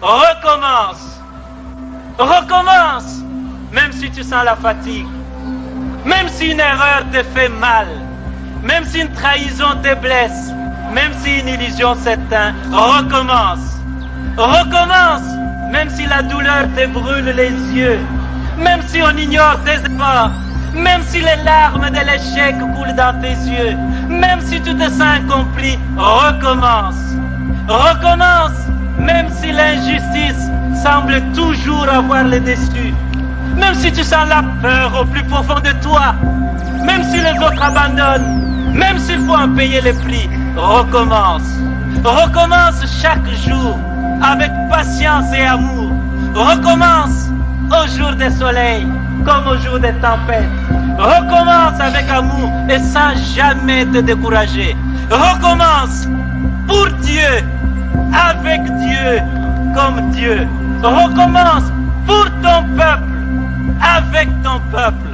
recommence. Recommence, même si tu sens la fatigue, même si une erreur te fait mal, même si une trahison te blesse, même si une illusion s'éteint, recommence. Recommence, même si la douleur te brûle les yeux, même si on ignore tes efforts, même si les larmes de l'échec coulent dans tes yeux, même si tu te sens incompris, recommence. Recommence, même si l'injustice semble toujours avoir le dessus, même si tu sens la peur au plus profond de toi, même si les autres abandonnent, même s'il faut en payer le prix, recommence. Recommence chaque jour avec patience et amour. Recommence au jour des soleils comme au jour des tempêtes. Recommence avec amour et sans jamais te décourager. Recommence pour Dieu, avec Dieu, comme Dieu. Recommence pour ton peuple, avec ton peuple.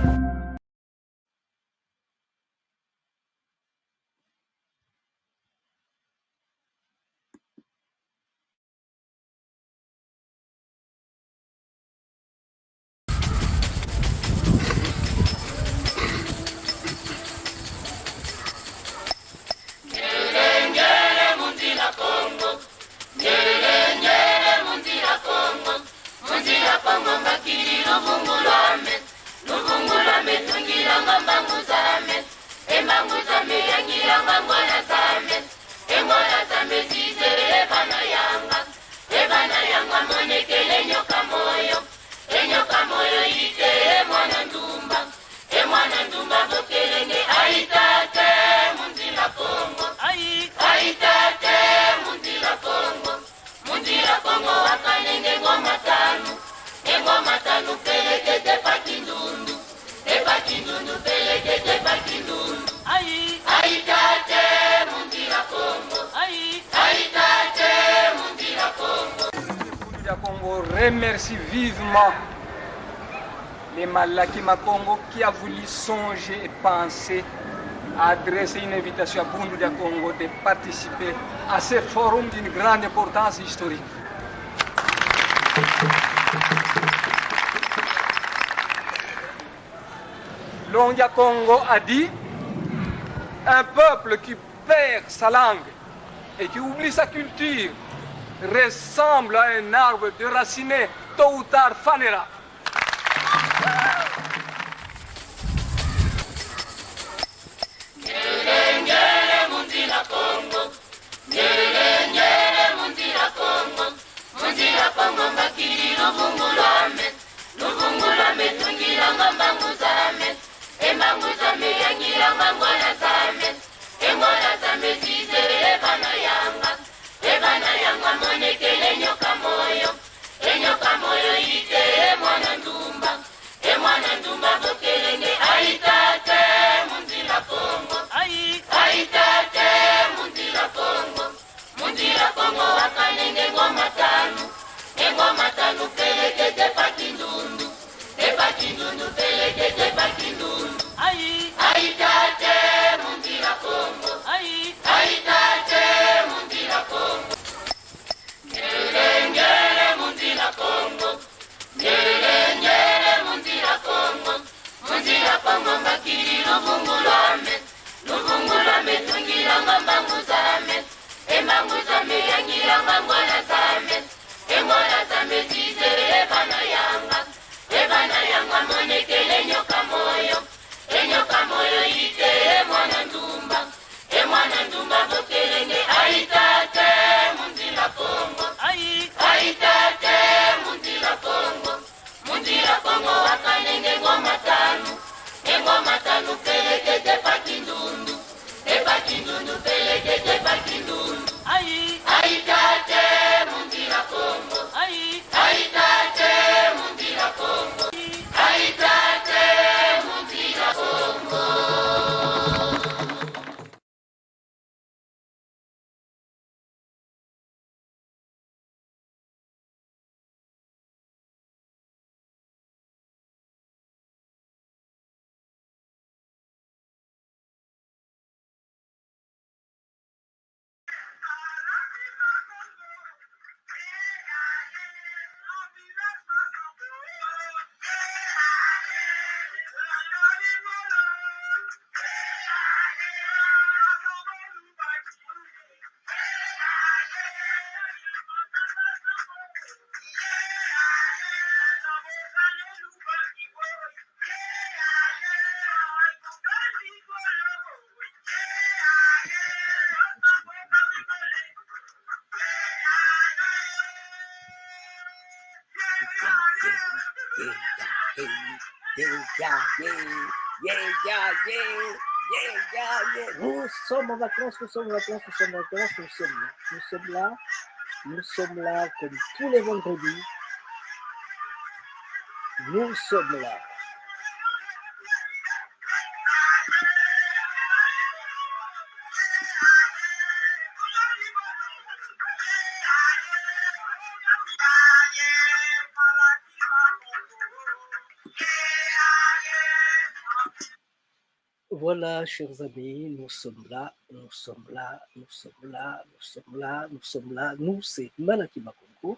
Congo remercie vivement les Malakima Congo qui a voulu songer et penser à adresser une invitation à Bundu dia Congo de participer à ce forum d'une grande importance historique. Longia Congo a dit: un peuple qui perd sa langue et qui oublie sa culture ressemble à un arbre déraciné, tôt ou tard fanera. Nous sommes en vacances, nous sommes en vacances, nous sommes en vacances, nous sommes là. Nous sommes là comme tous les vendredis. Nous sommes là. Voilà, chers amis, nous sommes là, nous sommes là, nous sommes là, nous sommes là, nous sommes là. Nous, c'est Malaki Makongo.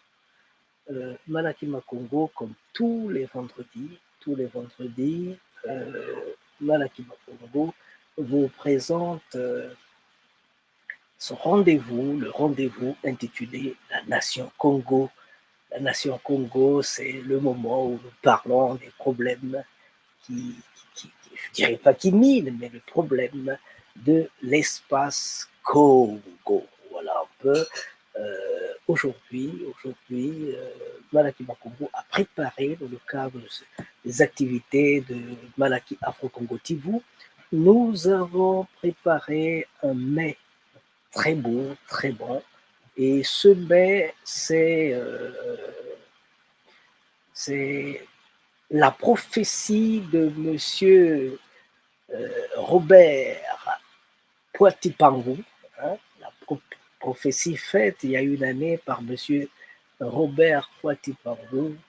Malaki Makongo, comme tous les vendredis, Malaki Makongo vous présente son rendez-vous, le rendez-vous intitulé La Nation Congo. La Nation Congo, c'est le moment où nous parlons des problèmes qui je dirais pas qui minent, mais le problème de l'espace Congo. Voilà un peu. Aujourd'hui, Malaki Makongo a préparé, dans le cadre des activités de Malaki Afro-Congo Tivu, nous avons préparé un mets très beau, très bon. Et ce mets, c'est la prophétie de Monsieur Robert Poitipangu, hein, la prophétie faite il y a une année par Monsieur Robert Poitipangu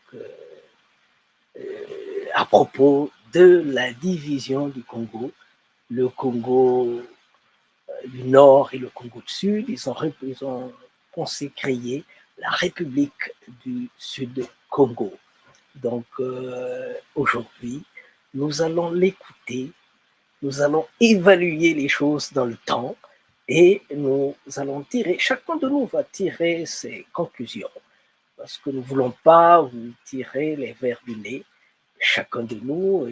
à propos de la division du Congo, le Congo du Nord et le Congo du Sud. Ils ont pensé créer la République du Sud Congo. Donc aujourd'hui, nous allons l'écouter, nous allons évaluer les choses dans le temps et nous allons tirer, chacun de nous va tirer ses conclusions parce que nous ne voulons pas vous tirer les verres du nez. Chacun de nous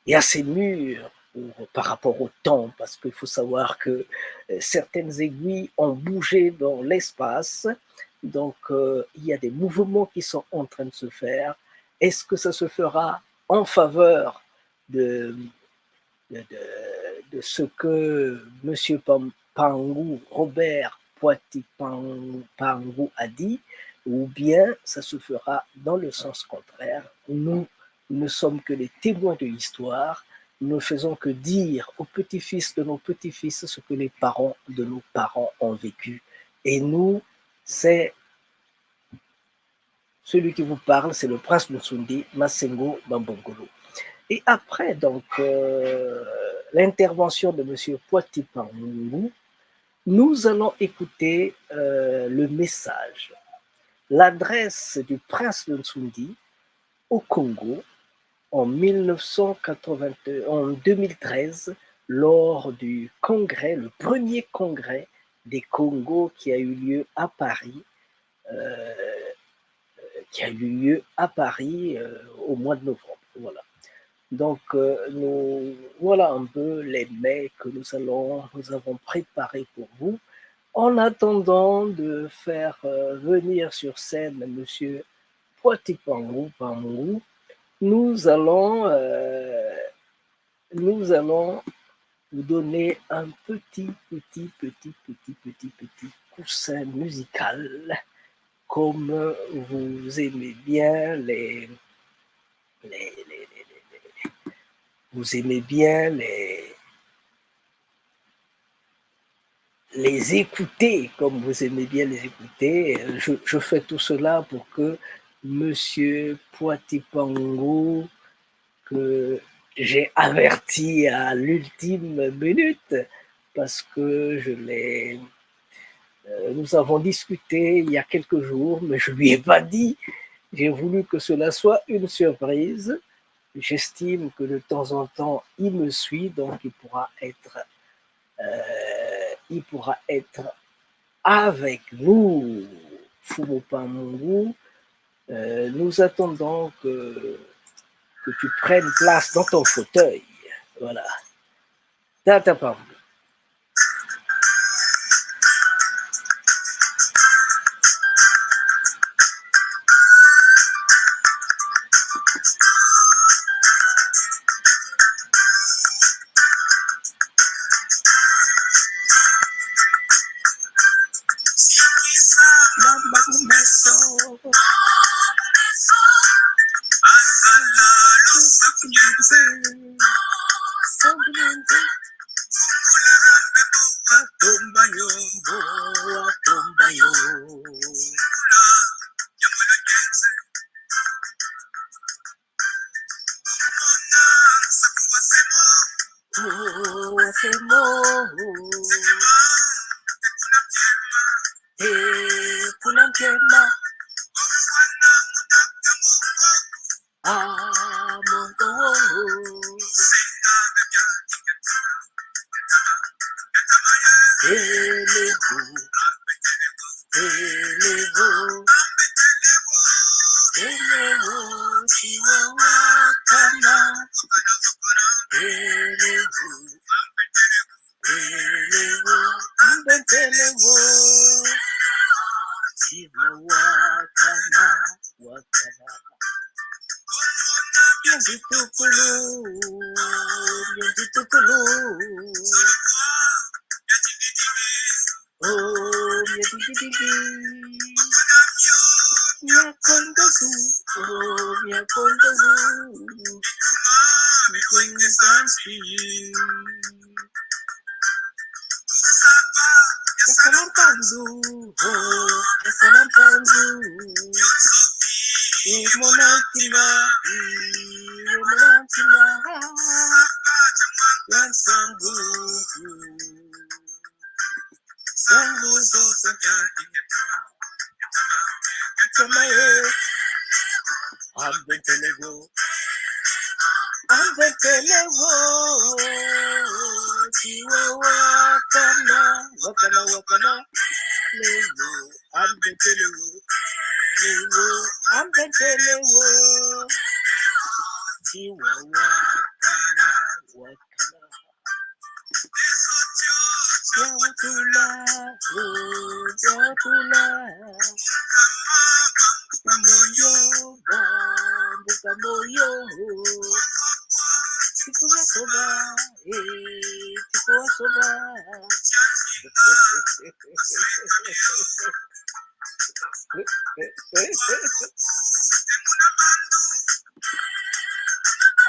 est assez mûr par rapport au temps, parce qu'il faut savoir que certaines aiguilles ont bougé dans l'espace, donc il y a des mouvements qui sont en train de se faire. Est-ce que ça se fera en faveur de ce que M. Pangu, Robert Poitipangu a dit, ou bien ça se fera dans le sens contraire? Nous ne sommes que les témoins de l'histoire, nous ne faisons que dire aux petits-fils de nos petits-fils ce que les parents de nos parents ont vécu. Et nous, c'est celui qui vous parle, c'est le prince Musundi, Masengo Bambongolo. Et après, donc, l'intervention de M. Poitipangu, nous allons écouter le message, l'adresse du prince de Nsundi au Congo en 2013, lors du congrès, le premier congrès des Congos qui a eu lieu à Paris, au mois de novembre. Voilà. Donc, voilà un peu les mets que nous avons préparés pour vous. En attendant de faire venir sur scène M. Poitipangu, nous allons vous donner un petit coussin musical, comme vous aimez bien vous aimez bien les écouter, comme vous aimez bien les écouter. Je fais tout cela pour que Monsieur Poitipangu, que j'ai averti à l'ultime minute, parce que nous avons discuté il y a quelques jours, mais je ne lui ai pas dit. J'ai voulu que cela soit une surprise. J'estime que de temps en temps, il me suit, donc il pourra être avec nous, Fumopamungu. Nous attendons que tu prennes place dans ton fauteuil. Voilà. Tatapam.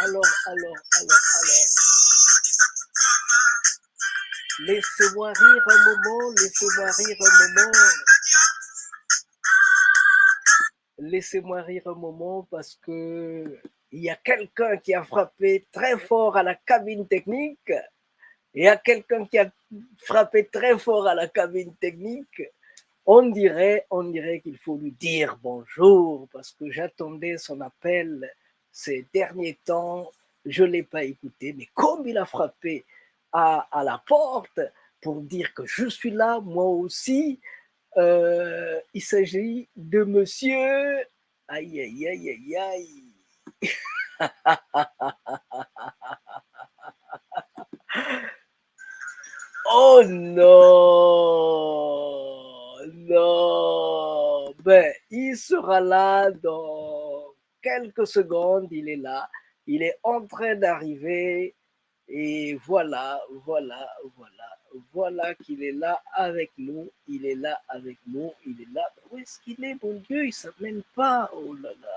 Alors. Laissez-moi rire un moment, laissez-moi rire un moment. Laissez-moi rire un moment parce que il y a quelqu'un qui a frappé très fort à la cabine technique. Il y a quelqu'un qui a frappé très fort à la cabine technique. On dirait qu'il faut lui dire bonjour parce que j'attendais son appel ces derniers temps. Je ne l'ai pas écouté, mais comme il a frappé à la porte pour dire que je suis là, moi aussi, il s'agit de monsieur... Aïe, aïe, aïe, aïe, aïe. Oh non, ben, il sera là dans quelques secondes, il est là, il est en train d'arriver et voilà qu'il est là avec nous, il est là. Où est-ce qu'il est, mon Dieu, il ne s'amène pas, oh là là,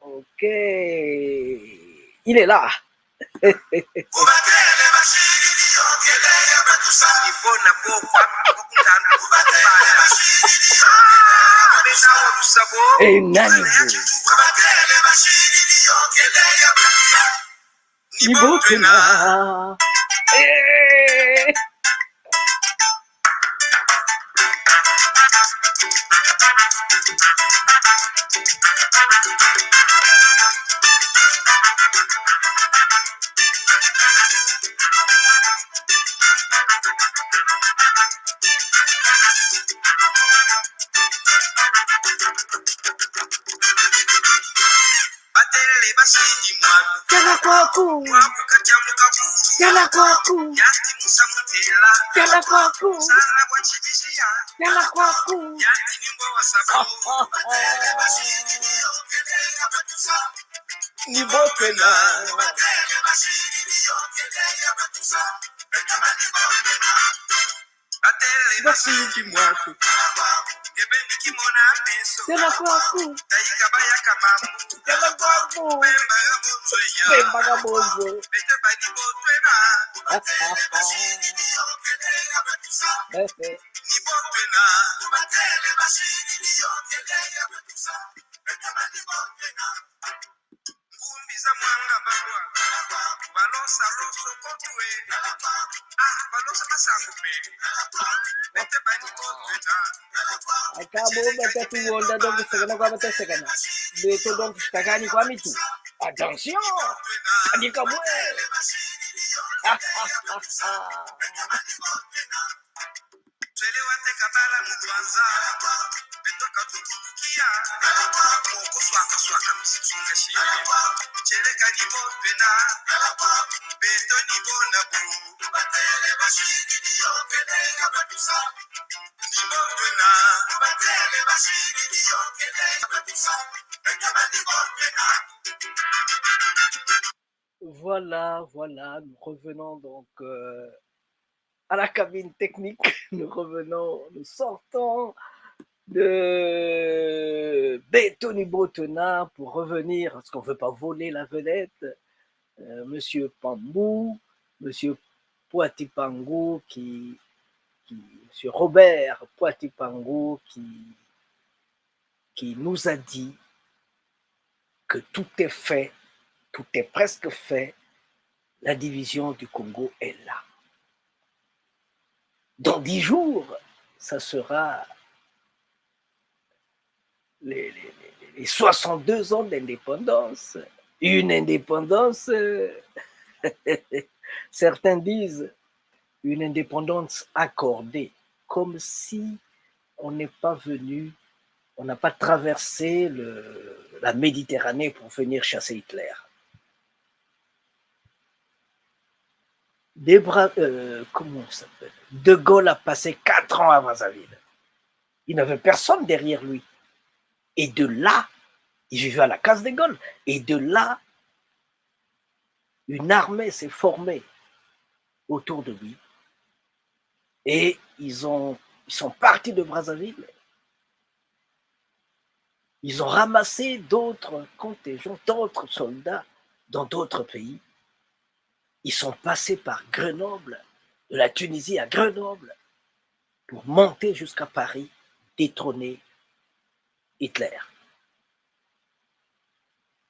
ok, il est là. Et nani Ibotena. tena kwangu, tena kwangu, Pemba Kabonzo. Acabou bete tu onda donc segana kwa bete segana. Beto donc takani kwa mitu. Attention. Ani kabwe. Voilà, nous revenons donc à la cabine technique, nous sortons de Betoni Botena pour revenir, parce qu'on ne veut pas voler la vedette, Monsieur Pambou, Monsieur Poitipango, Monsieur Robert Poitipango qui nous a dit que tout est fait, tout est presque fait, la division du Congo est là. Dans 10 jours, ça sera les 62 ans d'indépendance. Une indépendance, certains disent, une indépendance accordée, comme si on n'est pas venu, on n'a pas traversé la Méditerranée pour venir chasser Hitler. Comment ça s'appelle? De Gaulle a passé 4 ans à Brazzaville. Il n'avait personne derrière lui. Et de là, il vivait à la case de Gaulle. Et de là, une armée s'est formée autour de lui. Et ils sont partis de Brazzaville. Ils ont ramassé d'autres contingents, d'autres soldats dans d'autres pays. Ils sont passés par Grenoble, de la Tunisie à Grenoble, pour monter jusqu'à Paris, détrôner Hitler.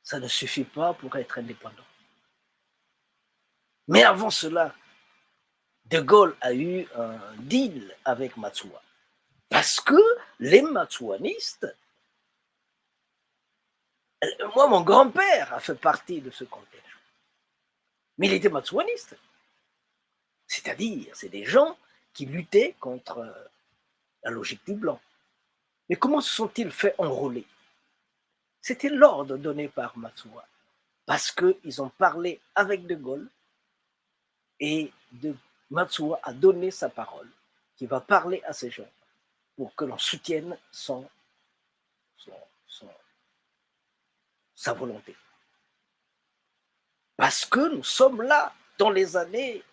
Ça ne suffit pas pour être indépendant. Mais avant cela, De Gaulle a eu un deal avec Matsuwa. Parce que les matsouanistes, moi, mon grand-père a fait partie de ce contingent. Mais il était matsouaniste. C'est-à-dire, c'est des gens qui luttaient contre la logique du blanc. Mais comment se sont-ils fait enrôler? C'était l'ordre donné par Matsuwa. Parce qu'ils ont parlé avec De Gaulle et Matsuwa a donné sa parole, qui va parler à ces gens pour que l'on soutienne sa volonté. Parce que nous sommes là dans les années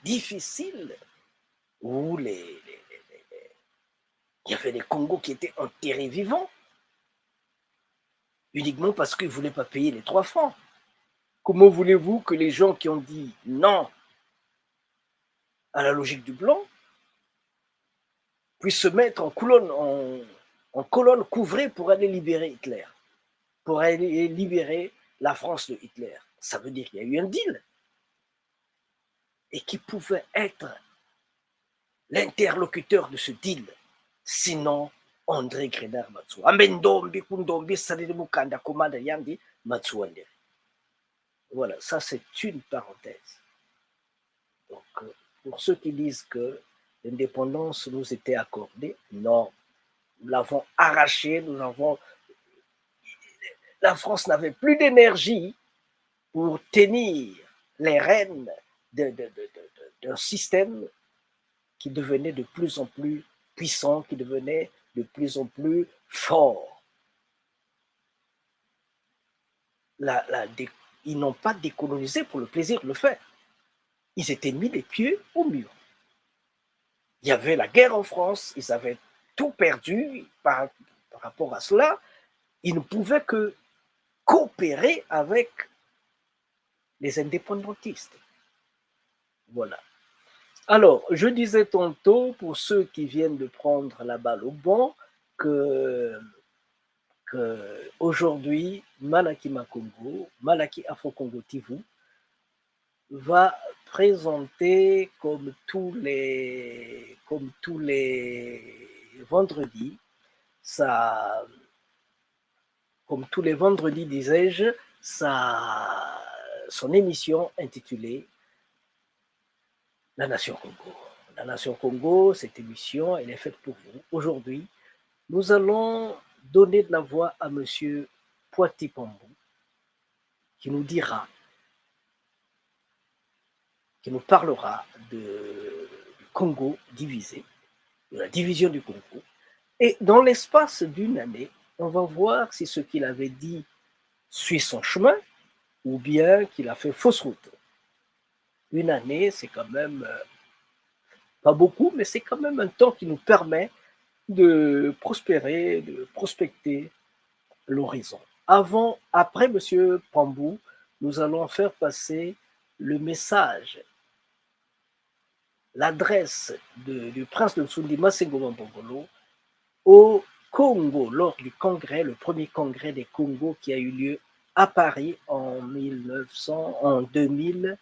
difficiles où il y avait des Congos qui étaient enterrés vivants uniquement parce qu'ils ne voulaient pas payer les 3 francs. Comment voulez-vous que les gens qui ont dit non à la logique du blanc puissent se mettre en colonne couvrée pour aller libérer Hitler, pour aller libérer la France de Hitler? Ça veut dire qu'il y a eu un deal. Et qui pouvait être l'interlocuteur de ce deal, sinon André Grenard Matsuwa. Voilà, ça c'est une parenthèse. Donc, pour ceux qui disent que l'indépendance nous était accordée, non, nous l'avons arrachée, la France n'avait plus d'énergie pour tenir les rênes d'un système qui devenait de plus en plus puissant, qui devenait de plus en plus fort. Ils n'ont pas décolonisé pour le plaisir de le faire. Ils étaient mis les pieds au mur. il y avait la guerre en France, ils avaient tout perdu par rapport à cela. Ils ne pouvaient que coopérer avec les indépendantistes. Voilà. Alors, je disais tantôt, pour ceux qui viennent de prendre la balle au bon, que aujourd'hui, Malaki Makongo, Malaki Afro-Congo Tivu, va présenter comme tous les vendredis, comme tous les vendredis, disais-je, son émission intitulée La Nation Congo. La Nation Congo, cette émission, elle est faite pour vous. Aujourd'hui, nous allons donner de la voix à M. Poiti Pambou, qui nous parlera du Congo divisé, de la division du Congo. Et dans l'espace d'une année, on va voir si ce qu'il avait dit suit son chemin ou bien qu'il a fait fausse route. Une année, c'est quand même pas beaucoup, mais c'est quand même un temps qui nous permet de prospérer, de prospecter l'horizon. Après M. Pambou, nous allons faire passer le message, l'adresse du prince de Nsundi Masengoma Mbongolo au Congo lors du congrès, le premier congrès des Congos qui a eu lieu à Paris en 2013.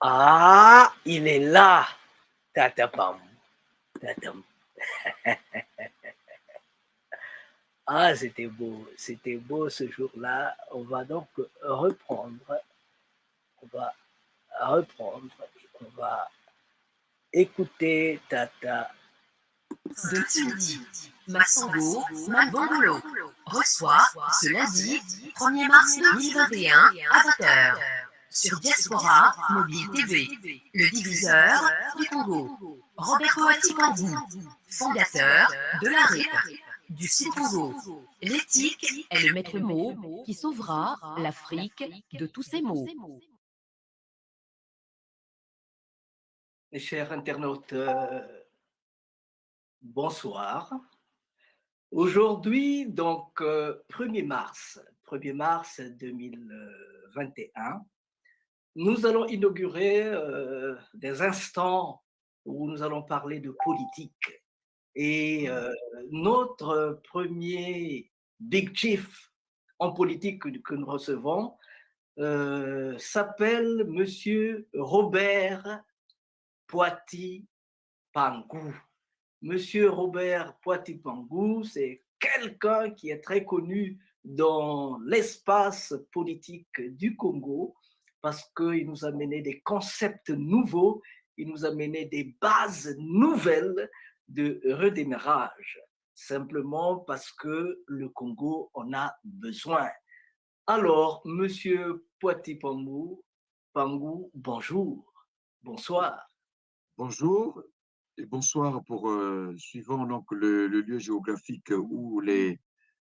Ah, il est là, Tata Pam. Ah, c'était beau ce jour-là. On va donc reprendre, on va écouter Tata. De Tindi, Massango, Mambongolo reçoit ce lundi 1er mars 2021 à 20h sur Diaspora Mobile TV, le diviseur du Congo, Robert Poiti Pambou, fondateur de la RIP, du site Congo. L'éthique est le maître mot qui sauvera l'Afrique de tous ces maux. Mes chers internautes, bonsoir. Aujourd'hui, donc, 1er mars 2021, nous allons inaugurer des instants où nous allons parler de politique. Et notre premier big chief en politique que nous recevons s'appelle Monsieur Robert Poiti Pambou. Monsieur Robert Poiti Pambou, c'est quelqu'un qui est très connu dans l'espace politique du Congo parce qu'il nous a mené des concepts nouveaux, il nous a mené des bases nouvelles de redémarrage, simplement parce que le Congo en a besoin. Alors, Monsieur Poiti Pambou, bonjour, bonsoir. Bonjour et bonsoir pour suivant donc le lieu géographique où les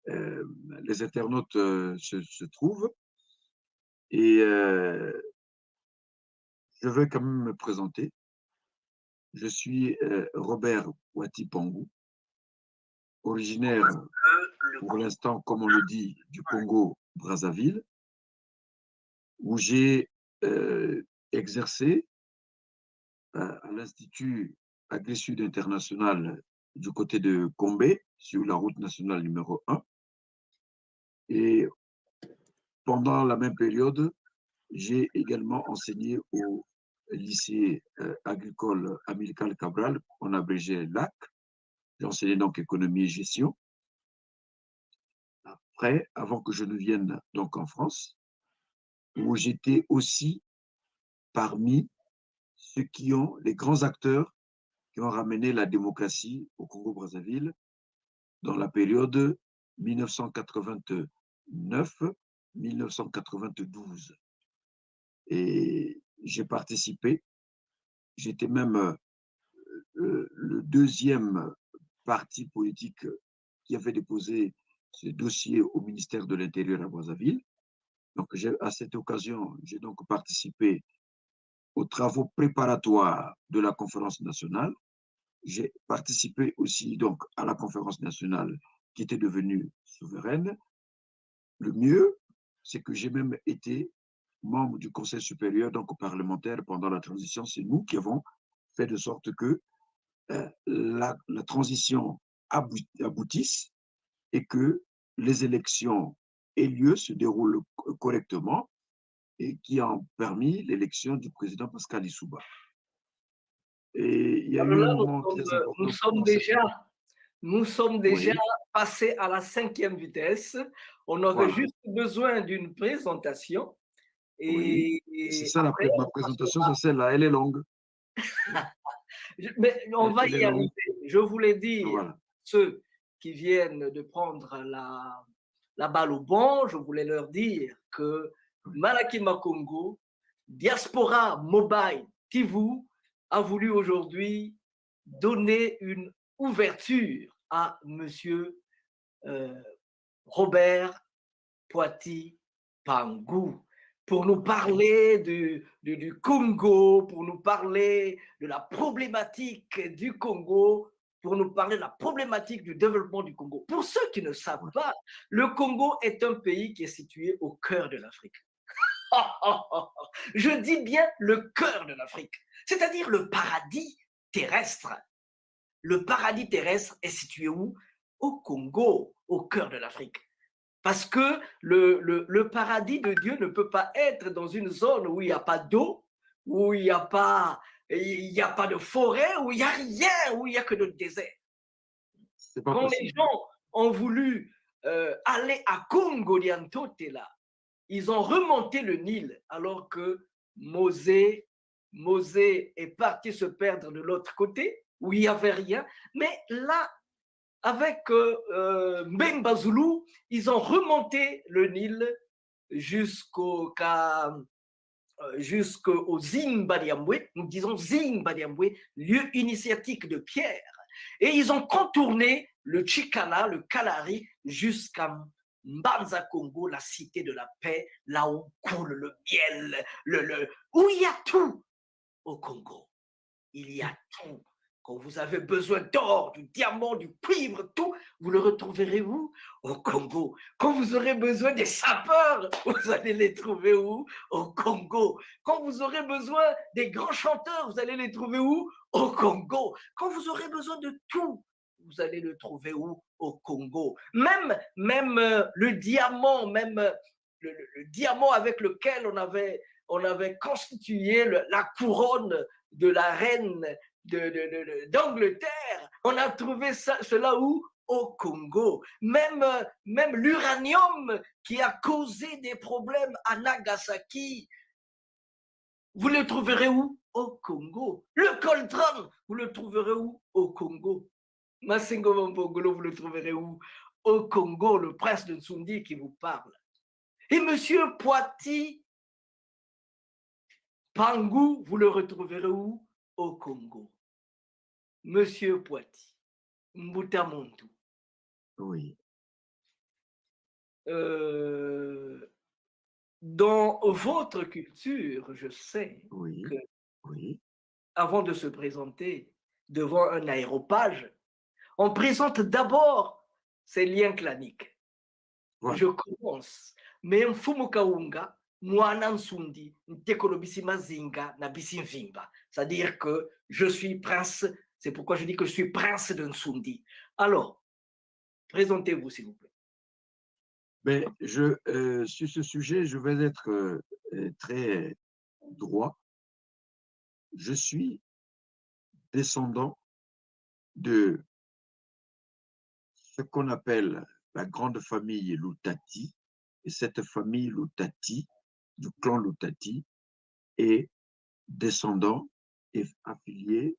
internautes se trouvent. Et je vais quand même me présenter. Je suis Robert Poiti Pambou, originaire pour l'instant, comme on le dit, du Congo-Brazzaville, où j'ai exercé à l'Institut Agri-Sud International du côté de Gombe, sur la route nationale numéro 1. Et pendant la même période, j'ai également enseigné au lycée agricole Amilcar Cabral, on abrégé LAC. J'ai enseigné donc économie et gestion. Après, avant que je ne vienne donc en France, où j'étais aussi parmi ceux qui ont, les grands acteurs qui ont ramené la démocratie au Congo-Brazzaville dans la période 1989-1992. Et j'ai participé, j'étais même le deuxième parti politique qui avait déposé ce dossier au ministère de l'Intérieur à Brazzaville. Donc, à cette occasion, j'ai donc participé aux travaux préparatoires de la conférence nationale. J'ai participé aussi donc à la conférence nationale qui était devenue souveraine. Le mieux, c'est que j'ai même été membre du Conseil supérieur, donc parlementaire pendant la transition. C'est nous qui avons fait de sorte que la transition aboutisse et que les élections aient lieu, se déroulent correctement et qui ont permis l'élection du président Pascal Lissouba. Et il y a eu un moment très important. Nous sommes déjà Oui. passés à la 5e vitesse. On aurait Voilà. juste besoin d'une présentation. Oui. Et C'est ça, après, ma présentation, c'est celle-là, elle est longue. Mais on va y arriver. Je voulais dire, voilà. Ceux qui viennent de prendre la balle au bon, je voulais leur dire que Malaki Makongo, Diaspora Mobile TV, a voulu aujourd'hui donner une ouverture à Monsieur Robert Poiti Pangou pour nous parler du Congo, pour nous parler de la problématique du Congo, pour nous parler de la problématique du développement du Congo. Pour ceux qui ne savent pas, le Congo est un pays qui est situé au cœur de l'Afrique. Je dis bien le cœur de l'Afrique, c'est-à-dire le paradis terrestre. Le paradis terrestre est situé où? Au Congo, au cœur de l'Afrique. Parce que le paradis de Dieu ne peut pas être dans une zone où il n'y a pas d'eau, où il n'y a pas de forêt, où il n'y a rien, où il n'y a que le désert. Quand les gens ont voulu aller à Congo Diantotela, ils ont remonté le Nil alors que Mosée est parti se perdre de l'autre côté où il n'y avait rien. Mais là, avec Mbemba Zulu, ils ont remonté le Nil jusqu'au Zimbadiambwe, nous disons Zimbadiambwe, lieu initiatique de Pierre. Et ils ont contourné le Chikala, le Kalari, jusqu'à Mbanza Congo, la cité de la paix, là où coule le miel, où il y a tout au Congo. Il y a tout. Quand vous avez besoin d'or, du diamant, du cuivre, tout, vous le retrouverez où? Au Congo. Quand vous aurez besoin des sapeurs, vous allez les trouver où? Au Congo. Quand vous aurez besoin des grands chanteurs, vous allez les trouver où? Au Congo. Quand vous aurez besoin de tout, vous allez le trouver où? Au Congo. Même le diamant, le diamant avec lequel on avait constitué la couronne de la reine d'Angleterre, on a trouvé cela où? Au Congo. Même l'uranium qui a causé des problèmes à Nagasaki, vous le trouverez où? Au Congo. Le coltron, vous le trouverez où? Au Congo. Masengo Mambogolo, vous le trouverez où? Au Congo, le prince de Nsundi qui vous parle. Et monsieur Poiti Pangou, vous le retrouverez où? Au Congo. Monsieur Poiti, Mbutamuntu. Oui. Dans votre culture, je sais que avant de se présenter devant un aéropage, on présente d'abord ses liens claniques. Je commence. Mais Mfumukaunga, Mwana Nsundi, Ntekolobisi Mazinga, Nabisi Mvimba. C'est-à-dire que je suis prince. C'est pourquoi je dis que je suis prince de Nsundi. Alors, présentez-vous, s'il vous plaît. Mais sur ce sujet, je vais être très droit. Je suis descendant de ce qu'on appelle la grande famille Lutati. Et cette famille Lutati, du clan Lutati, est descendant et affilié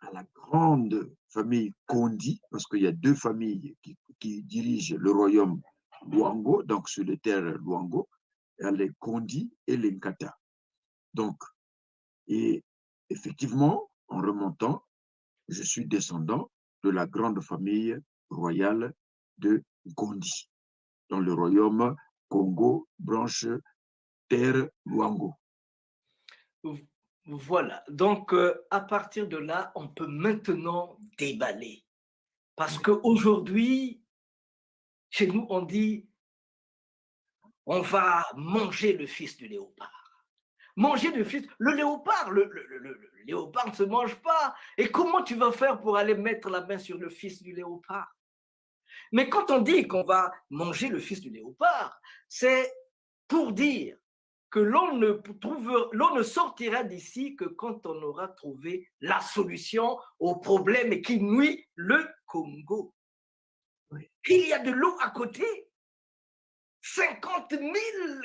à la grande famille Kondi, parce qu'il y a deux familles qui dirigent le royaume Luango, donc sur les terres Luango, il y a les Kondi et les Nkata. Donc, et effectivement, en remontant, je suis descendant de la grande famille royale de Gondi, dans le royaume Congo, branche Terre Luango. Voilà. Donc, à partir de là, on peut maintenant déballer. Parce qu'aujourd'hui, chez nous, on dit, on va manger le fils du léopard. Manger le fils, le léopard, le léopard ne se mange pas. Et comment tu vas faire pour aller mettre la main sur le fils du léopard? Mais quand on dit qu'on va manger le fils du léopard, c'est pour dire que l'on ne sortira d'ici que quand on aura trouvé la solution au problème qui nuit le Congo. Oui. Il y a de l'eau à côté. 50 000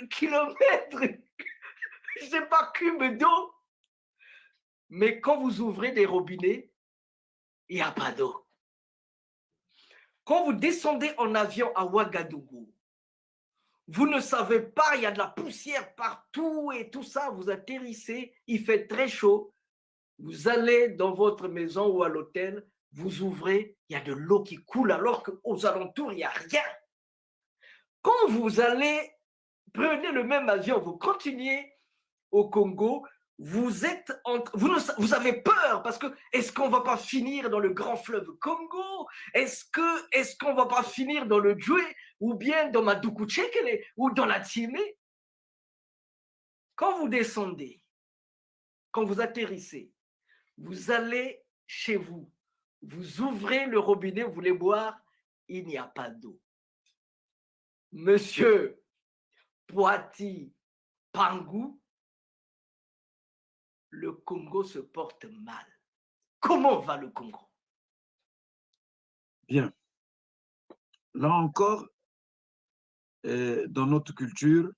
kilomètres, je ne sais pas, cubes d'eau. Mais quand vous ouvrez des robinets, il n'y a pas d'eau. Quand vous descendez en avion à Ouagadougou, vous ne savez pas, il y a de la poussière partout et tout ça, vous atterrissez, il fait très chaud, vous allez dans votre maison ou à l'hôtel, vous ouvrez, il y a de l'eau qui coule alors qu'aux alentours, il n'y a rien. Quand vous allez, prenez le même avion, vous continuez au Congo, vous avez peur parce que est-ce qu'on va pas finir dans le grand fleuve Congo? Est-ce qu'on va pas finir dans le Djoué ou bien dans Madoukoutchekele ou dans la Timé? Quand vous descendez, quand vous atterrissez, vous allez chez vous, vous ouvrez le robinet, vous voulez boire, il n'y a pas d'eau. Monsieur Poati Pangou, le Congo se porte mal. Comment va le Congo? Bien. Là encore, dans notre culture,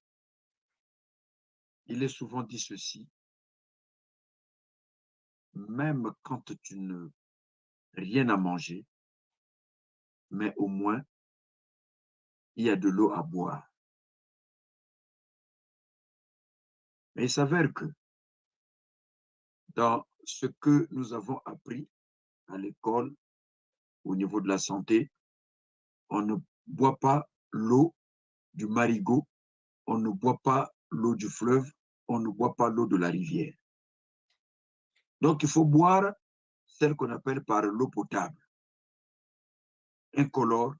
il est souvent dit ceci. Même quand tu n'as rien à manger, mais au moins, il y a de l'eau à boire. Mais il s'avère que dans ce que nous avons appris à l'école, au niveau de la santé, on ne boit pas l'eau du marigot, on ne boit pas l'eau du fleuve, on ne boit pas l'eau de la rivière. Donc, il faut boire celle qu'on appelle par l'eau potable, incolore,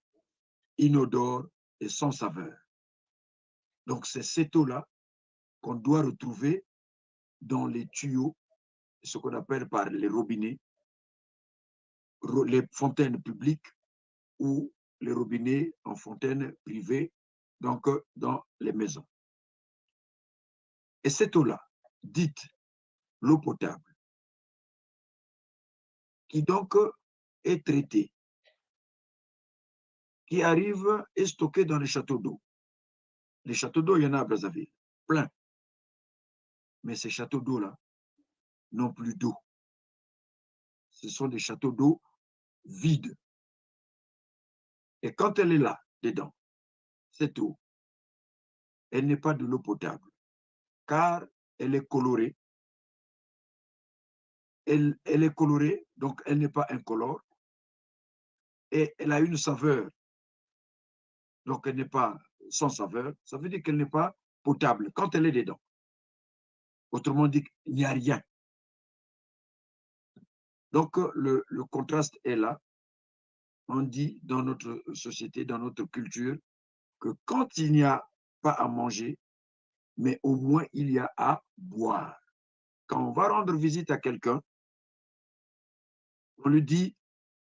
inodore et sans saveur. Donc, c'est cette eau-là qu'on doit retrouver dans les tuyaux, ce qu'on appelle par les robinets, les fontaines publiques ou les robinets en fontaine privée, donc dans les maisons. Et cette eau-là, dite l'eau potable, qui donc est traitée, qui arrive et stockée dans les châteaux d'eau. Les châteaux d'eau, il y en a à Brazzaville, plein. Mais ces châteaux d'eau-là n'ont plus d'eau. Ce sont des châteaux d'eau vides. Et quand elle est là, dedans, cette eau, elle n'est pas de l'eau potable, car elle est colorée. Elle est colorée, donc elle n'est pas incolore. Et elle a une saveur, donc elle n'est pas sans saveur. Ça veut dire qu'elle n'est pas potable quand elle est dedans. Autrement dit, il n'y a rien. Donc le contraste est là. On dit dans notre société, dans notre culture, que quand il n'y a pas à manger, mais au moins il y a à boire. Quand on va rendre visite à quelqu'un, on lui dit,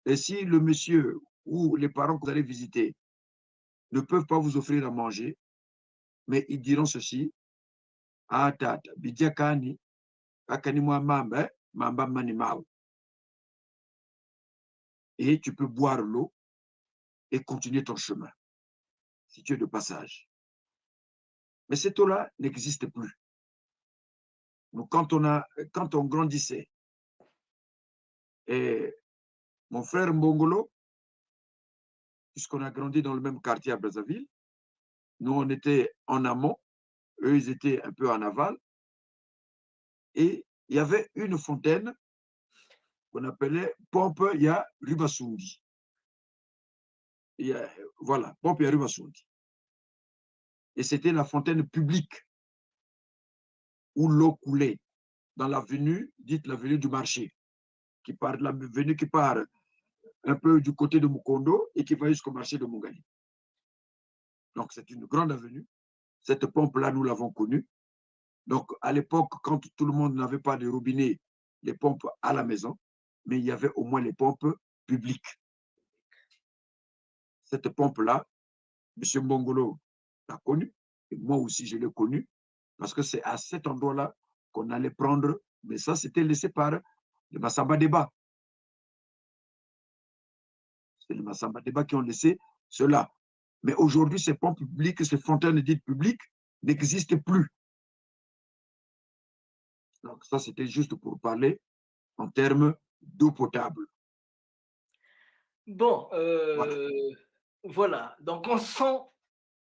et si le monsieur ou les parents que vous allez visiter ne peuvent pas vous offrir à manger, mais ils diront ceci, ah tata, bidiakani, akani moi mamba, mamba manimao. Et tu peux boire l'eau et continuer ton chemin, si tu es de passage. Mais cette eau-là n'existe plus. Donc, quand on grandissait, et mon frère Mbongolo, puisqu'on a grandi dans le même quartier à Brazzaville, nous, on était en amont, eux, ils étaient un peu en aval, et il y avait une fontaine qu'on appelait Pompe ya Rubasundi. Voilà, Pompe ya Rubasundi. Et c'était la fontaine publique où l'eau coulait dans l'avenue, dite l'avenue du marché, qui part de l'avenue qui part un peu du côté de Mukondo et qui va jusqu'au marché de Mongali. Donc, c'est une grande avenue. Cette pompe-là, nous l'avons connue. Donc, à l'époque, quand tout le monde n'avait pas de robinet, les pompes à la maison, mais il y avait au moins les pompes publiques. Cette pompe-là, M. Mbongolo l'a connue, et moi aussi je l'ai connue, parce que c'est à cet endroit-là qu'on allait prendre, mais ça c'était laissé par le Massamba Débat. C'est les Massamba Débat qui ont laissé cela. Mais aujourd'hui, ces pompes publiques, ces fontaines dites publiques n'existent plus. Donc ça, c'était juste pour parler en termes d'eau potable. Bon, voilà. Donc on sent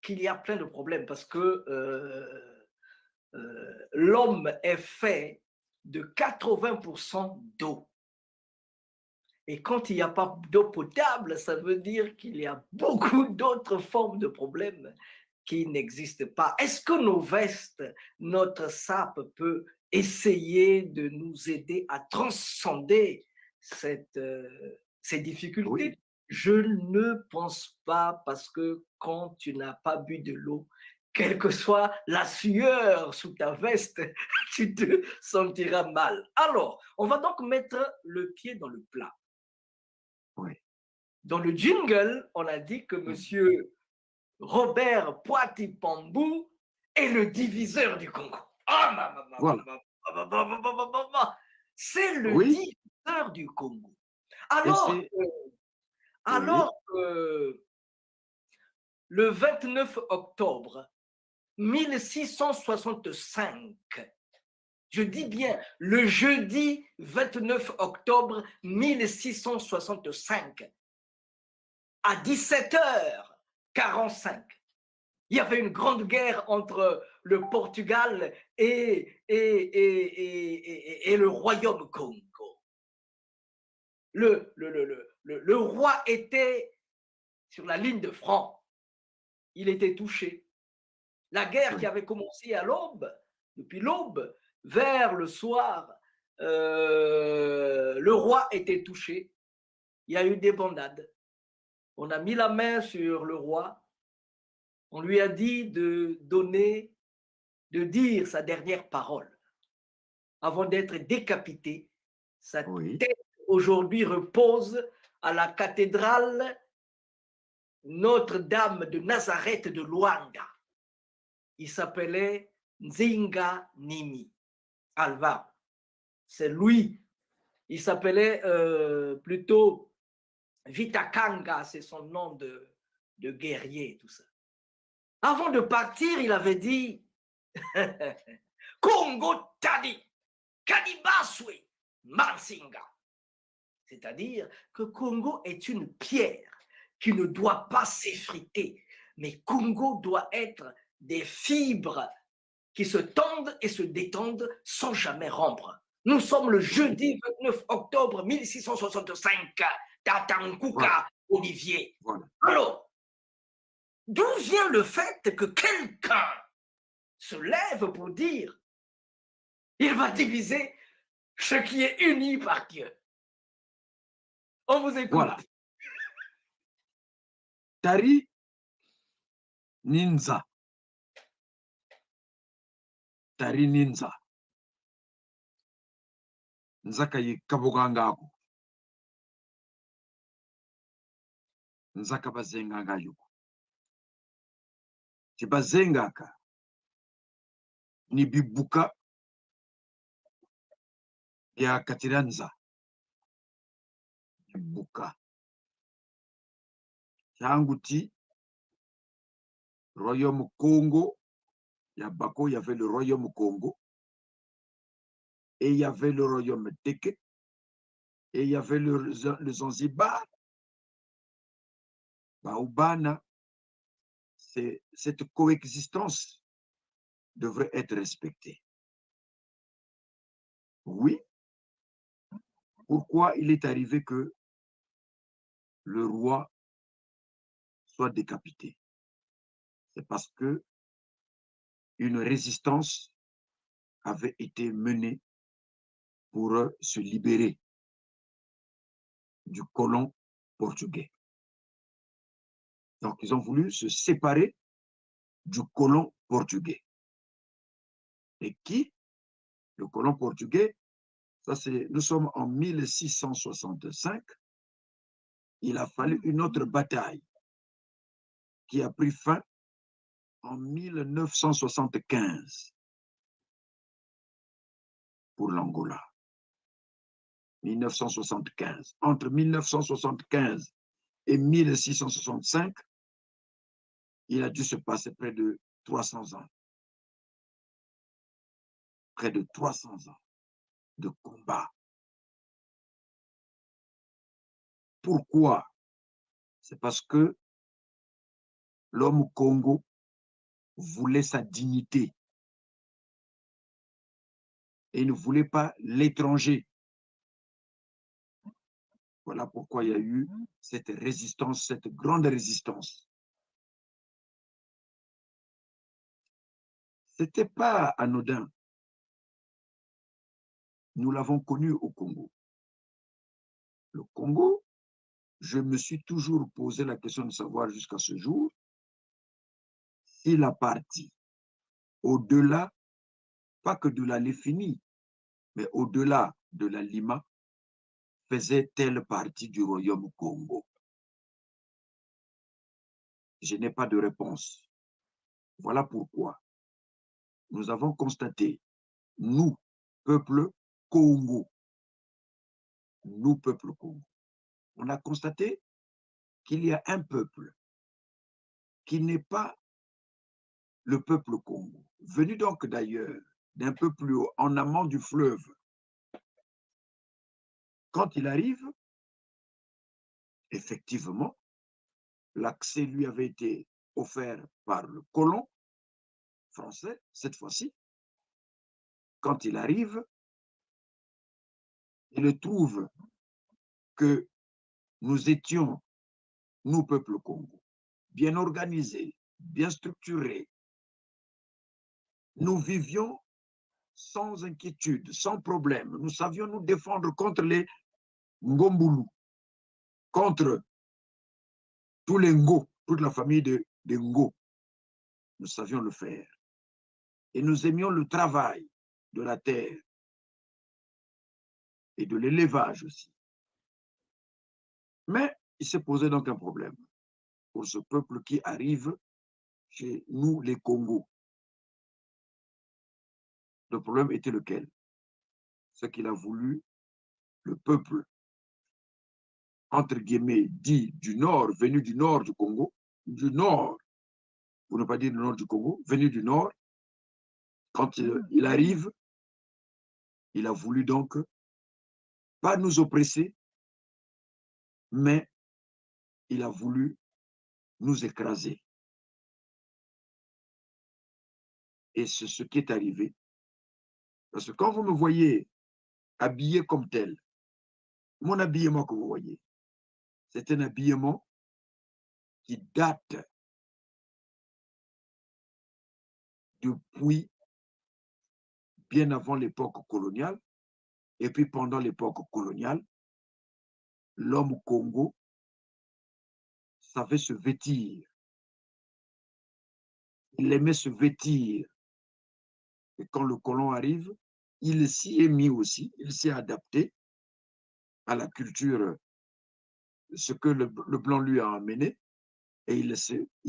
qu'il y a plein de problèmes parce que l'homme est fait de 80% d'eau. Et quand il n'y a pas d'eau potable, ça veut dire qu'il y a beaucoup d'autres formes de problèmes qui n'existent pas. Est-ce que nos vestes, notre sape peut essayer de nous aider à transcender ces difficultés? Oui. Je ne pense pas, parce que quand tu n'as pas bu de l'eau, quelle que soit la sueur sous ta veste, tu te sentiras mal. Alors, on va donc mettre le pied dans le plat. Oui. Dans le jingle, on a dit que monsieur Robert Poiti Pambou est le diviseur du Congo. Voilà. C'est le Oui. diviseur du Congo. Le 29 octobre 1665, je dis bien le jeudi 29 octobre 1665, à 17h45, il y avait une grande guerre entre le Portugal et le royaume Congo. Le roi était sur la ligne de front. Il était touché. La guerre qui avait commencé à l'aube, depuis l'aube, vers le soir, le roi était touché. Il y a eu des bandades. On a mis la main sur le roi. On lui a dit de dire sa dernière parole avant d'être décapité. Sa tête aujourd'hui repose à la cathédrale Notre-Dame de Nazareth de Luanda. Il s'appelait Nzinga Nimi Alva. C'est lui. Il s'appelait plutôt Vitakanga, c'est son nom de guerrier, tout ça. Avant de partir, il avait dit Congo Tadi, Kadibaswe, Mansinga. C'est-à-dire que Congo est une pierre qui ne doit pas s'effriter, mais Congo doit être des fibres qui se tendent et se détendent sans jamais rompre. Nous sommes le jeudi 29 octobre 1665, Tatankuka, Olivier. Voilà. Alors, d'où vient le fait que quelqu'un se lève pour dire il va diviser ce qui est uni par Dieu? On vous écoute. Voilà. Tari Ninza. Tari Ninza. Nzaka yi kabogangako. Nzaka bazenganga yuko. Tibazengaka. Ni bibuka ya Katiranza. Bibuka. Changuti. Royaume Congo. Il y avait le royaume Congo. Et il y avait le royaume Teke. Et il y avait le Zanzibar. Baoubana. Cette coexistence devrait être respectée. Oui. Pourquoi il est arrivé que le roi soit décapité? C'est parce que une résistance avait été menée pour se libérer du colon portugais. Donc, ils ont voulu se séparer du colon portugais. Et qui? Le colon portugais, ça c'est, nous sommes en 1665. Il a fallu une autre bataille qui a pris fin en 1975 pour l'Angola. 1975. Entre 1975 et 1665, il a dû se passer près de 300 ans. Près de 300 ans de combat. Pourquoi? C'est parce que l'homme Congo voulait sa dignité et ne voulait pas l'étranger. Voilà pourquoi il y a eu cette résistance, cette grande résistance. Ce n'était pas anodin. Nous l'avons connu au Congo. Le Congo, je me suis toujours posé la question de savoir jusqu'à ce jour si la partie au-delà, pas que de la Léfini, mais au-delà de la Lima, faisait-elle partie du royaume Congo? Je n'ai pas de réponse. Voilà pourquoi nous avons constaté, nous, peuple Congo, nous, peuple Congo, on a constaté qu'il y a un peuple qui n'est pas le peuple Congo, venu donc d'ailleurs, d'un peu plus haut, en amont du fleuve. Quand il arrive, effectivement, l'accès lui avait été offert par le colon français, cette fois-ci. Quand il arrive, il trouve que nous étions, nous, peuple Congo, bien organisés, bien structurés. Nous vivions sans inquiétude, sans problème. Nous savions nous défendre contre les Ngombulu, contre tous les Ngo, toute la famille de Ngo. Nous savions le faire. Et nous aimions le travail de la terre et de l'élevage aussi. Mais il s'est posé donc un problème pour ce peuple qui arrive chez nous, les Congos. Le problème était lequel? C'est qu'il a voulu, le peuple, entre guillemets, dit du nord, venu du nord du Congo, du nord, pour ne pas dire du nord du Congo, venu du nord, quand il arrive, il a voulu donc pas nous oppresser, mais il a voulu nous écraser. Et c'est ce qui est arrivé. Parce que quand vous me voyez habillé comme tel, mon habillement que vous voyez, c'est un habillement qui date depuis bien avant l'époque coloniale. Et puis pendant l'époque coloniale, l'homme Congo savait se vêtir. Il aimait se vêtir. Et quand le colon arrive, il s'y est mis aussi, il s'est adapté à la culture, ce que le blanc lui a amené. Et il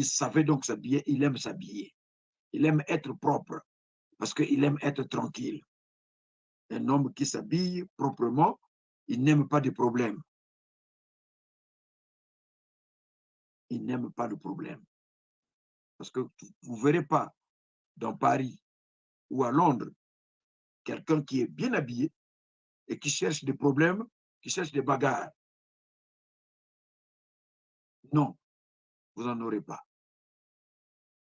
savait donc s'habiller, il aime s'habiller. Il aime être propre, parce qu'il aime être tranquille. Un homme qui s'habille proprement, il n'aime pas de problème. Il n'aime pas de problème. Parce que vous ne verrez pas dans Paris ou à Londres quelqu'un qui est bien habillé et qui cherche des problèmes, qui cherche des bagarres. Non, vous n'en aurez pas.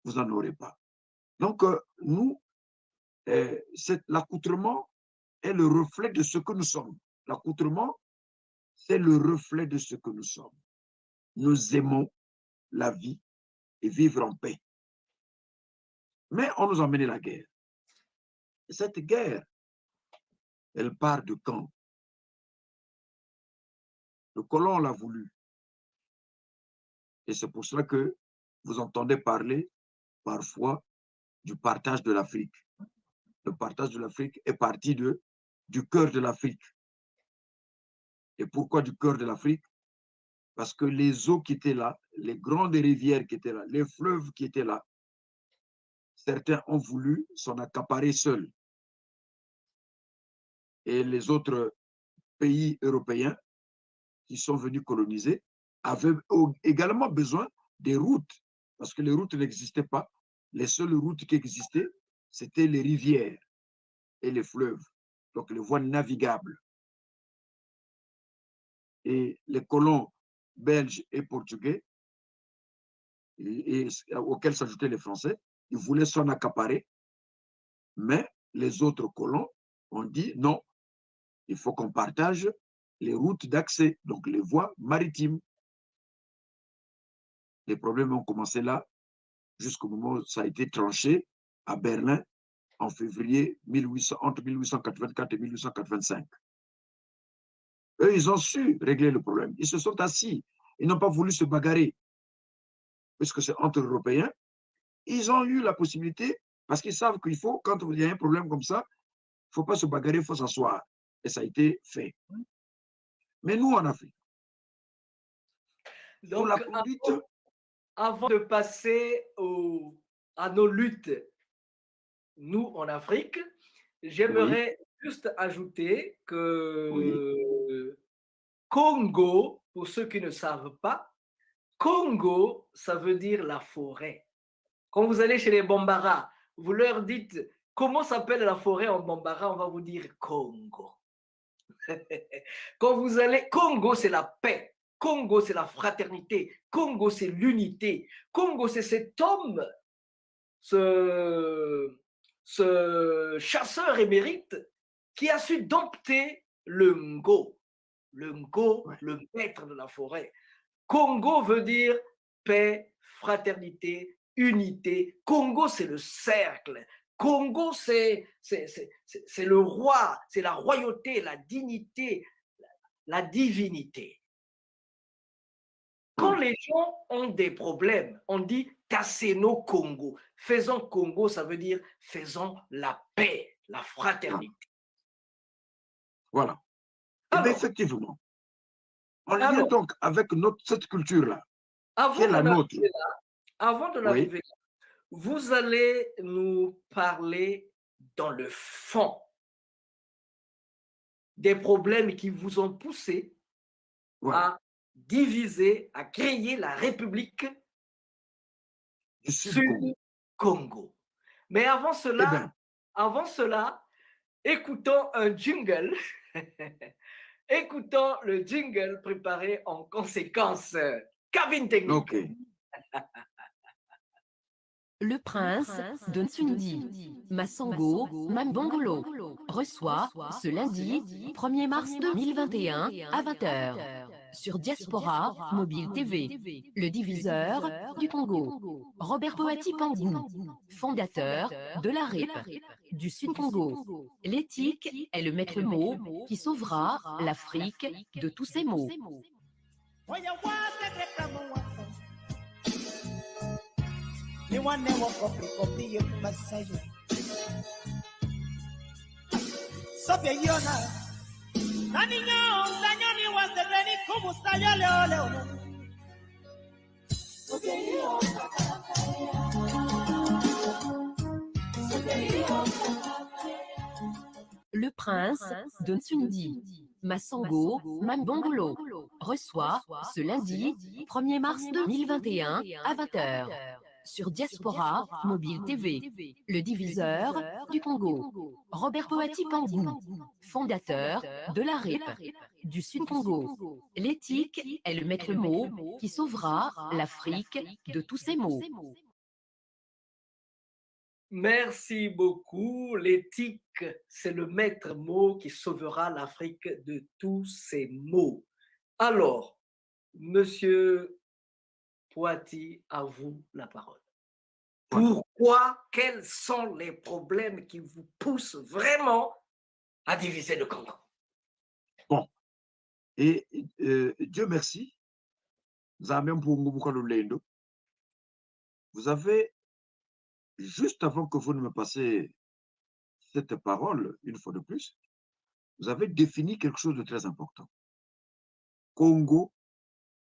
Vous n'en aurez pas. Donc, nous, l'accoutrement est le reflet de ce que nous sommes. L'accoutrement, c'est le reflet de ce que nous sommes. Nous aimons la vie et vivre en paix. Mais on nous a mené la guerre. Et cette guerre, elle part de quand? Le colon l'a voulu. Et c'est pour cela que vous entendez parler parfois du partage de l'Afrique. Le partage de l'Afrique est parti du cœur de l'Afrique. Et pourquoi du cœur de l'Afrique? Parce que les eaux qui étaient là, les grandes rivières qui étaient là, les fleuves qui étaient là, certains ont voulu s'en accaparer seuls. Et les autres pays européens qui sont venus coloniser avaient également besoin des routes, parce que les routes n'existaient pas. Les seules routes qui existaient, c'était les rivières et les fleuves, donc les voies navigables. Et les colons belges et portugais, et auxquels s'ajoutaient les Français, ils voulaient s'en accaparer, mais les autres colons ont dit non, il faut qu'on partage les routes d'accès, donc les voies maritimes. Les problèmes ont commencé là, jusqu'au moment où ça a été tranché à Berlin en février entre 1884 et 1885. Eux, ils ont su régler le problème. Ils se sont assis. Ils n'ont pas voulu se bagarrer. Puisque c'est entre Européens, ils ont eu la possibilité, parce qu'ils savent qu'il faut, quand il y a un problème comme ça, il ne faut pas se bagarrer, il faut s'asseoir. Et ça a été fait. Mais nous, en Afrique, Donc, la conduite... avant de passer à nos luttes, nous, en Afrique, j'aimerais juste ajouter que Congo, pour ceux qui ne savent pas, Congo, ça veut dire la forêt. Quand vous allez chez les Bambara, vous leur dites comment s'appelle la forêt en Bambara, on va vous dire Congo. Quand vous allez, Congo, c'est la paix. Congo, c'est la fraternité. Congo, c'est l'unité. Congo, c'est cet homme, ce chasseur émérite qui a su dompter le Ngo. Le Ngo, le maître de la forêt. Congo veut dire paix, fraternité, unité. Congo, c'est le cercle. Congo, c'est le roi, c'est la royauté, la dignité, la divinité. Quand les gens ont des problèmes, on dit Tasseno Congo. Faisons Congo, ça veut dire faisons la paix, la fraternité. Voilà. Alors, et bien, effectivement, on vient donc avec cette culture-là, qui est la nôtre. Avant de l'arriver là, vous allez nous parler dans le fond des problèmes qui vous ont poussé à diviser, à créer la République du Sud-Congo. Mais avant cela, écoutons un jingle. Écoutons le jingle préparé en conséquence. Cabine technique. Okay. Le prince de Ntsundi, Massango Mambongolo, reçoit ce lundi 1er mars 2021 à 20h sur Diaspora Mobile TV, le diviseur du Congo. Robert Poati Pangou, fondateur de la RIP du Sud-Congo. L'éthique est le maître mot qui sauvera l'Afrique de tous ces maux. Le prince de Ntsundi, Massango Mambongolo, reçoit ce lundi 1er mars 2021 à 20h sur Diaspora Mobile TV, le diviseur du Congo. Robert Poati Pangou, fondateur de la RIP du Sud-Congo. L'éthique est le maître mot qui sauvera l'Afrique de tous ces maux. Merci beaucoup. L'éthique, c'est le maître mot qui sauvera l'Afrique de tous ces maux. Alors, Monsieur Poati, à vous la parole. Pourquoi? Quels sont les problèmes qui vous poussent vraiment à diviser le Congo? Bon. Et Dieu merci, vous avez, juste avant que vous ne me passiez cette parole, une fois de plus, vous avez défini quelque chose de très important. Congo,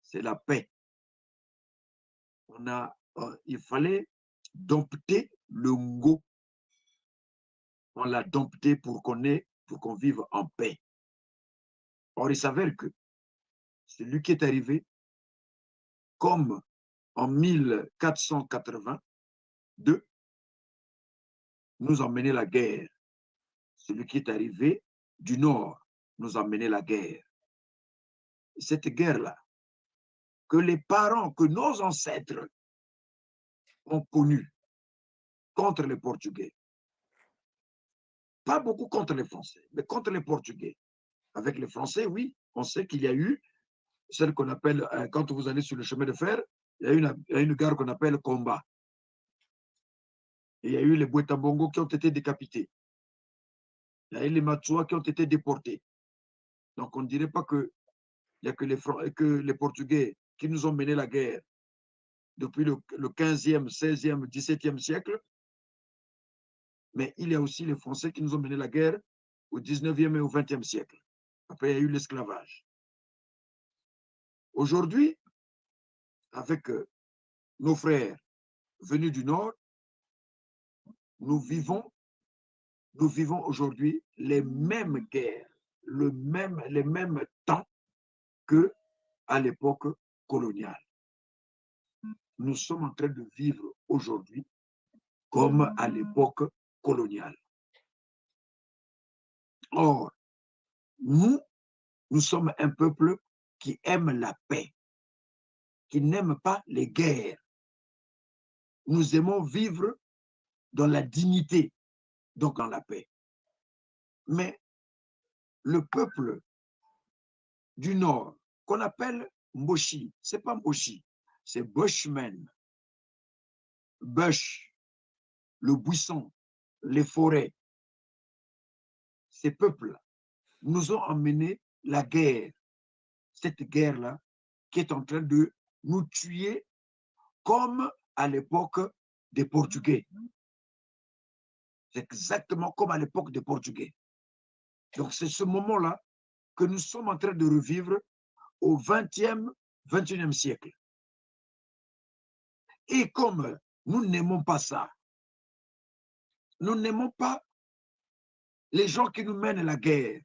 c'est la paix. Il fallait dompter le Ngo. On l'a dompté pour qu'on vive en paix. Or, il s'avère que celui qui est arrivé, comme en 1482, nous a mené la guerre. Celui qui est arrivé du nord nous a mené la guerre. Cette guerre-là, que les parents, que nos ancêtres ont connue contre les Portugais, pas beaucoup contre les Français, mais contre les Portugais. Avec les Français, oui, on sait qu'il y a eu celle qu'on appelle, quand vous allez sur le chemin de fer, il y a une gare qu'on appelle Combat. Et il y a eu les Bouetambongo qui ont été décapités. Il y a eu les Matsua qui ont été déportés. Donc on ne dirait pas qu'il n'y a que les Portugais qui nous ont mené la guerre depuis le 15e, 16e, 17e siècle, mais il y a aussi les Français qui nous ont mené la guerre au 19e et au 20e siècle. Après, il y a eu l'esclavage. Aujourd'hui, avec nos frères venus du Nord, nous vivons aujourd'hui les mêmes guerres, les mêmes temps qu'à l'époque coloniale. Nous sommes en train de vivre aujourd'hui comme à l'époque coloniale. Or, nous sommes un peuple qui aime la paix, qui n'aime pas les guerres. Nous aimons vivre dans la dignité, donc dans la paix. Mais le peuple du Nord, qu'on appelle Mboshi, c'est pas Mboshi, c'est Bushmen. Bush, le buisson, les forêts. Ces peuples nous ont emmené la guerre. Cette guerre-là qui est en train de nous tuer comme à l'époque des Portugais. C'est exactement comme à l'époque des Portugais. Donc c'est ce moment-là que nous sommes en train de revivre au 20e, 21e siècle. Et comme nous n'aimons pas ça, nous n'aimons pas les gens qui nous mènent la guerre.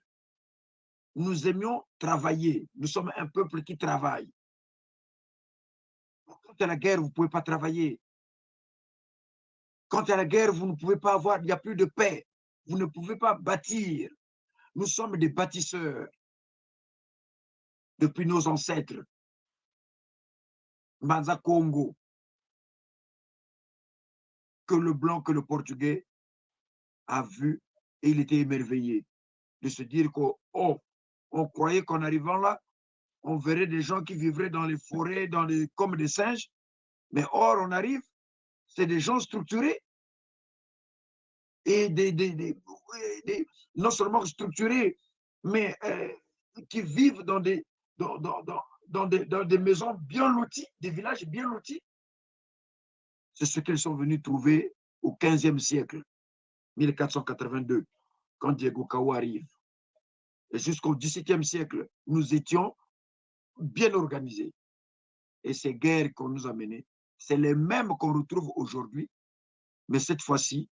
Nous aimions travailler. Nous sommes un peuple qui travaille. Quand il y a la guerre, vous ne pouvez pas travailler. Quand il y a la guerre, vous ne pouvez pas avoir, il n'y a plus de paix. Vous ne pouvez pas bâtir. Nous sommes des bâtisseurs depuis nos ancêtres. Manza Congo, que le blanc, que le portugais a vu et il était émerveillé de se dire qu'on croyait qu'en arrivant là, on verrait des gens qui vivraient dans les forêts, comme des singes, mais or on arrive, c'est des gens structurés et non seulement structurés, mais qui vivent dans des maisons bien loties, des villages bien lotis. C'est ce qu'ils sont venus trouver au 15e siècle, 1482, quand Diego Cao arrive. Et jusqu'au 17e siècle, nous étions bien organisés. Et ces guerres qu'on nous a menées, c'est les mêmes qu'on retrouve aujourd'hui, mais cette fois-ci,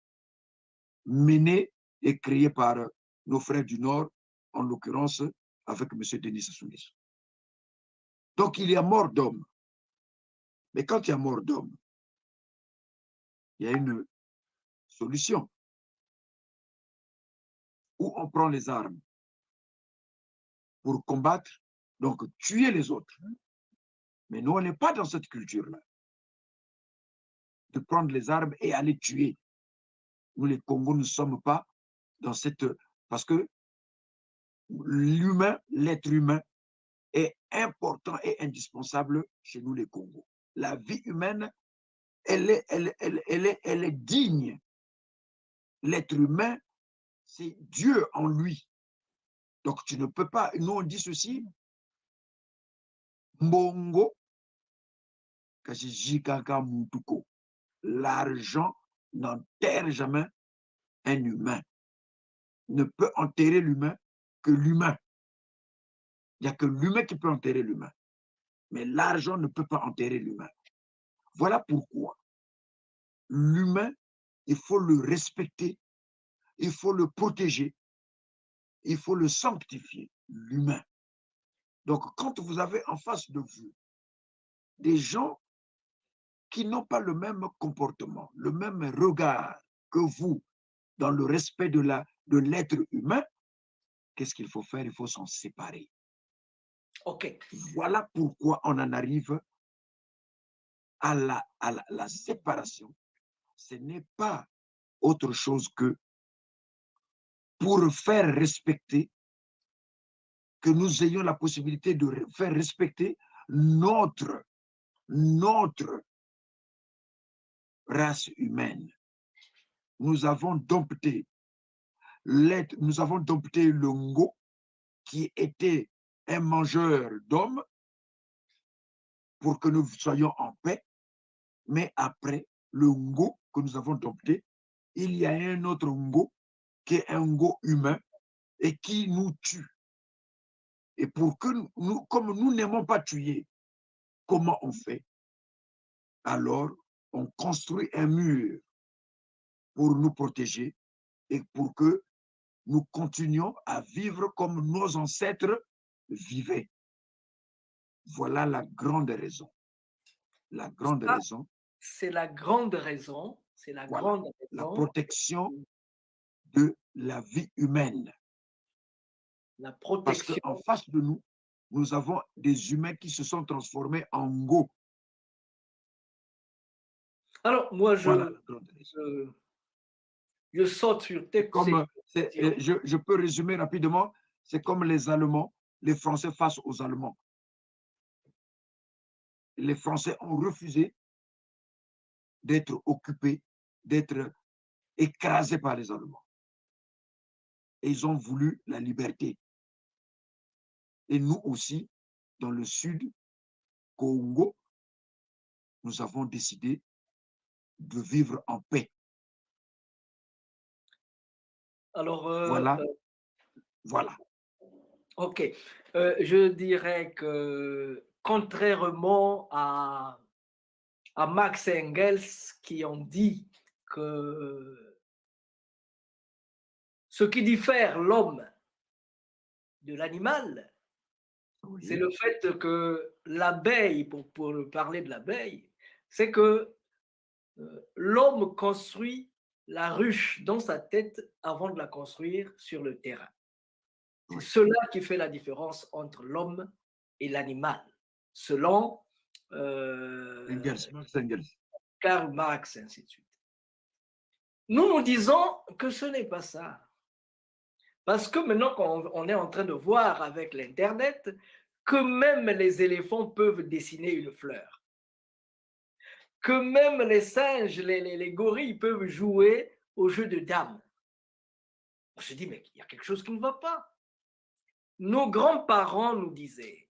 menées et créées par nos frères du Nord, en l'occurrence avec M. Denis Sassou Nguesso. Donc, il y a mort d'hommes. Mais quand il y a mort d'hommes, il y a une solution où on prend les armes pour combattre, donc tuer les autres. Mais nous, on n'est pas dans cette culture-là, de prendre les armes et aller tuer. Nous, les Congos, ne sommes pas dans cette... Parce que l'humain, l'être humain, est important et indispensable chez nous, les Congos. La vie humaine elle est digne. L'être humain, c'est Dieu en lui. Donc, tu ne peux pas, nous on dit ceci, Mbongo, Kajijikaka Mutuko. L'argent n'enterre jamais un humain. Ne peut enterrer l'humain que l'humain. Il n'y a que l'humain qui peut enterrer l'humain. Mais l'argent ne peut pas enterrer l'humain. Voilà pourquoi l'humain, il faut le respecter, il faut le protéger, il faut le sanctifier, l'humain. Donc, quand vous avez en face de vous des gens qui n'ont pas le même comportement, le même regard que vous dans le respect de l'être humain, qu'est-ce qu'il faut faire? Il faut s'en séparer. Ok. Voilà pourquoi on en arrive à la séparation. Ce n'est pas autre chose que pour faire respecter, que nous ayons la possibilité de faire respecter notre race humaine. Nous avons dompté le Ngo, qui était un mangeur d'hommes, pour que nous soyons en paix. Mais après le Ngo que nous avons dompté, il y a un autre Ngo qui est un Ngo humain et qui nous tue. Et pour que nous, comme nous n'aimons pas tuer, comment on fait? Alors, on construit un mur pour nous protéger et pour que nous continuions à vivre comme nos ancêtres vivaient. Voilà la grande raison. La grande raison. C'est la grande raison. C'est la Voilà, grande raison. la protection de la vie humaine. La Parce protection. qu'en face de nous, nous avons des humains qui se sont transformés en Ngo. Alors, moi, Voilà je saute sur tes comme je peux résumer rapidement, c'est comme les Allemands, les Français face aux Allemands. Les Français ont refusé d'être occupés, d'être écrasés par les Allemands. Et ils ont voulu la liberté. Et nous aussi, dans le sud, Congo, nous avons décidé de vivre en paix. Alors, voilà. Ok. Je dirais que contrairement à Marx et Engels qui ont dit que ce qui diffère l'homme de l'animal, oui, c'est le fait que l'abeille, pour parler de l'abeille, c'est que l'homme construit la ruche dans sa tête avant de la construire sur le terrain. C'est cela qui fait la différence entre l'homme et l'animal, selon Karl Marx, et ainsi de suite. Nous disons que ce n'est pas ça. Parce que maintenant qu'on est en train de voir avec l'Internet que même les éléphants peuvent dessiner une fleur. Que même les singes, les gorilles peuvent jouer au jeu de dames. On se dit, mais il y a quelque chose qui ne va pas. Nos grands-parents nous disaient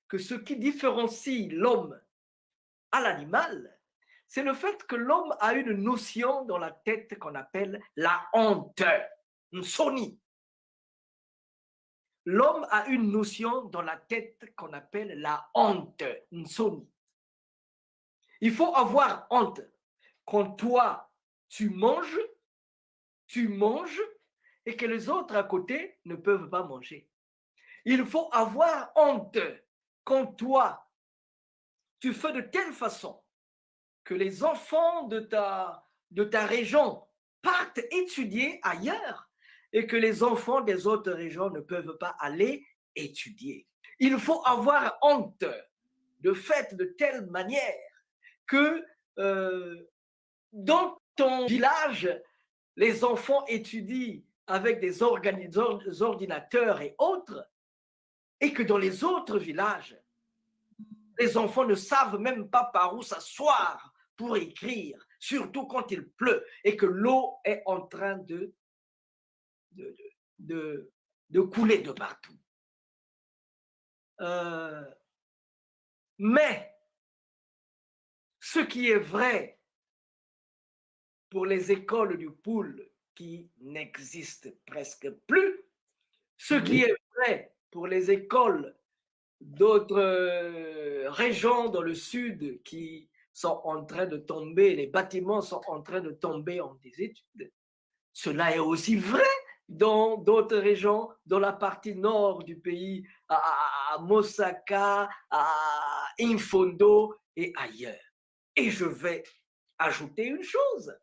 que ce qui différencie l'homme à l'animal, c'est le fait que l'homme a une notion dans la tête qu'on appelle la honte, nsoni. L'homme a une notion dans la tête qu'on appelle la honte, nsoni. Il faut avoir honte quand toi, tu manges et que les autres à côté ne peuvent pas manger. Il faut avoir honte quand toi, tu fais de telle façon que les enfants de ta région partent étudier ailleurs et que les enfants des autres régions ne peuvent pas aller étudier. Il faut avoir honte de fait de telle manière que dans ton village, les enfants étudient avec des ordinateurs et autres, et que dans les autres villages, les enfants ne savent même pas par où s'asseoir pour écrire, surtout quand il pleut et que l'eau est en train de couler de partout. Mais ce qui est vrai pour les écoles du Poul qui n'existent presque plus, ce qui est vrai pour les écoles d'autres régions dans le sud qui sont en train de tomber, les bâtiments sont en train de tomber en désuétude. Cela est aussi vrai dans d'autres régions, dans la partie nord du pays, à Mosaka, à Infondo et ailleurs. Et je vais ajouter une chose.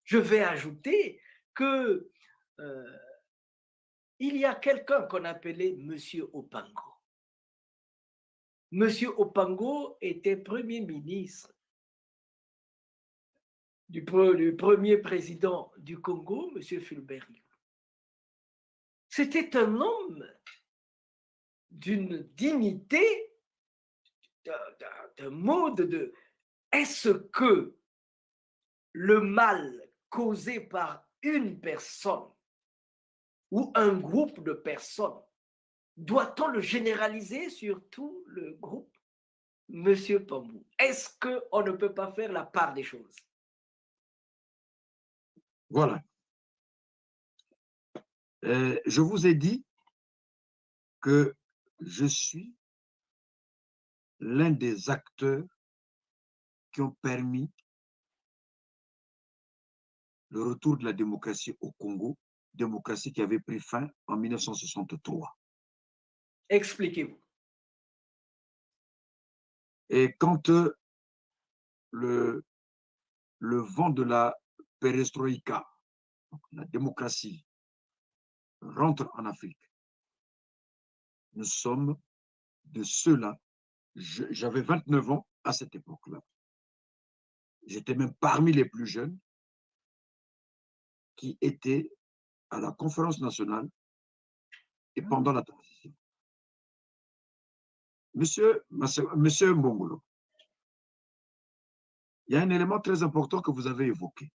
Je vais ajouter que il y a quelqu'un qu'on appelait Monsieur Opango. Monsieur Opango était Premier ministre du premier président du Congo, Monsieur Fulbert. C'était un homme d'une dignité, d'un mode de... Est-ce que le mal causé par une personne ou un groupe de personnes, doit-on le généraliser sur tout le groupe? Monsieur Pambou, est-ce qu'on ne peut pas faire la part des choses? Voilà. Je vous ai dit que je suis l'un des acteurs qui ont permis le retour de la démocratie au Congo, démocratie qui avait pris fin en 1963. Expliquez-vous. Et quand le vent de la perestroïka, la démocratie, rentre en Afrique, nous sommes de ceux-là. J'avais 29 ans à cette époque-là. J'étais même parmi les plus jeunes qui étaient à la conférence nationale et pendant la transition. Monsieur Mbongolo, il y a un élément très important que vous avez évoqué,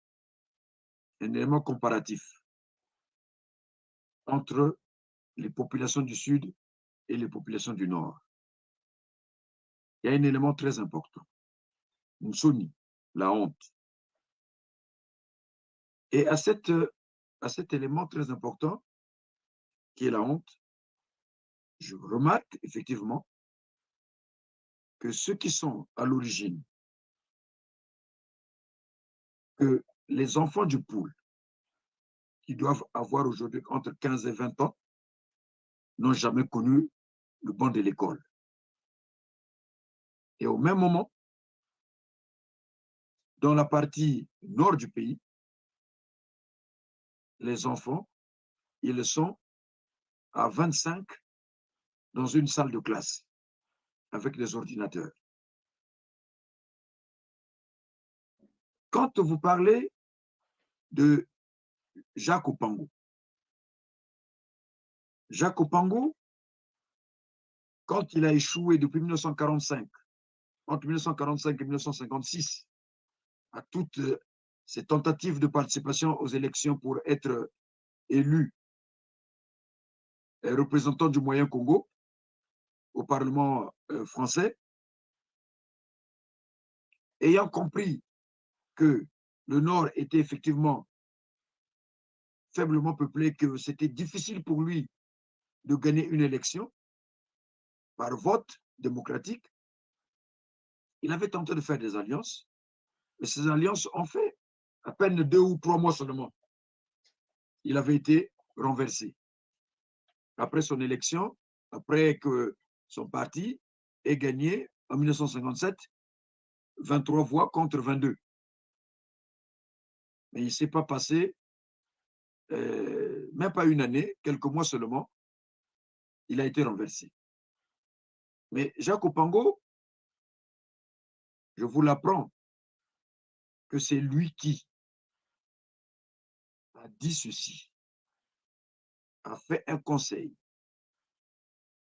un élément comparatif entre les populations du Sud et les populations du Nord. Il y a un élément très important, Nsoni, la honte. Et à cet élément très important, qui est la honte, je remarque effectivement que ceux qui sont à l'origine, que les enfants du Poul, qui doivent avoir aujourd'hui entre 15 et 20 ans, n'ont jamais connu le banc de l'école. Et au même moment, dans la partie nord du pays, les enfants, ils sont à 25 dans une salle de classe avec des ordinateurs. Quand vous parlez de Jacques Opango, quand il a échoué depuis 1945, entre 1945 et 1956, à toutes ces tentatives de participation aux élections pour être élu représentant du Moyen Congo au Parlement français, ayant compris que le Nord était effectivement faiblement peuplé, que c'était difficile pour lui de gagner une élection par vote démocratique, il avait tenté de faire des alliances, mais ces alliances ont fait à peine 2 ou 3 mois seulement. Il avait été renversé. Après son élection, après que son parti ait gagné en 1957 23 voix contre 22. Mais il ne s'est pas passé même pas une année, quelques mois seulement, il a été renversé. Mais Jacques Opango, je vous l'apprends, que c'est lui qui a dit ceci, a fait un conseil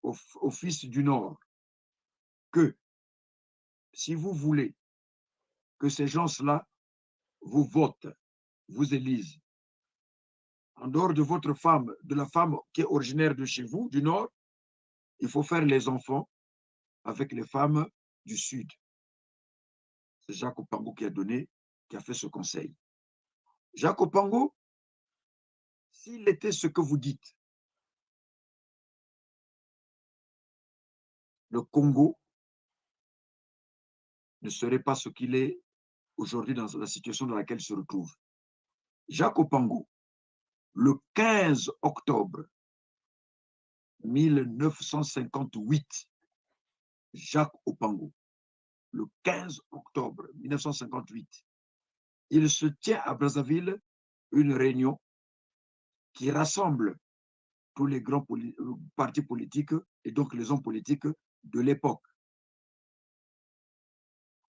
aux fils du Nord, que si vous voulez que ces gens-là vous votent, vous élisent. En dehors de votre femme, de la femme qui est originaire de chez vous, du Nord, il faut faire les enfants avec les femmes du Sud. C'est Jacques Opango qui a fait ce conseil. Jacques Opango, s'il était ce que vous dites, le Congo ne serait pas ce qu'il est aujourd'hui dans la situation dans laquelle il se retrouve. Jacques Opango, le 15 octobre 1958, Jacques Opango, le 15 octobre 1958, il se tient à Brazzaville une réunion qui rassemble tous les grands partis politiques et donc les hommes politiques de l'époque.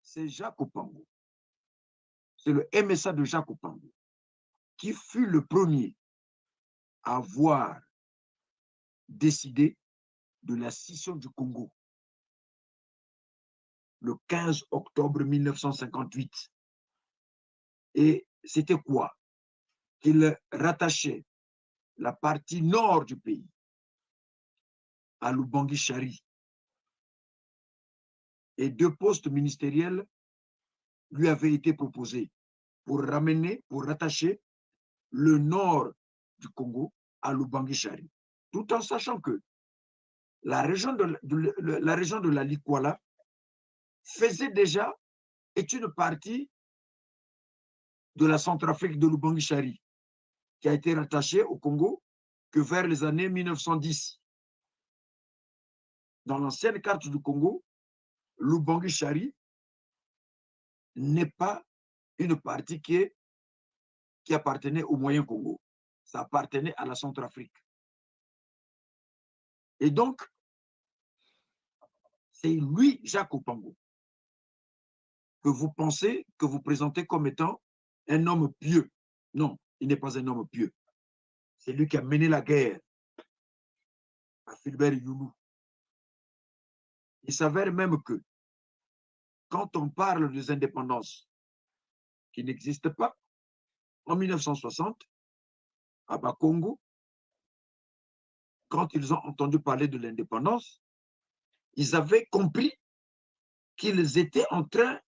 C'est Jacques Opango, c'est le MSA de Jacques Opango qui fut le premier à avoir décidé de la scission du Congo le 15 octobre 1958. Et c'était quoi? Qu'il rattachait la partie nord du pays à Lubangui-Chari. Et 2 postes ministériels lui avaient été proposés pour rattacher le nord du Congo à Lubangui-Chari, tout en sachant que la région de la Likwala est une partie de la Centrafrique de Lubangui-Chari, qui a été rattachée au Congo que vers les années 1910. Dans l'ancienne carte du Congo, Lubangui-Chari n'est pas une partie qui appartenait au Moyen Congo. Ça appartenait à la Centrafrique. Et donc, c'est lui, Jacques Opango, que vous présentez comme étant un homme pieux. Non, il n'est pas un homme pieux. C'est lui qui a mené la guerre à Fulbert Youlou. Il s'avère même que quand on parle des indépendances qui n'existent pas, en 1960, à Bakongo, quand ils ont entendu parler de l'indépendance, ils avaient compris qu'ils étaient en train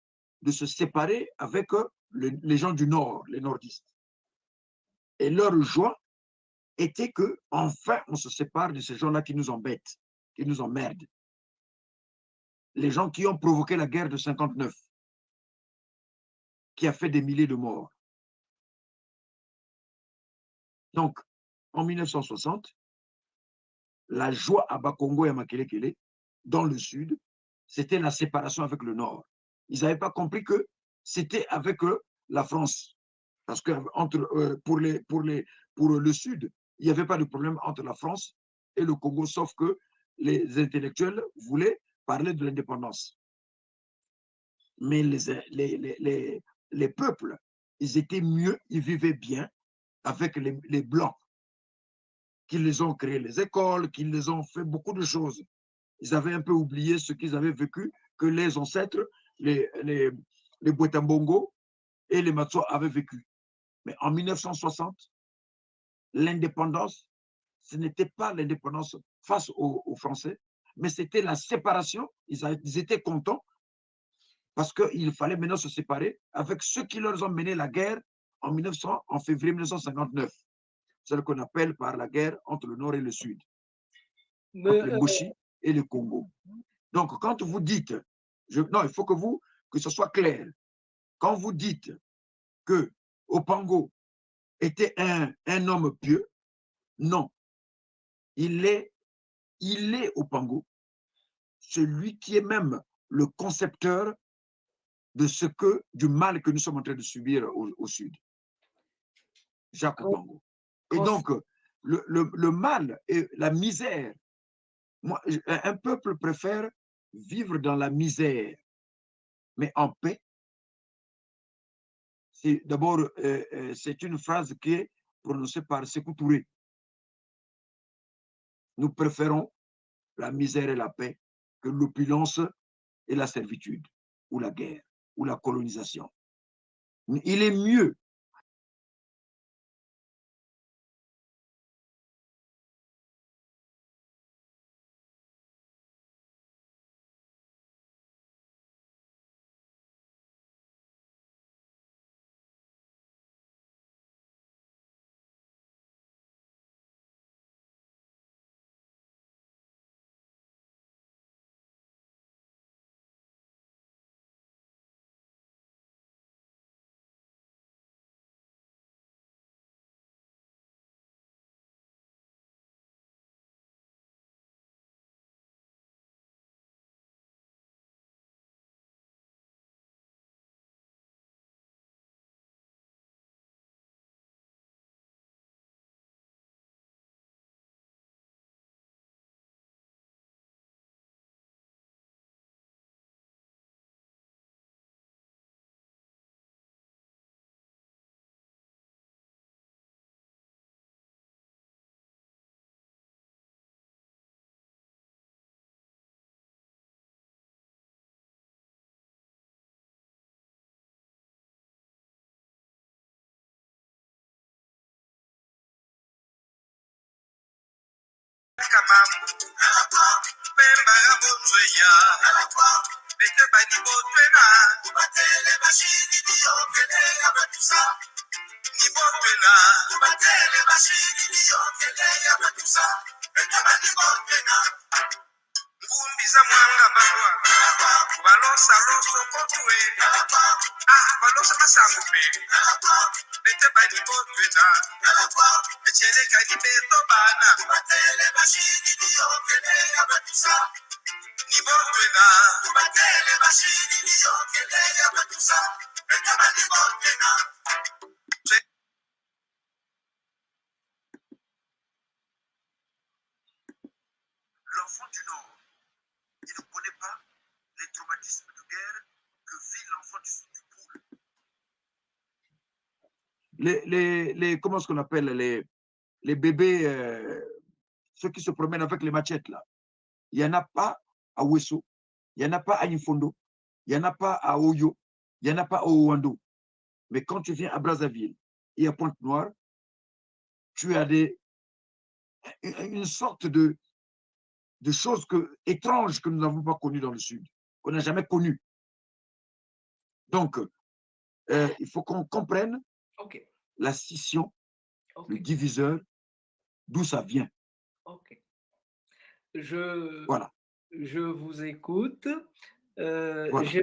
de se séparer avec les gens du Nord, les nordistes. Et leur joie était que, enfin, on se sépare de ces gens-là qui nous embêtent, qui nous emmerdent. Les gens qui ont provoqué la guerre de 59, qui a fait des milliers de morts. Donc, en 1960, la joie à Bakongo et à Makelekele, dans le sud, c'était la séparation avec le Nord. Ils n'avaient pas compris que c'était avec la France. Parce que pour le Sud, il n'y avait pas de problème entre la France et le Congo, sauf que les intellectuels voulaient parler de l'indépendance. Mais les peuples, ils étaient mieux, ils vivaient bien avec les Blancs, qui les ont créé les écoles, qui les ont fait beaucoup de choses. Ils avaient un peu oublié ce qu'ils avaient vécu, que les ancêtres, les Bwetambongo et les Matso avaient vécu. Mais en 1960, l'indépendance, ce n'était pas l'indépendance face aux Français, mais c'était la séparation. Ils étaient contents parce qu'il fallait maintenant se séparer avec ceux qui leur ont mené la guerre en février 1959. C'est ce qu'on appelle par la guerre entre le Nord et le Sud, entre les Mbushi et le Congo. Donc, quand vous dites, non, il faut que ce soit clair. Quand vous dites que Opango était un homme pieux, non. Il est Opango, celui qui est même le concepteur de du mal que nous sommes en train de subir au Sud. Jacques Opango. Et donc, le mal et la misère, un peuple préfère vivre dans la misère, mais en paix. D'abord, c'est une phrase qui est prononcée par Sékou Touré. Nous préférons la misère et la paix que l'opulence et la servitude ou la guerre. ou la colonisation. Il est mieux Ngumbiza mwanga balwa balosa loso kotwe balosa masangu pe bete badi kotwe na echele kadi beto bana batele bashini niyokele abatusa ni botwe na batele bashini niyokele abatusa bete badi kotwe na. L'enfant du Nord, il ne connaît pas les traumatismes de guerre que vit l'enfant du Pôle. Comment est-ce qu'on appelle les bébés, ceux qui se promènent avec les machettes là. Il n'y en a pas à Wesso, il n'y en a pas à Infondo, il n'y en a pas à Oyo, il n'y en a pas à Owando. Mais quand tu viens à Brazzaville et à Pointe-Noire, tu as une sorte de choses étranges que nous n'avons pas connues dans le Sud, qu'on n'a jamais connues. Donc, il faut qu'on comprenne la scission, le diviseur, d'où ça vient. Voilà. Je vous écoute. Voilà.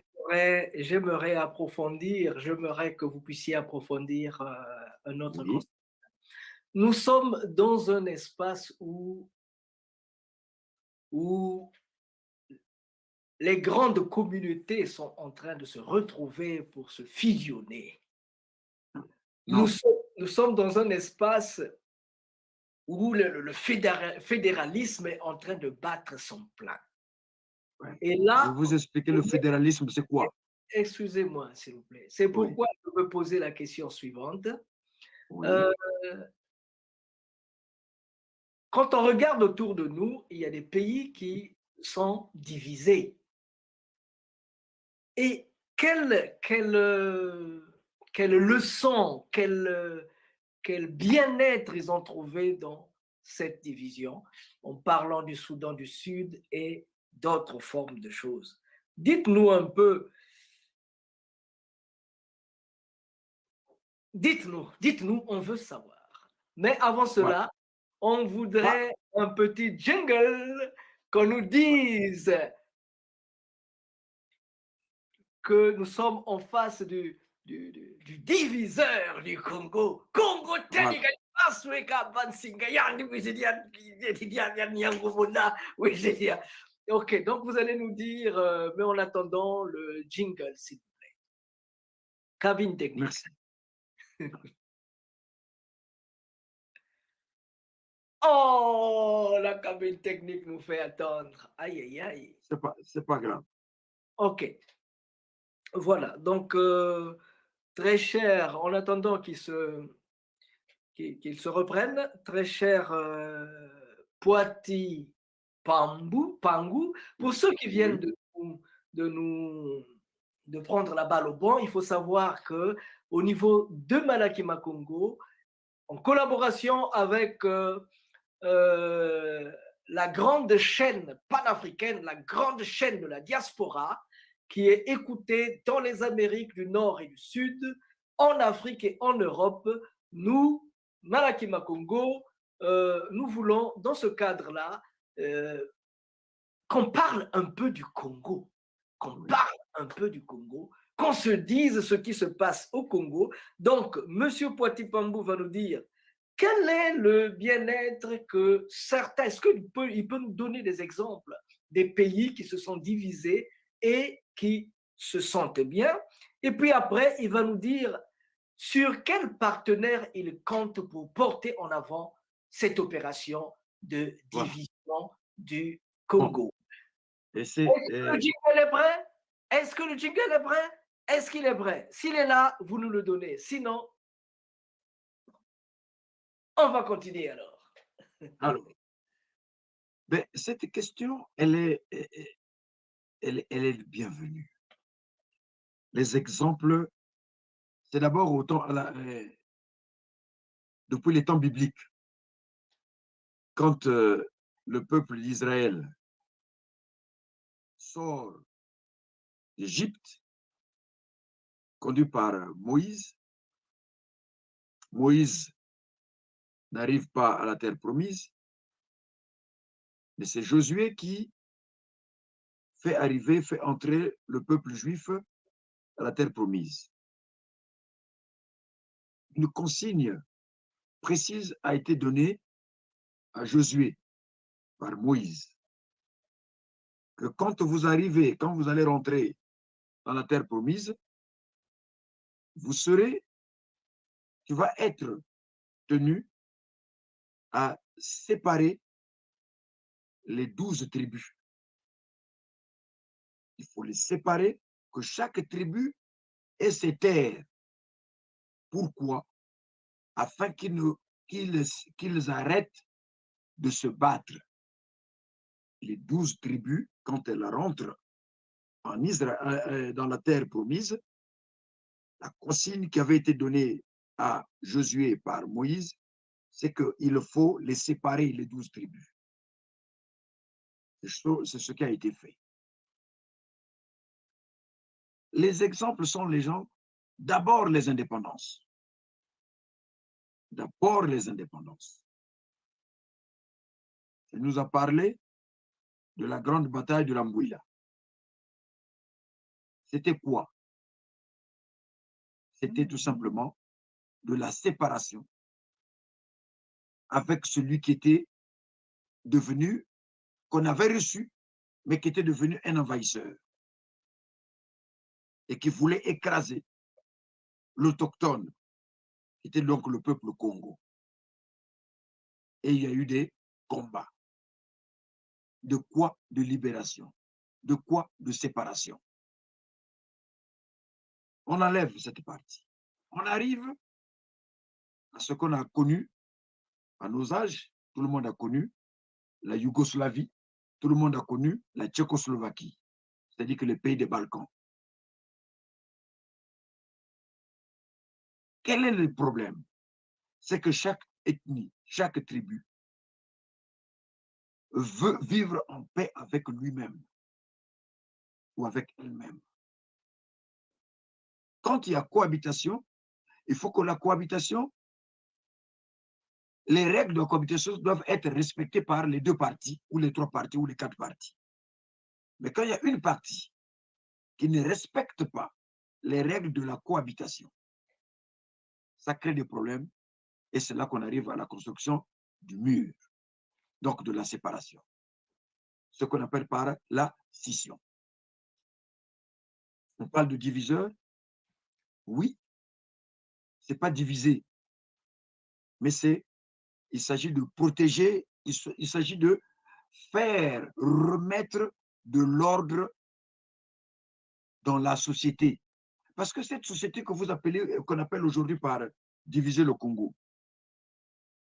J'aimerais approfondir, j'aimerais que vous puissiez approfondir un autre concept. Nous sommes dans un espace où les grandes communautés sont en train de se retrouver pour se fusionner. Nous sommes dans un espace où le fédéralisme est en train de battre son plein. Ouais. Et là, je vais vous expliquer le fédéralisme, c'est quoi? Excusez-moi, s'il vous plaît. C'est pourquoi je veux poser la question suivante. Oui. Quand on regarde autour de nous, il y a des pays qui sont divisés. Et quelle leçon, quel bien-être ils ont trouvé dans cette division, en parlant du Soudan du Sud et d'autres formes de choses. Dites-nous un peu, dites-nous, on veut savoir. Mais avant cela, on voudrait un petit jingle qu'on nous dise que nous sommes en face du diviseur du Congo. Congo Ok, donc vous allez nous dire, mais en attendant le jingle, s'il vous plaît. Cabine technique. Merci. Oh, la cabine technique nous fait attendre. Aïe, aïe, aïe. C'est pas grave. Ok. Voilà, donc très cher, en attendant qu'ils se reprennent, très cher Poiti Pangou, pour ceux qui viennent de nous de prendre la balle au bon, il faut savoir que au niveau de Malakima Congo, en collaboration avec la grande chaîne panafricaine, la grande chaîne de la diaspora, qui est écoutée dans les Amériques du Nord et du Sud, en Afrique et en Europe, nous, Malakima Congo, nous voulons, dans ce cadre-là, qu'on parle un peu du Congo, qu'on se dise ce qui se passe au Congo. Donc, M. Poiti-Pambou va nous dire quel est le bien-être que certains, est-ce qu'il peut nous donner des exemples des pays qui se sont divisés et qui se sentent bien. Et puis après, il va nous dire sur quel partenaire il compte pour porter en avant cette opération de division du Congo. Est-ce que le jingle est prêt? Est-ce que le jingle est prêt? Est-ce qu'il est prêt? S'il est là, vous nous le donnez. Sinon, on va continuer alors. Alors, ben, cette question, elle est bienvenue. Les exemples, c'est d'abord depuis les temps bibliques, quand le peuple d'Israël sort d'Égypte, conduit par Moïse, Moïse n'arrive pas à la terre promise, mais c'est Josué qui fait entrer le peuple juif à la terre promise. Une consigne précise a été donnée à Josué par Moïse, que quand vous allez rentrer dans la terre promise, tu vas être tenu à séparer les 12 tribus. Il faut les séparer, que chaque tribu ait ses terres. Pourquoi? Afin qu'ils arrêtent de se battre. Les 12 tribus, quand elles rentrent en Israël, dans la terre promise, la consigne qui avait été donnée à Josué par Moïse, c'est qu'il faut les séparer, les 12 tribus. C'est ce qui a été fait. Les exemples sont d'abord les indépendances. D'abord les indépendances. Il nous a parlé de la grande bataille de l'Ambouila. C'était quoi? C'était tout simplement de la séparation avec celui qui était devenu, qu'on avait reçu, mais qui était devenu un envahisseur et qui voulait écraser l'autochtone, qui était donc le peuple Congo. Et il y a eu des combats. De quoi? De libération. De quoi? De séparation. On enlève cette partie. On arrive à ce qu'on a connu à nos âges. Tout le monde a connu la Yougoslavie. Tout le monde a connu la Tchécoslovaquie, c'est-à-dire que les pays des Balkans. Quel est le problème? C'est que chaque ethnie, chaque tribu veut vivre en paix avec lui-même ou avec elle-même. Quand il y a cohabitation, il faut que la cohabitation, les règles de cohabitation doivent être respectées par les 2 parties, ou les 3 parties, ou les 4 parties. Mais quand il y a une partie qui ne respecte pas les règles de la cohabitation, ça crée des problèmes, et c'est là qu'on arrive à la construction du mur, donc de la séparation. Ce qu'on appelle par la scission. On parle de diviseur. Oui, ce n'est pas diviser, mais il s'agit de protéger, il s'agit de faire remettre de l'ordre dans la société. Parce que cette société que qu'on appelle aujourd'hui par diviser le Congo,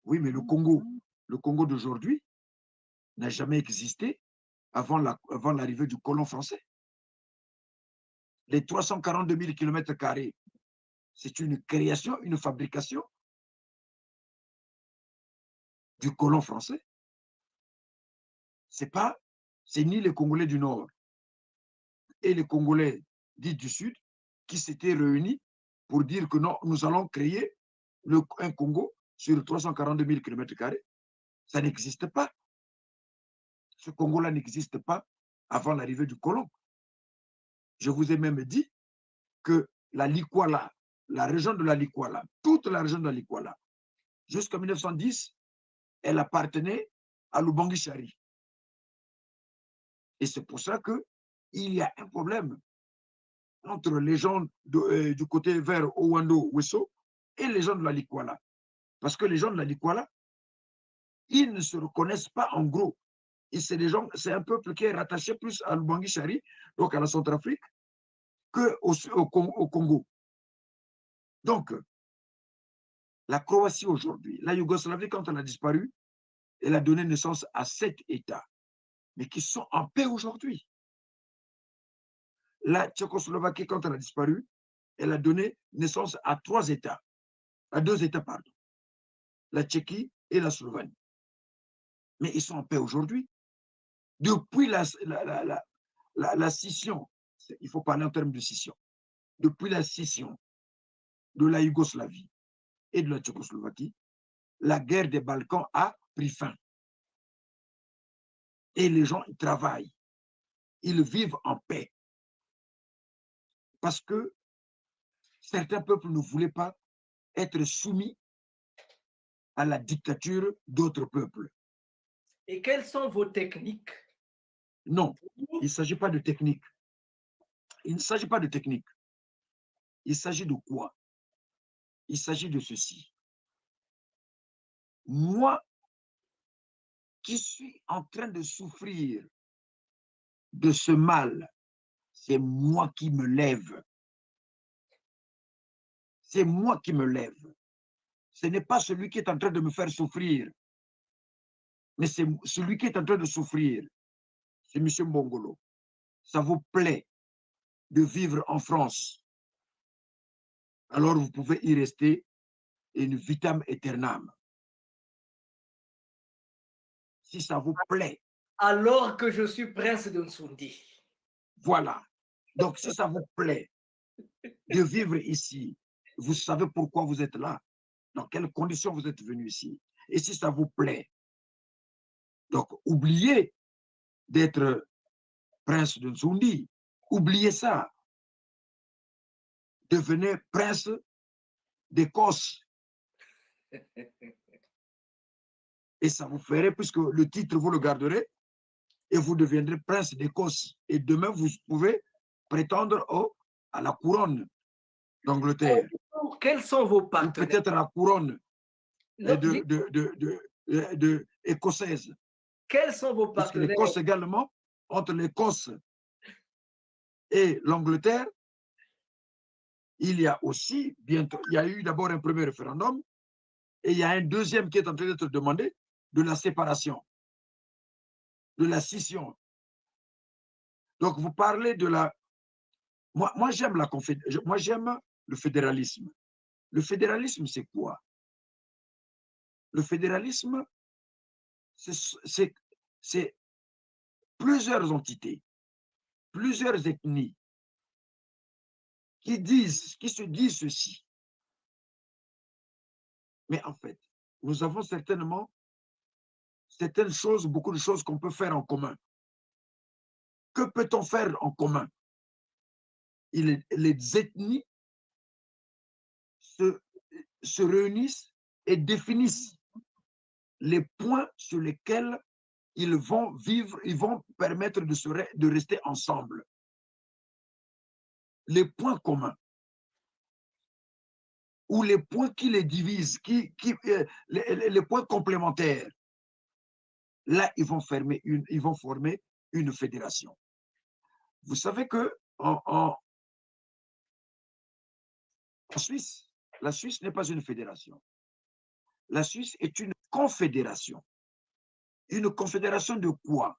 oui, mais le Congo d'aujourd'hui n'a jamais existé avant l'arrivée du colon français. Les 342 000 km², c'est une création, une fabrication du colon français. C'est ni les Congolais du Nord et les Congolais dits du Sud qui s'étaient réunis pour dire que non, nous allons créer un Congo sur 342 000 km². Ça n'existe pas. Ce Congo-là n'existe pas avant l'arrivée du colon. Je vous ai même dit que la Likwala, la région de la Likwala, toute la région de la Likwala, jusqu'en 1910, elle appartenait à l'Ubangi-Chari. Et c'est pour ça qu'il y a un problème entre les gens du côté vers Owando-Wesso et les gens de la Likwala. Parce que les gens de la Likwala, ils ne se reconnaissent pas en gros. C'est un peuple qui est rattaché plus à l'Ubangi-Chari, donc à la Centrafrique, qu'au Congo. Donc, la Croatie aujourd'hui, la Yougoslavie, quand elle a disparu, elle a donné naissance à 7 États, mais qui sont en paix aujourd'hui. La Tchécoslovaquie, quand elle a disparu, elle a donné naissance à 3 États, à 2 États, pardon, la Tchéquie et la Slovénie. Mais ils sont en paix aujourd'hui. Depuis la scission, il faut parler en termes de scission, depuis la scission de la Yougoslavie et de la Tchécoslovaquie, la guerre des Balkans a pris fin. Et les gens ils travaillent, ils vivent en paix. Parce que certains peuples ne voulaient pas être soumis à la dictature d'autres peuples. Et quelles sont vos techniques? Non, il ne s'agit pas de technique. Il ne s'agit pas de technique. Il s'agit de quoi? Il s'agit de ceci. Moi, qui suis en train de souffrir de ce mal, c'est moi qui me lève. C'est moi qui me lève. Ce n'est pas celui qui est en train de me faire souffrir, mais c'est celui qui est en train de souffrir. C'est M. Mbongolo. Ça vous plaît de vivre en France, alors vous pouvez y rester in vitam aeternam. Si ça vous plaît. Alors que je suis prince de Nsoundi. Voilà. Donc, si ça vous plaît de vivre ici, vous savez pourquoi vous êtes là, dans quelles conditions vous êtes venu ici. Et si ça vous plaît, donc oubliez d'être prince de Nsoundi. Oubliez ça. Devenez prince d'Écosse. Et ça vous ferait, puisque le titre, vous le garderez, et vous deviendrez prince d'Écosse. Et demain, vous pouvez prétendre à la couronne d'Angleterre. Quels sont vos partenaires? Peut-être à la couronne écossaise. Quels sont vos partenaires? L'Écosse également, entre l'Écosse et l'Angleterre, il y a aussi, bientôt, il y a eu d'abord un premier référendum, et il y a un deuxième qui est en train d'être demandé, de la séparation, de la scission. Donc, vous parlez de la... Moi j'aime le fédéralisme. Le fédéralisme, c'est quoi? Le fédéralisme, c'est plusieurs entités, plusieurs ethnies qui se disent ceci. Mais en fait, nous avons certainement certaines choses, beaucoup de choses qu'on peut faire en commun. Que peut-on faire en commun? Les ethnies se réunissent et définissent les points sur lesquels ils vont vivre, ils vont permettre de rester ensemble. Les points communs ou les points qui les divisent, les points complémentaires. Là, ils vont former une fédération. Vous savez que en Suisse, la Suisse n'est pas une fédération. La Suisse est une confédération. Une confédération de quoi?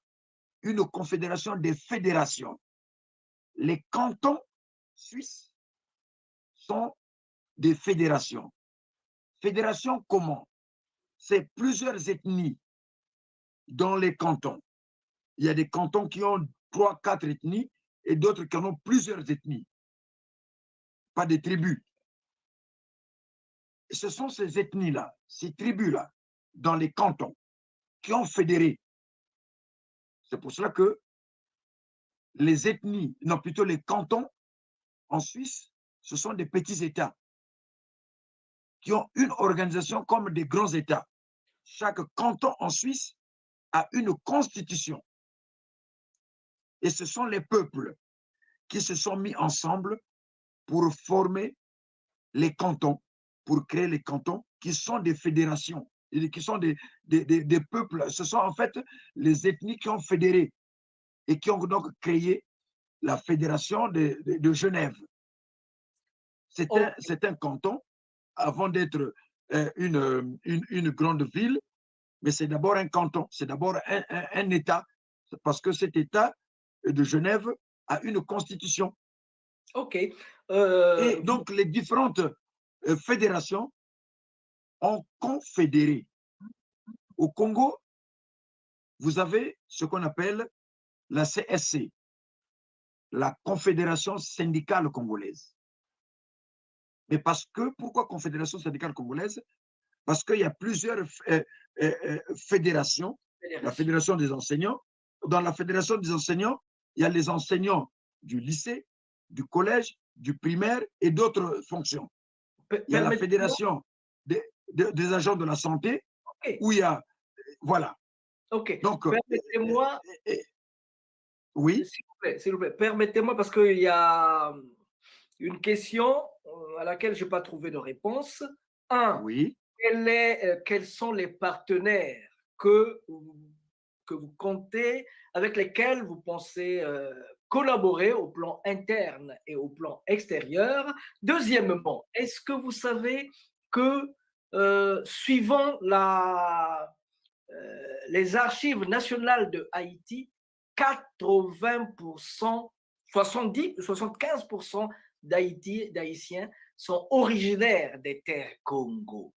Une confédération des fédérations. Les cantons suisses sont des fédérations. Fédérations comment? C'est plusieurs ethnies dans les cantons. Il y a des cantons qui ont 3, 4 ethnies et d'autres qui en ont plusieurs ethnies, pas des tribus. Et ce sont ces ethnies-là, ces tribus-là, dans les cantons, qui ont fédéré. C'est pour cela que les ethnies, non plutôt les cantons en Suisse, ce sont des petits États qui ont une organisation comme des grands États. Chaque canton en Suisse a une constitution. Et ce sont les peuples qui se sont mis ensemble pour former les cantons, pour créer les cantons qui sont des fédérations, qui sont des peuples. Ce sont en fait les ethnies qui ont fédéré et qui ont donc créé la fédération de Genève. C'est un canton avant d'être une grande ville, mais c'est d'abord un canton, c'est d'abord un État, parce que cet État de Genève a une constitution. Ok. Et donc, les différentes fédérations ont confédéré. Au Congo, vous avez ce qu'on appelle la CSC, la Confédération syndicale congolaise. Mais pourquoi Confédération syndicale congolaise? Parce qu'il y a plusieurs fédérations. La Fédération des enseignants. Dans la Fédération des enseignants, il y a les enseignants du lycée, du collège, du primaire et d'autres fonctions. Il y a la Fédération des agents de la santé, où il y a... Voilà. Ok. Donc, permettez-moi... oui. S'il vous plaît, permettez-moi, parce qu'il y a une question à laquelle je n'ai pas trouvé de réponse. Oui. Quels sont les partenaires que vous comptez, avec lesquels vous pensez collaborer au plan interne et au plan extérieur? Deuxièmement, est-ce que vous savez que suivant les archives nationales de Haïti, 80%, 75% d'Haïtiens sont originaires des terres Congo.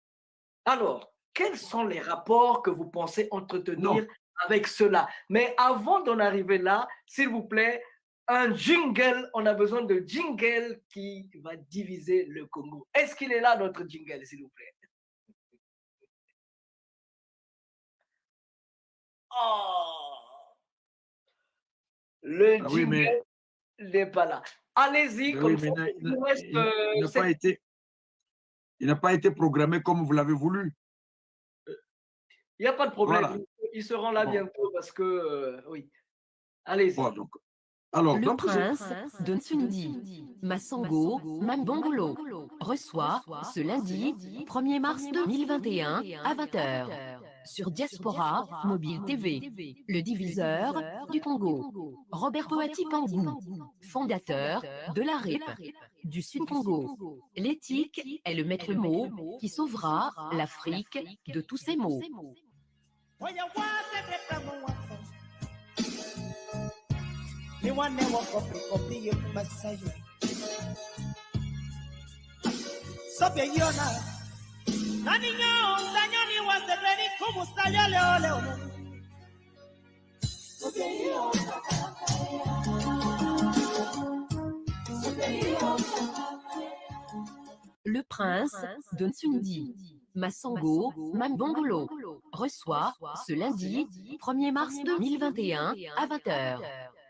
Alors, quels sont les rapports que vous pensez entretenir avec cela? Mais avant d'en arriver là, s'il vous plaît, un jingle, on a besoin de jingle qui va diviser le Congo. Est-ce qu'il est là, notre jingle, s'il vous plaît? Oh, le jingle n'est pas là. Allez-y, comme ça. Il n'a pas été programmé comme vous l'avez voulu. Il n'y a pas de problème. Voilà. Ils seront là bientôt parce que, oui. Allez-y. Bon, Le prince de Ntsundi, Massango Mambongolo, reçoit ce lundi 1er mars 2021 à 20h sur Diaspora Mobile TV, le diviseur du Congo. Robert Poati Pangou, fondateur de la RIP du Sud Congo. L'éthique est le maître mot qui sauvera l'Afrique de tous ces maux. Le prince de Ntsundi, Massango Mambongolo, reçoit ce lundi 1er mars 2021 à 20h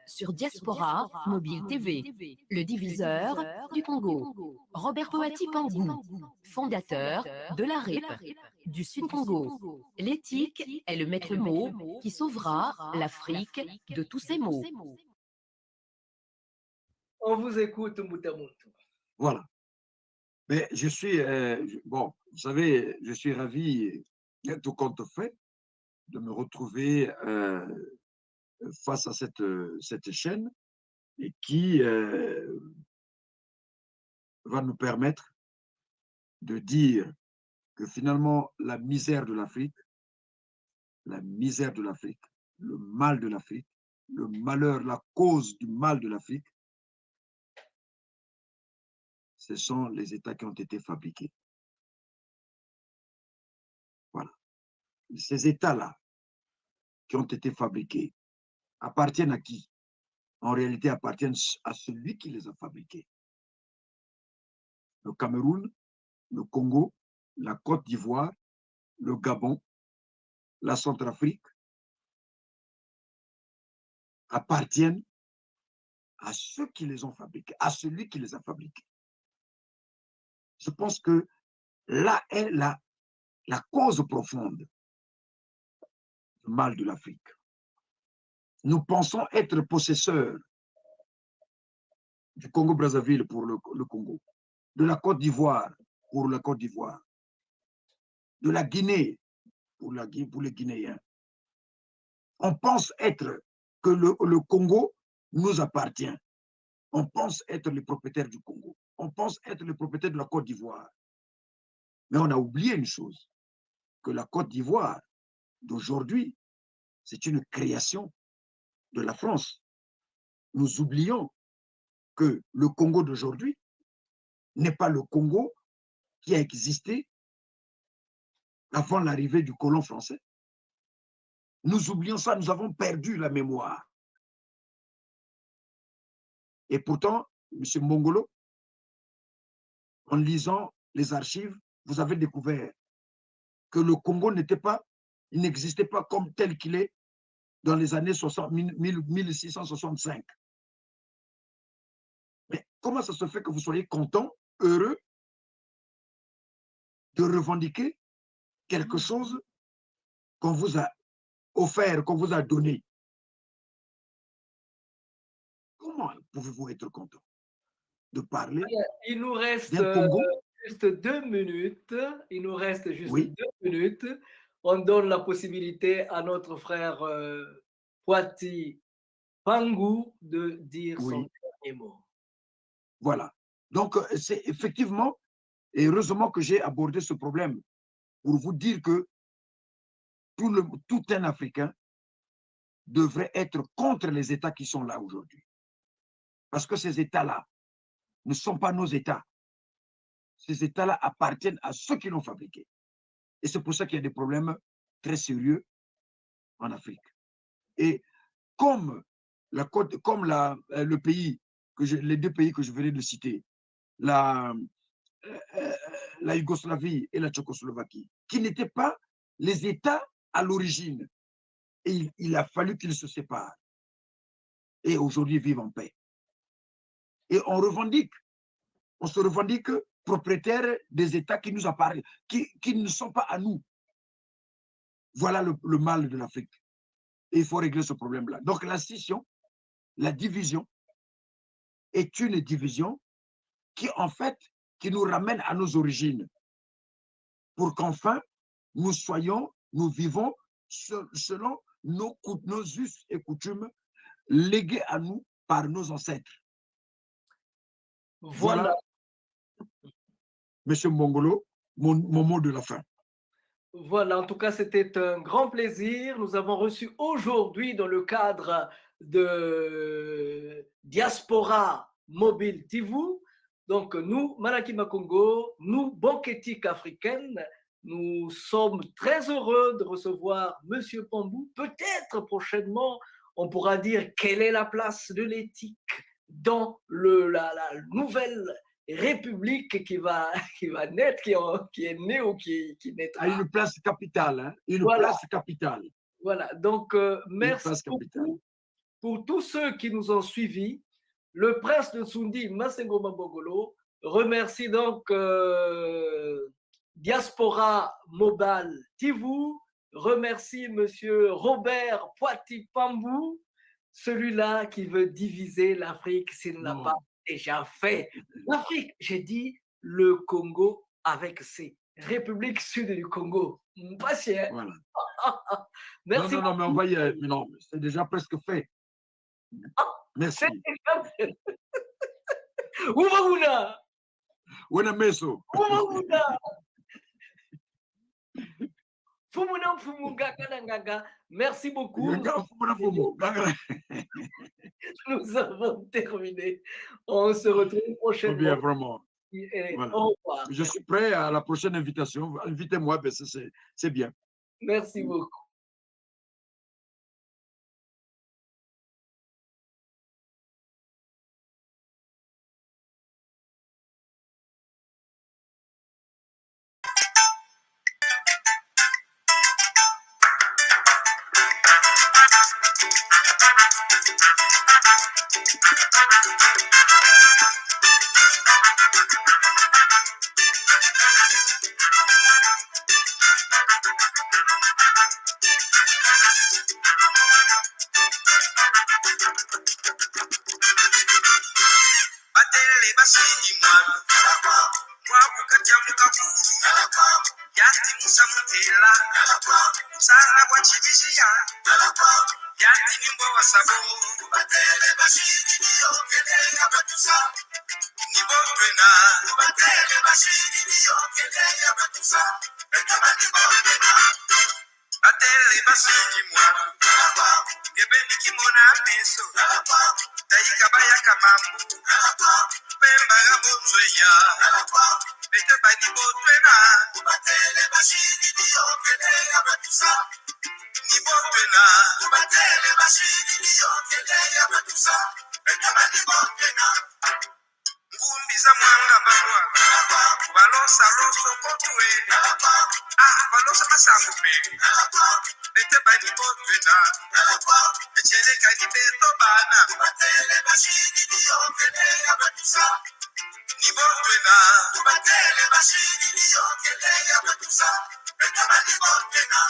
sur Diaspora Mobile TV, le diviseur du Congo. Robert Poati Pangou, fondateur de la RIP du Sud Congo. L'éthique est le maître mot qui sauvera l'Afrique de tous ces maux. On vous écoute, Moutamout. Voilà. Mais je suis, bon, vous savez, je suis ravi, tout compte fait, de me retrouver face à cette chaîne et qui va nous permettre de dire que finalement la misère de l'Afrique, le mal de l'Afrique, le malheur, la cause du mal de l'Afrique ce sont les États qui ont été fabriqués. Voilà. Ces États-là qui ont été fabriqués appartiennent à qui? En réalité, appartiennent à celui qui les a fabriqués. Le Cameroun, le Congo, la Côte d'Ivoire, le Gabon, la Centrafrique appartiennent à ceux qui les ont fabriqués, à celui qui les a fabriqués. Je pense que là est la cause profonde du mal de l'Afrique. Nous pensons être possesseurs du Congo-Brazzaville pour le Congo, de la Côte d'Ivoire pour la Côte d'Ivoire, de la Guinée pour les Guinéens. On pense être que le Congo nous appartient. On pense être les propriétaires du Congo. On pense être les propriétaires de la Côte d'Ivoire. Mais on a oublié une chose, que la Côte d'Ivoire d'aujourd'hui, c'est une création de la France. Nous oublions que le Congo d'aujourd'hui n'est pas le Congo qui a existé avant l'arrivée du colon français. Nous oublions ça, nous avons perdu la mémoire. Et pourtant, M. Mbongolo, en lisant les archives, vous avez découvert que le Congo il n'existait pas comme tel qu'il est dans les années 1665. Mais comment ça se fait que vous soyez content, heureux de revendiquer quelque chose qu'on vous a offert, qu'on vous a donné? Comment pouvez-vous être content de parler Il nous reste d'un Congo? juste 2 minutes. Il nous reste juste Oui. 2 minutes. On donne la possibilité à notre frère Poati Pangou de dire son dernier mot. Voilà. Donc, c'est effectivement, et heureusement que j'ai abordé ce problème pour vous dire que tout un Africain devrait être contre les États qui sont là aujourd'hui. Parce que ces États-là ne sont pas nos États. Ces États-là appartiennent à ceux qui l'ont fabriqué. Et c'est pour ça qu'il y a des problèmes très sérieux en Afrique. Et comme le pays, les 2 pays que je venais de citer, la Yougoslavie et la Tchécoslovaquie, qui n'étaient pas les États à l'origine. Et il a fallu qu'ils se séparent. Et aujourd'hui, vivent en paix. Et on se revendique propriétaire des États qui nous appartiennent, qui ne sont pas à nous. Voilà le mal de l'Afrique. Et il faut régler ce problème-là. Donc la scission, la division, est une division qui, en fait, qui nous ramène à nos origines. Pour qu'enfin, nous vivons selon nos us et coutumes légués à nous par nos ancêtres. Voilà, Monsieur Mbongolo, mon mot de la fin. Voilà, en tout cas, c'était un grand plaisir. Nous avons reçu aujourd'hui, dans le cadre de Diaspora Mobile TV, donc nous, Manakima Congo, nous, Banque Éthique Africaine, nous sommes très heureux de recevoir Monsieur Pambou. Peut-être prochainement, on pourra dire quelle est la place de l'éthique dans la nouvelle république qui va naître, qui est née ou qui naîtra. À une place capitale, hein? Place capitale. Voilà, donc merci beaucoup pour tous ceux qui nous ont suivis. Le prince de Tsundi, Masengo Mbongolo, remercie donc Diaspora Mobile TV, remercie Monsieur Robert Poati Pambou, celui-là qui veut diviser l'Afrique s'il n'a pas déjà fait. L'Afrique, j'ai dit le Congo avec ses républiques sud du Congo. Patient. Voilà. Merci. Non, mais on va y aller. Non, c'est déjà presque fait. Merci. Ouvaguna. Meso. Ouvaguna. Fumuna Fumunga Kanangaga. Merci beaucoup. Nous avons terminé. On se retrouve prochainement. Bien, vraiment. Voilà. Au revoir. Je suis prêt à la prochaine invitation. Invitez-moi, parce que c'est bien. Merci beaucoup. Batele basidi mwana mwabu katya mukakulu yati musa mutela sana kwa chibiziya yati nimbo wasabo batele basidi niyongele yabatusa nibondwena batele basidi niyongele yabatusa ekaba nibondwena batele basidi mwana ngebe nikimona meso daika bayaka mambo pemba ga bonzweya bete badi botwena batele bashidi niyongele yabatusa ni botwena batele bashidi niyongele yabatusa bete badi botwena ngumbi za mwanga balwa balosa loso kotwe balosa masango pe bete badi botwena echeleka ni beto bana batele bashidi niyongele yabatusa ni botwena batele bashidi niyongele yabatusa bete badi botwena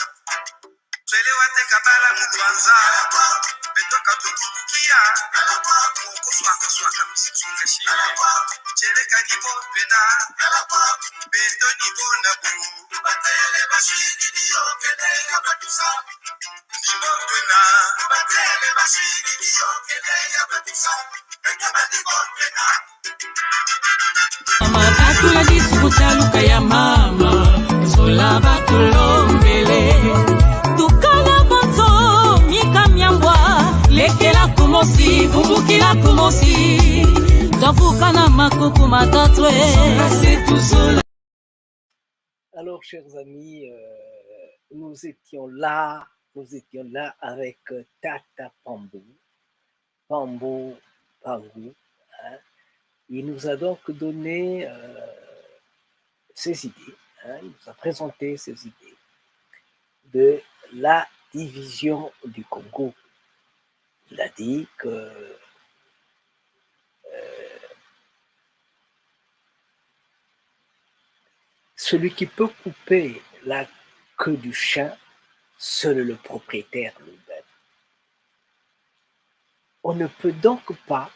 twele wateka bala mutwanza betoka tutubukia mokuswakaswaka misitunga shile cheleka ni botwena beto ni bona bu batele bashidi niyongele yabatusa ni botwena batele bashidi niyongele yabatusa bete badi botwena Amakatula disukutaluka ya mama Zola batulombele Tukala bonzo mika miambwa Lekela kumosi, bubukila kumosi Tavuka na makuku matatwe Alors, chers amis, nous étions là avec Tata Pambou, Pambou, Pangou. Hein. Il nous a donc donné ses idées, hein, il nous a présenté ses idées de la division du Congo. Il a dit que celui qui peut couper la queue du chien, seul le propriétaire lui-même. On ne peut donc pas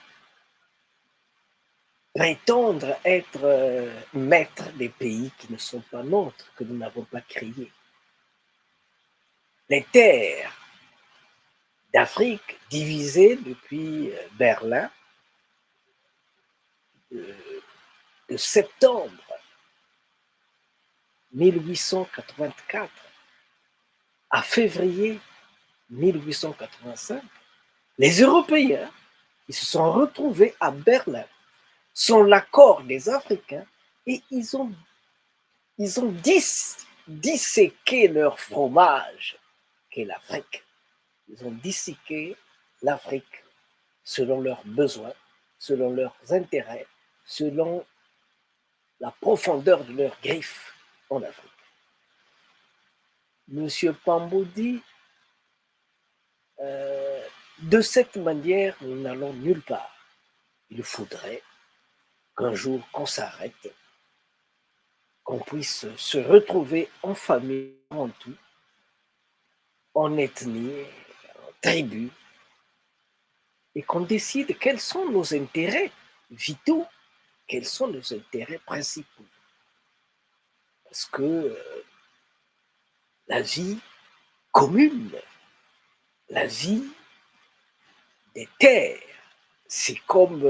prétendre être maître des pays qui ne sont pas nôtres, que nous n'avons pas créés. Les terres d'Afrique divisées depuis Berlin, de septembre 1884 à février 1885, les Européens ils se sont retrouvés à Berlin sans l'accord des Africains et ils ont disséqué leur fromage qu'est l'Afrique. Ils ont disséqué l'Afrique selon leurs besoins, selon leurs intérêts, selon la profondeur de leurs griffes en Afrique. Monsieur Pambou dit, de cette manière, nous n'allons nulle part. Il faudrait qu'un jour qu'on s'arrête, qu'on puisse se retrouver en famille, en tout, en ethnie, en tribu, et qu'on décide quels sont nos intérêts vitaux, quels sont nos intérêts principaux. Parce que la vie commune, la vie des terres, c'est comme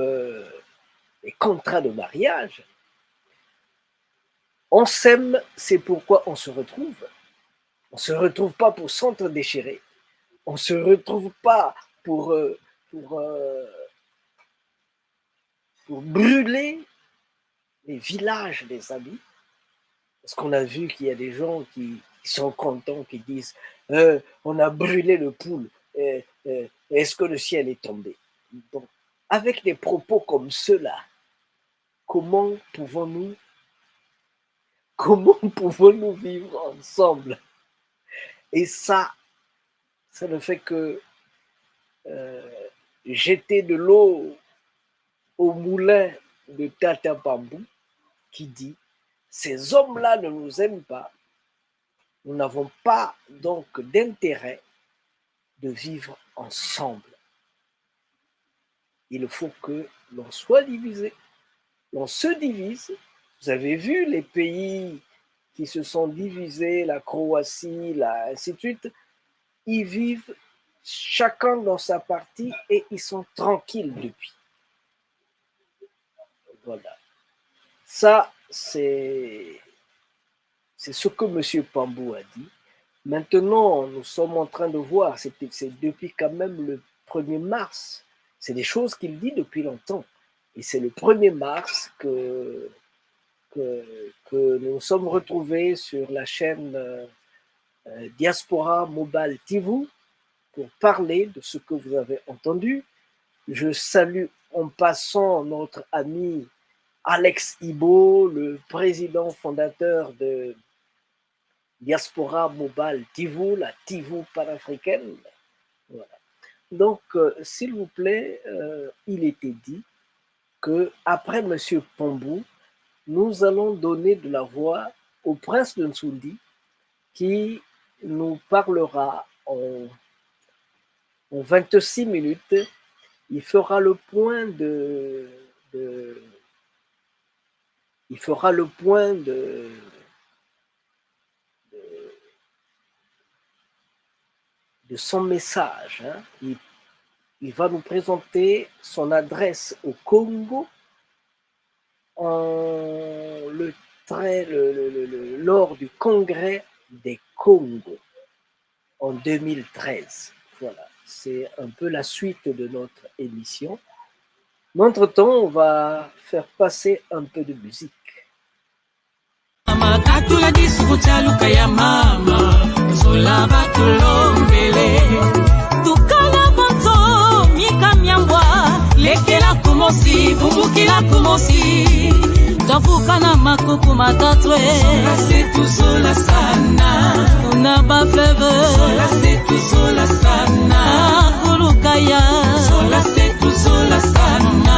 les contrats de mariage. On s'aime, c'est pourquoi on se retrouve. On ne se retrouve pas pour s'entre-déchirer. On ne se retrouve pas pour brûler les villages des amis. Parce qu'on a vu qu'il y a des gens qui sont contents, qui disent on a brûlé le poule, est-ce que le ciel est tombé? Bon, avec des propos comme ceux-là, comment pouvons-nous vivre ensemble? Et ça ne fait que jeter de l'eau au moulin de Tata Bambou, qui dit ces hommes-là ne nous aiment pas, nous n'avons pas donc d'intérêt de vivre ensemble. Il faut que l'on soit divisé, l'on se divise. Vous avez vu les pays qui se sont divisés, la Croatie, ainsi de suite, ils vivent chacun dans sa partie et ils sont tranquilles depuis. Voilà. Ça, c'est ce que M. Pambou a dit. Maintenant, nous sommes en train de voir, c'est depuis quand même le 1er mars, c'est des choses qu'il dit depuis longtemps. Et c'est le 1er mars que nous nous sommes retrouvés sur la chaîne Diaspora Mobile TV pour parler de ce que vous avez entendu. Je salue en passant notre ami Alex Ibo, le président fondateur de Diaspora Mobile TV, la TV panafricaine. Voilà. Donc, s'il vous plaît, il était dit qu'après M. Pambou, nous allons donner de la voix au prince de Nsoundi qui nous parlera en 26 minutes. Il fera le point de son message. Hein. Il va nous présenter son adresse au Congo lors du Congrès des Congos en 2013. Voilà, c'est un peu la suite de notre émission. Entre-temps, on va faire passer un peu de musique. Lekela kumosi, bubukila kumosi, Tafukana makuku matatwe. Sola c'est tout sola sana. Unaba fleuve. Sola c'est tout sola sana. Kulukaya. Sola c'est tout sola sana.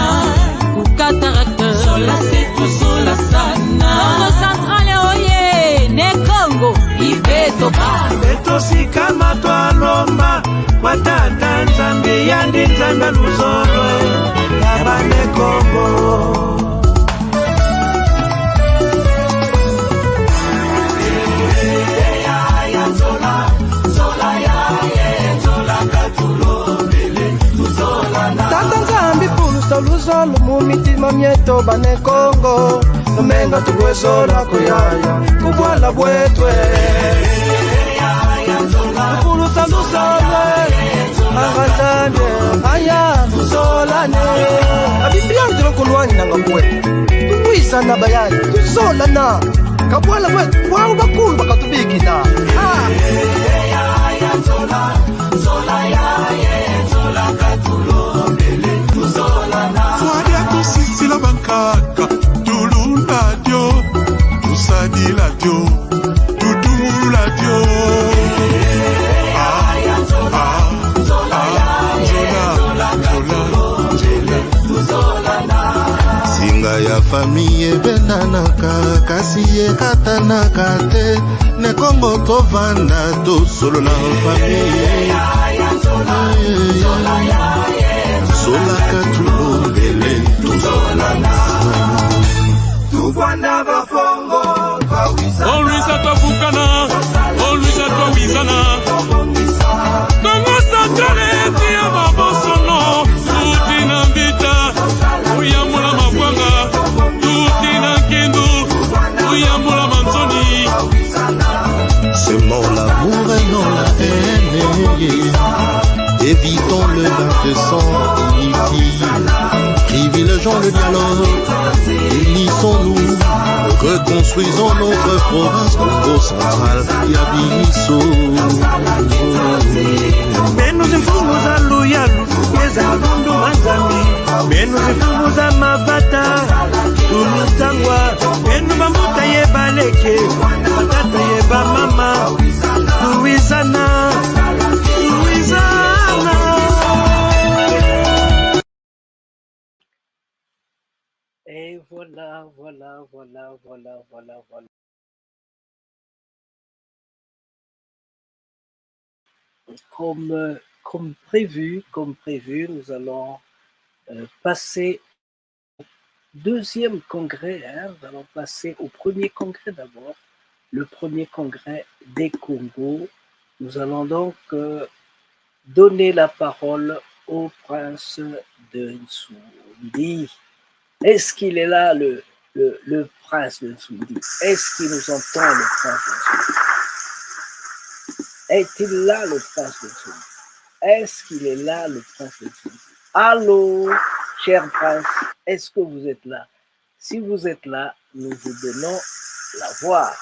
Ukatarakte. Sola c'est tout sola sana. Congo centrale oye, ne Congo. Ibeto ba. Ibeto si kama twalomba. Watata nzambe yandi nzambe luzolo. Yabane Congo. Luzolo mumitima myeto bane Congo nomenga tugwezola kuyaya kubwala bwetwe Fulusa luzole agatande aya tuzolane abibiyani tulokulwani nanga bwe tuwisana bayani tuzolana kabwala bwetu bwawu bakulu bakatubikina zola yaye zola katulo Swadia kusisila bankaka tulunda dio tusadila dio tudula dio singa ya famille benanaka kasi ekatanaka te ne Congo tovanda tosolola famille Sola katulobele tuzolana Tuvanda bafongo Olwisa twavukana Olwisa twawizana Kongo centrale eti ya mabosono Tuti na mbita Uyamula mabwanga Tuti na kindu Uyamula manzoni C'est mort l'amour et non la haine Évitons le 20 décembre ici. Privilégions le dialogue, unissons-nous, reconstruisons notre province Congo central, Yabiso. Menos imfumo za luyalu, eza mundu manzambi. Menos imfumo za mabata, tumutangwa. Menu bambuta ye baleke, batata ye ba mama. Louisana, Louisana. Et voilà. Comme prévu, nous allons passer au deuxième congrès. Nous allons passer au premier congrès d'abord, le premier congrès des Congos. Nous allons donc donner la parole au prince de Nsoundi. Est-ce qu'il est là, le prince de Nsoundi? Est-ce qu'il nous entend, le prince de Nsoundi? Est-il là, le prince de Nsoundi? Est-ce qu'il est là, le prince de Nsoundi? Allô, cher prince, est-ce que vous êtes là? Si vous êtes là, nous vous donnons la voix.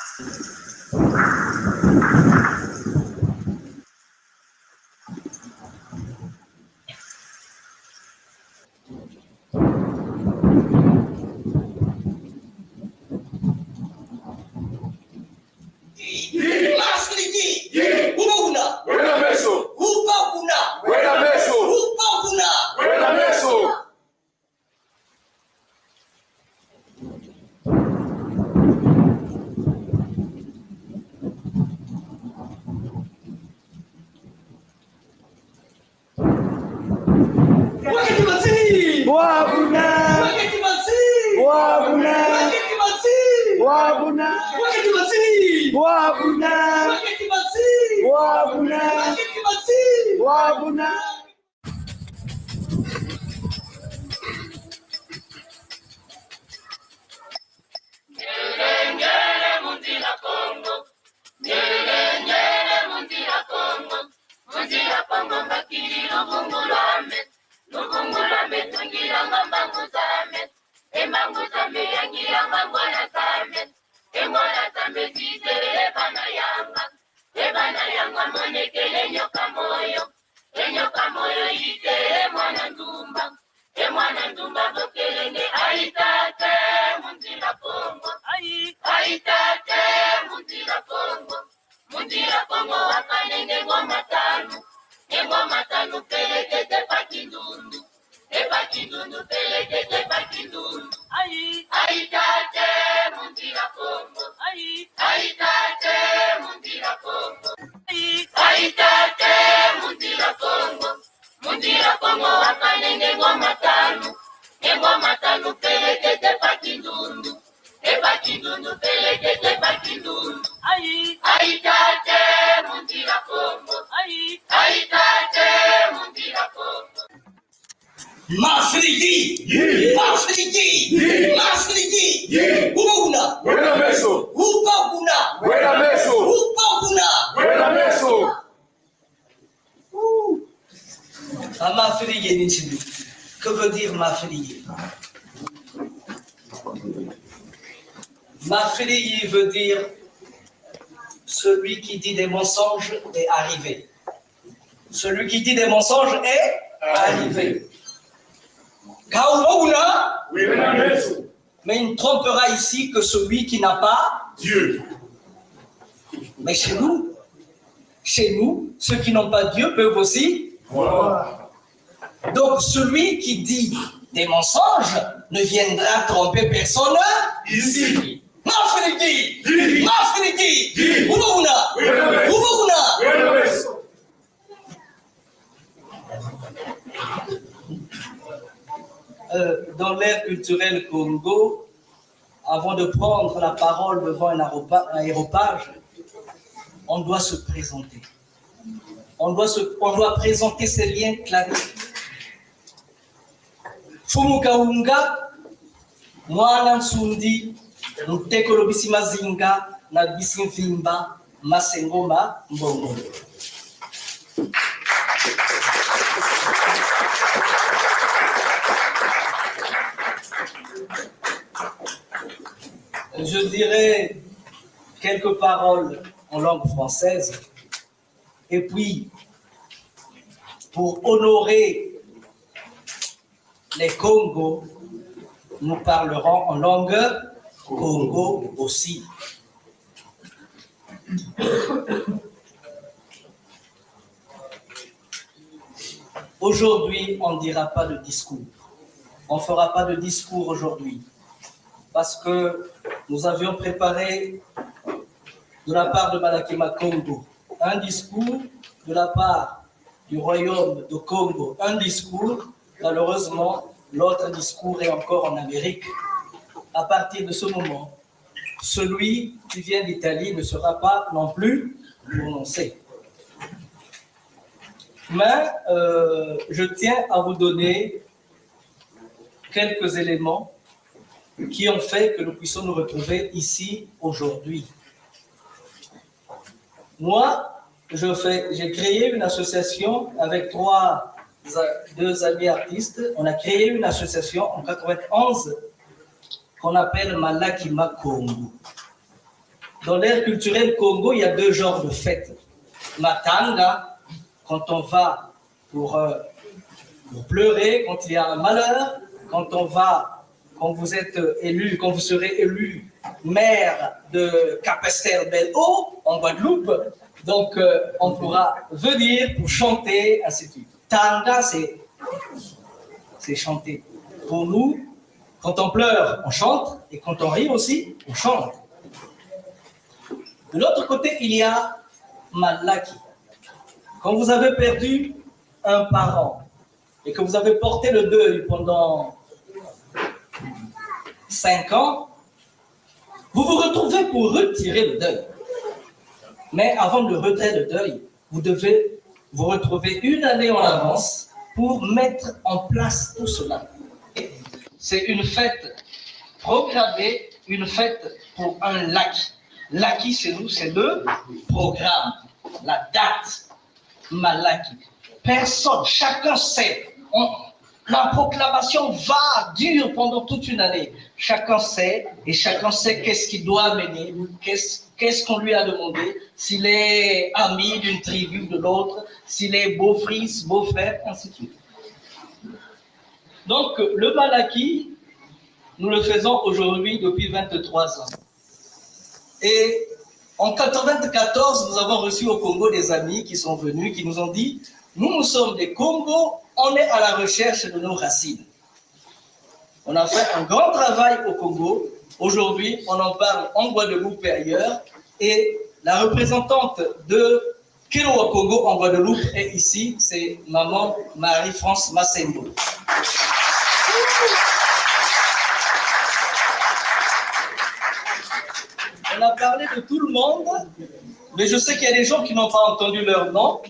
Que veut dire Mafrigi? Mafrigi veut dire celui qui dit des mensonges est arrivé. Celui qui dit des mensonges est arrivé. Mais il ne trompera ici que celui qui n'a pas Dieu. Mais chez nous, ceux qui n'ont pas Dieu peuvent aussi voir. Donc celui qui dit des mensonges ne viendra tromper personne ici. Dans l'ère culturelle Congo, avant de prendre la parole devant un aéropage, on doit se présenter. On doit présenter ses liens clarifiés. Fumukaunga, Mwana Nsundi, Ntekolo Bisimazinga, na Bisimvimba, Masengoma, Mbongo. je dirai quelques paroles en langue française. Et puis, pour honorer les Congos, nous parlerons en langue Congo aussi. Aujourd'hui, on ne dira pas de discours. On ne fera pas de discours aujourd'hui. Parce que nous avions préparé de la part de Malakima Congo un discours, de la part du royaume de Congo un discours. Malheureusement, l'autre discours est encore en Amérique. À partir de ce moment, celui qui vient d'Italie ne sera pas non plus prononcé. Mais je tiens à vous donner quelques éléments qui ont fait que nous puissions nous retrouver ici aujourd'hui. Moi, j'ai créé une association avec deux amis artistes. On a créé une association en 91 qu'on appelle Malakima Congo. Dans l'ère culturelle Congo, il y a deux genres de fêtes. Matanga, quand on va pour pleurer, quand il y a un malheur, quand vous êtes élu, quand vous serez élu maire de Capesterre-Belle-Eau, en Guadeloupe, donc on pourra venir pour chanter, ainsi de suite. Tanga, c'est chanter. Pour nous, quand on pleure, on chante, et quand on rit aussi, on chante. De l'autre côté, il y a Malaki. Quand vous avez perdu un parent et que vous avez porté le deuil pendant 5 ans, vous vous retrouvez pour retirer le deuil. Mais avant de retirer le deuil, vous devez vous retrouver une année en avance pour mettre en place tout cela. C'est une fête programmée, une fête pour un lac. Laki, chez nous, c'est le programme, la date. Malaki. Personne, chacun sait. La proclamation dure pendant toute une année. Chacun sait, et chacun sait qu'est-ce qu'il doit mener, qu'est-ce qu'on lui a demandé, s'il est ami d'une tribu, de l'autre, s'il est beau-fils, beau-frère, ainsi de suite. Donc, le Malaki, nous le faisons aujourd'hui depuis 23 ans. Et en 1994, nous avons reçu au Congo des amis qui sont venus, qui nous ont dit « Nous sommes des Congos, on est à la recherche de nos racines. » On a fait un grand travail au Congo. Aujourd'hui, on en parle en Guadeloupe et ailleurs. Et la représentante de Keloa Congo en Guadeloupe est ici, c'est maman Marie-France Massendo. On a parlé de tout le monde, mais je sais qu'il y a des gens qui n'ont pas entendu leur nom.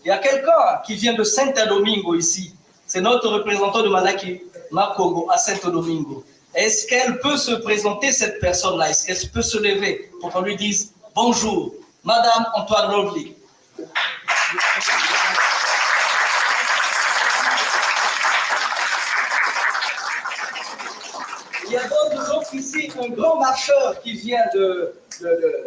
Il y a quelqu'un qui vient de Saint-Domingo ici. C'est notre représentant de Malakima Congo à Saint-Domingo. Est-ce qu'elle peut se présenter, cette personne-là? Est-ce qu'elle peut se lever pour qu'on lui dise bonjour, Madame Antoine Lovely? Il y a d'autres gens ici, un grand marcheur qui vient de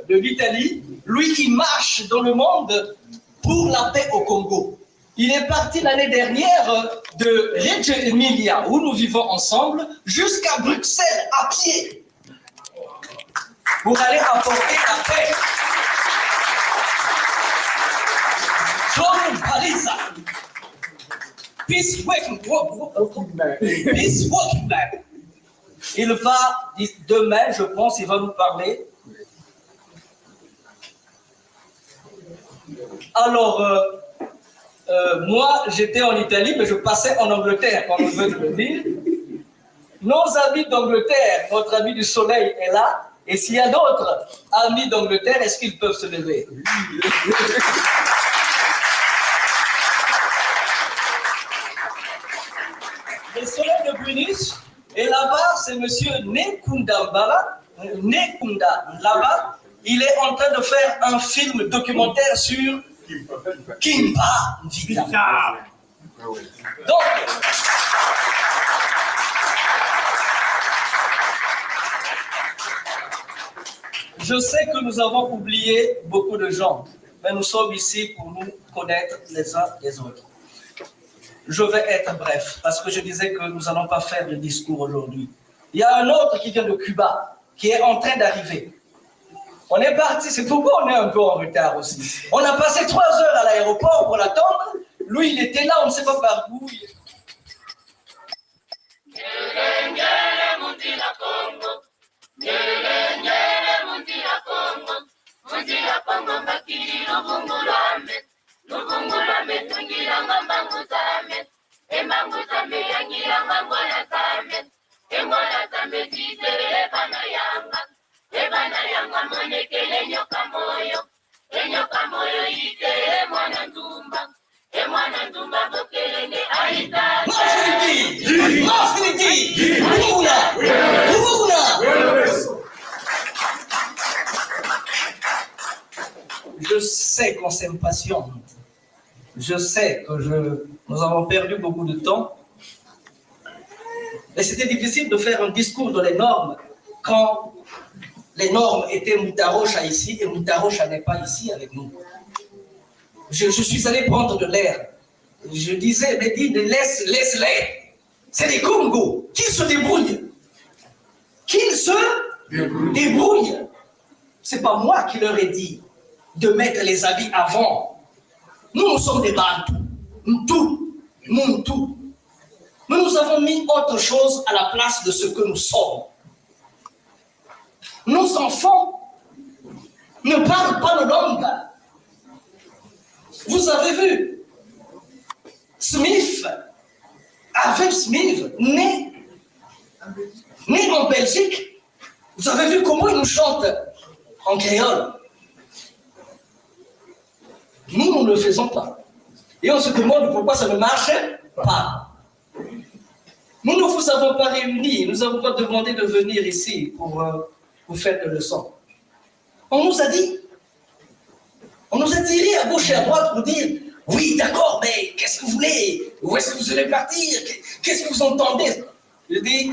l'Italie, lui qui marche dans le monde pour la paix au Congo. Il est parti l'année dernière de Reggio Emilia, où nous vivons ensemble, jusqu'à Bruxelles à pied, pour aller apporter la paix. John Palisa, peace working man. Il va, demain, je pense, il va nous parler. Alors, moi, j'étais en Italie, mais je passais en Angleterre, quand on veut le dire. Nos amis d'Angleterre, notre ami du soleil est là. Et s'il y a d'autres amis d'Angleterre, est-ce qu'ils peuvent se lever? Le soleil de Greenwich. Et là-bas, c'est M. Nekunda là-bas. Il est en train de faire un film documentaire sur Kimba Nvita. Donc, Je sais que nous avons oublié beaucoup de gens, mais nous sommes ici pour nous connaître les uns les autres. Je vais être bref, parce que je disais que nous n'allons pas faire de discours aujourd'hui. Il y a un autre qui vient de Cuba, qui est en train d'arriver. On est parti, c'est pourquoi on est un peu en retard aussi. On a passé 3 heures à l'aéroport pour l'attendre. Lui, il était là, on ne sait pas par où. Je sais qu'on s'impatiente. Je sais que nous avons perdu beaucoup de temps. Et c'était difficile de faire un discours de les normes quand les normes étaient Moutarocha ici et Moutarocha n'est pas ici avec nous. Je suis allé prendre de l'air. Je disais, mais dis, laisse-les. C'est des Congos. Qu'ils se débrouillent. Qu'ils se débrouillent. C'est pas moi qui leur ai dit de mettre les habits avant. Nous sommes des Bantous. Nous nous avons mis autre chose à la place de ce que nous sommes. Nos enfants ne parlent pas de langue. Vous avez vu Smith, Harvey Smith, né en Belgique. Vous avez vu comment il nous chante en créole. Nous ne le faisons pas. Et on se demande pourquoi ça ne marche pas. Nous ne vous avons pas réunis, nous n'avons pas demandé de venir ici pour faire des leçons. On nous a dit, on nous a tiré à gauche et à droite pour dire, oui, d'accord, mais qu'est-ce que vous voulez? Où est-ce que vous allez partir? Qu'est-ce que vous entendez? Je dis,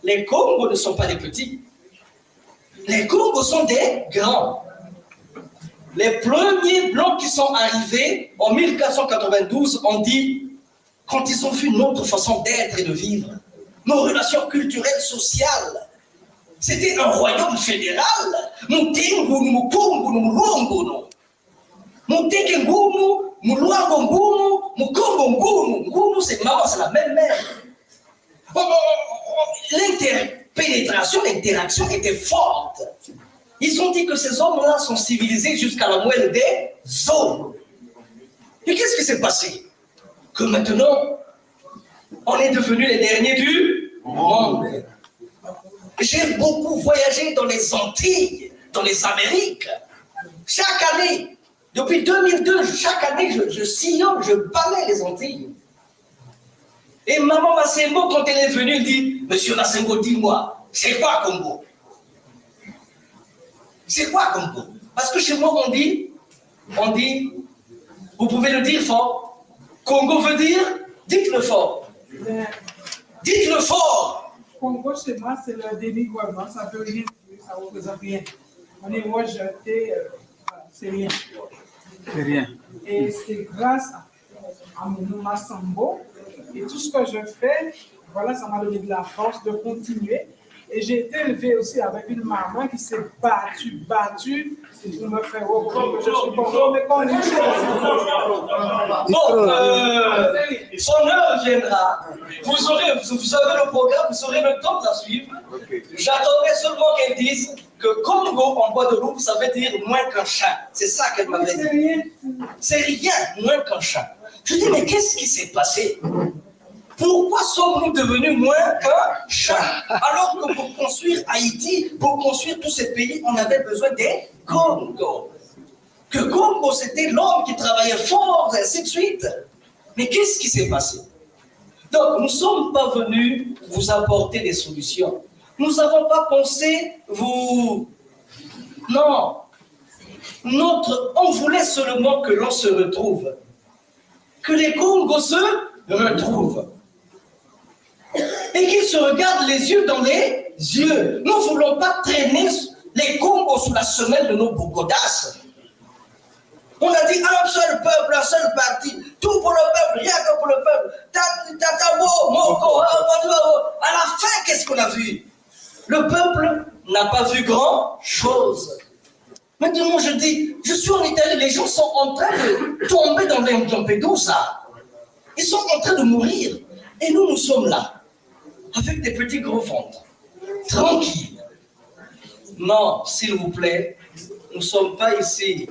les Congos ne sont pas des petits. Les Congos sont des grands. Les premiers blancs qui sont arrivés en 1492 ont dit, quand ils ont vu notre façon d'être et de vivre, nos relations culturelles, sociales, c'était un royaume fédéral. C'est maman, c'est la même mère. L'interpénétration, l'interaction était forte. Ils ont dit que ces hommes-là sont civilisés jusqu'à la moelle des hommes. Et qu'est-ce qui s'est passé? Que maintenant, on est devenus les derniers du monde. J'ai beaucoup voyagé dans les Antilles, dans les Amériques. Chaque année, depuis 2002, chaque année, je sillonne, je balaye les Antilles. Et maman Massengo, quand elle est venue, elle dit, Monsieur Massengo, dis-moi, c'est quoi Congo? C'est quoi Congo? Parce que chez moi, on dit, vous pouvez le dire fort. Congo veut dire, dites-le fort. Dites-le fort. Congo, chez moi, c'est le dénigrement, ça veut rien dire, ça ne représente rien. On est rejeté, c'est rien. C'est rien. Et c'est grâce à mon Massambo et tout ce que je fais, voilà, ça m'a donné de la force de continuer. Et j'ai été élevé aussi avec une maman qui s'est battue pour me faire reprendre que je suis Congo, mais quand on est son heure viendra. Vous avez le programme, vous aurez le temps de la suivre. J'attendais seulement qu'elle dise que Congo en Guadeloupe, ça veut dire moins qu'un chat. C'est ça qu'elle m'avait dit. C'est rien, moins qu'un chat. Je dis, mais qu'est-ce qui s'est passé? Pourquoi sommes-nous devenus moins qu'un chat? Alors que pour construire Haïti, pour construire tous ces pays, on avait besoin des Congo. Que Congo, c'était l'homme qui travaillait fort, et ainsi de suite. Mais qu'est-ce qui s'est passé? Donc, nous ne sommes pas venus vous apporter des solutions. Nous n'avons pas pensé vous... Non. On voulait seulement que l'on se retrouve. Que les Congos se retrouvent. Et qu'ils se regardent les yeux dans les yeux. Nous ne voulons pas traîner les Congos sous la semelle de nos godasses. On a dit un seul peuple, un seul parti, tout pour le peuple, rien que pour le peuple. Tatabo, Moko, à la fin, qu'est-ce qu'on a vu? Le peuple n'a pas vu grand-chose. Maintenant, je dis, je suis en Italie, les gens sont en train de tomber dans les Lampedusa. Ils sont en train de mourir. Et nous sommes là, avec des petits gros ventres, tranquilles. Non, s'il vous plaît, nous ne sommes pas ici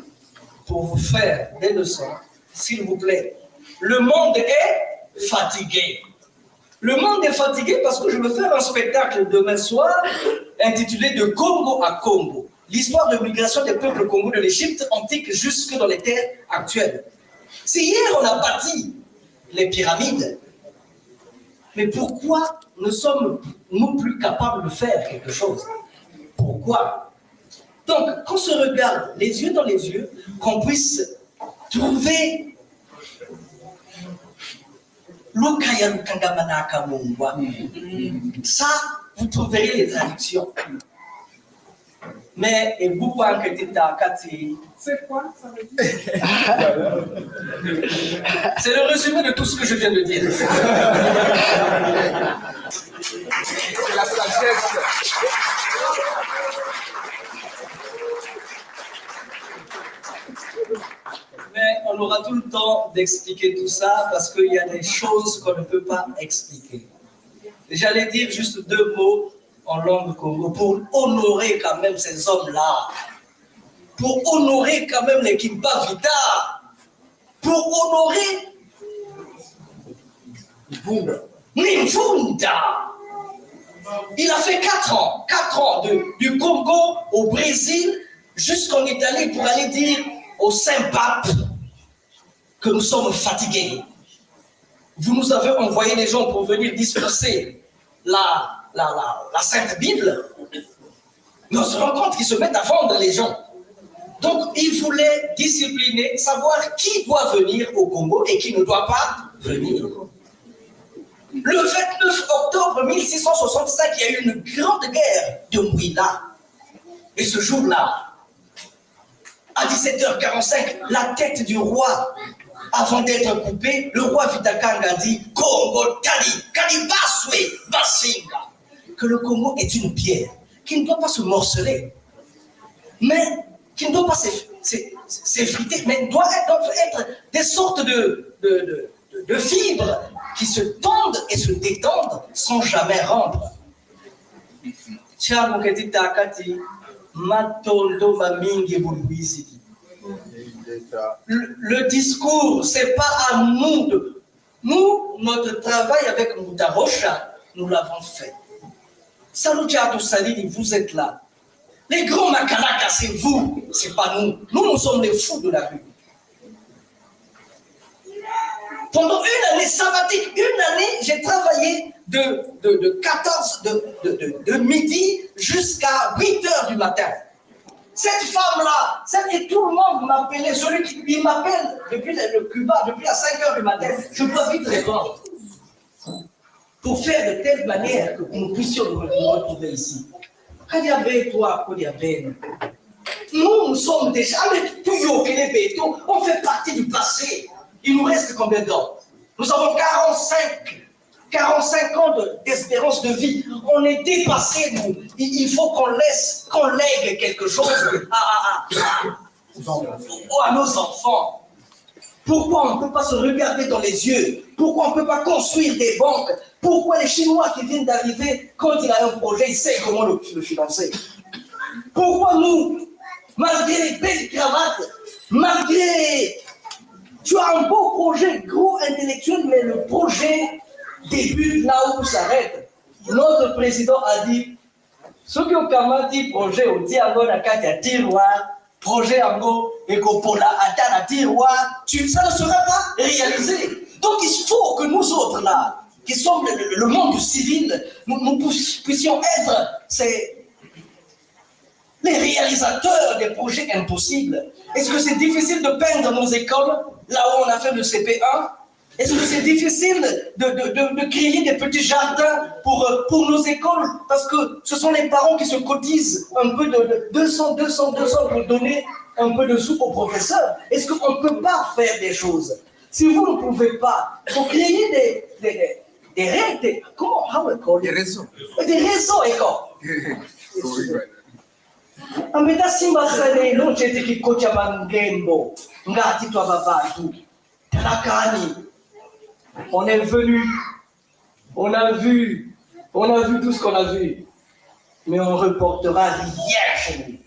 pour vous faire des leçons. S'il vous plaît, le monde est fatigué. Le monde est fatigué parce que je veux faire un spectacle demain soir intitulé De Congo à Congo. L'histoire de migration des peuples Congo de l'Égypte antique jusque dans les terres actuelles. Si hier on a bâti les pyramides, mais pourquoi ne sommes-nous plus capables de faire quelque chose? Pourquoi? Donc, qu'on se regarde les yeux dans les yeux, qu'on puisse trouver ça, vous trouverez les traductions. Mais, et vous, c'est quoi ça veut dire? C'est le résumé de tout ce que je viens de dire. C'est la sagesse. Mais on aura tout le temps d'expliquer tout ça parce qu'il y a des choses qu'on ne peut pas expliquer. J'allais dire juste 2 mots en langue Congo pour honorer quand même ces hommes-là, pour honorer quand même les Kimba Vita, pour honorer Nimfunda. Il a fait 4 ans du Congo au Brésil jusqu'en Italie pour aller dire au Saint-Pape que nous sommes fatigués. Vous nous avez envoyé les gens pour venir disperser la Sainte Bible. Mais on se rend compte qu'ils se mettent à vendre les gens. Donc, ils voulaient discipliner, savoir qui doit venir au Congo et qui ne doit pas venir. Le 29 octobre 1665, il y a eu une grande guerre de Mouila. Et ce jour-là, à 17h45, la tête du roi, avant d'être coupée, le roi Vitakanga dit « Congo Tali, Kalibaswe, Basinga » que le Congo est une pierre qui ne doit pas se morceler, mais qui ne doit pas s'effriter, mais doivent être des sortes de fibres qui se tendent et se détendent sans jamais rompre. Le discours, c'est pas à nous. Nous, notre travail avec Moutarocha, nous l'avons fait. Saludiatou Salini, vous êtes là. Les grands Makalaka, c'est vous, c'est pas nous. Nous sommes les fous de la rue. Pendant une année sabbatique, j'ai travaillé de midi jusqu'à 8h du matin. Cette femme-là, et tout le monde m'appelait, il m'appelle depuis le Cuba, depuis à 5h du matin, je dois vite répondre. Pour faire de telle manière que nous puissions nous retrouver ici. Nous sommes déjà, on fait partie du passé. Il nous reste combien d'ans? Nous avons 45 ans d'espérance de vie. On est dépassés, nous. Il faut qu'on lègue quelque chose à nos enfants. Pourquoi on ne peut pas se regarder dans les yeux? Pourquoi on ne peut pas construire des banques? Pourquoi les Chinois qui viennent d'arriver, quand il a un projet, ils savent comment le financer? Pourquoi nous, malgré les belles cravates, malgré... Tu as un beau projet, gros intellectuel, mais le projet débute là où ça s'arrête. Notre président a dit, ceux qui ont dit projet au Diago, la carte à tiroir, projet en go, et qu'on a atteint à tiroir, ça ne sera pas réalisé. Donc il faut que nous autres là, qui sommes le monde civil, nous puissions être les réalisateurs des projets impossibles. Est-ce que c'est difficile de peindre nos écoles, là où on a fait le CP1? Est-ce que c'est difficile de créer des petits jardins pour nos écoles? Parce que ce sont les parents qui se cotisent un peu de 200 pour donner un peu de sous aux professeurs. Est-ce qu'on ne peut pas faire des choses? Si vous ne pouvez pas, il faut créer des règles, comment? Des réseaux. Des réseaux, école. Ambeta simba sane lo chete kikocha mangembo ngati twa babatu talakani. On est venu, on a vu tout ce qu'on a vu, mais on ne reportera rien chez nous.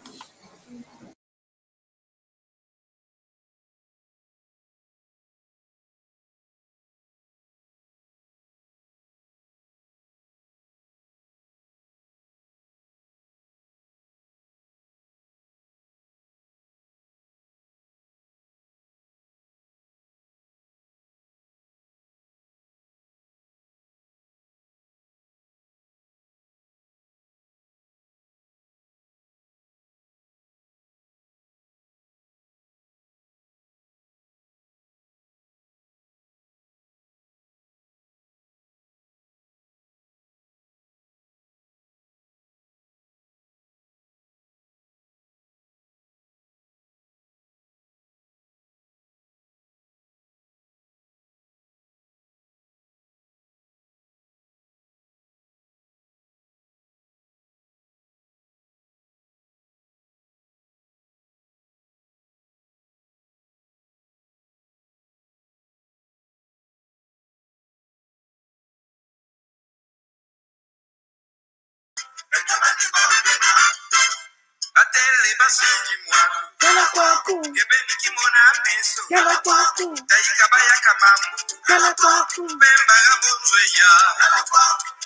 Atele basindi mwaku Kala kwaku, Gebeni kimona meso kala kwaku, Daika baya kamambu kala kwaku, Bemba gambonzwe ya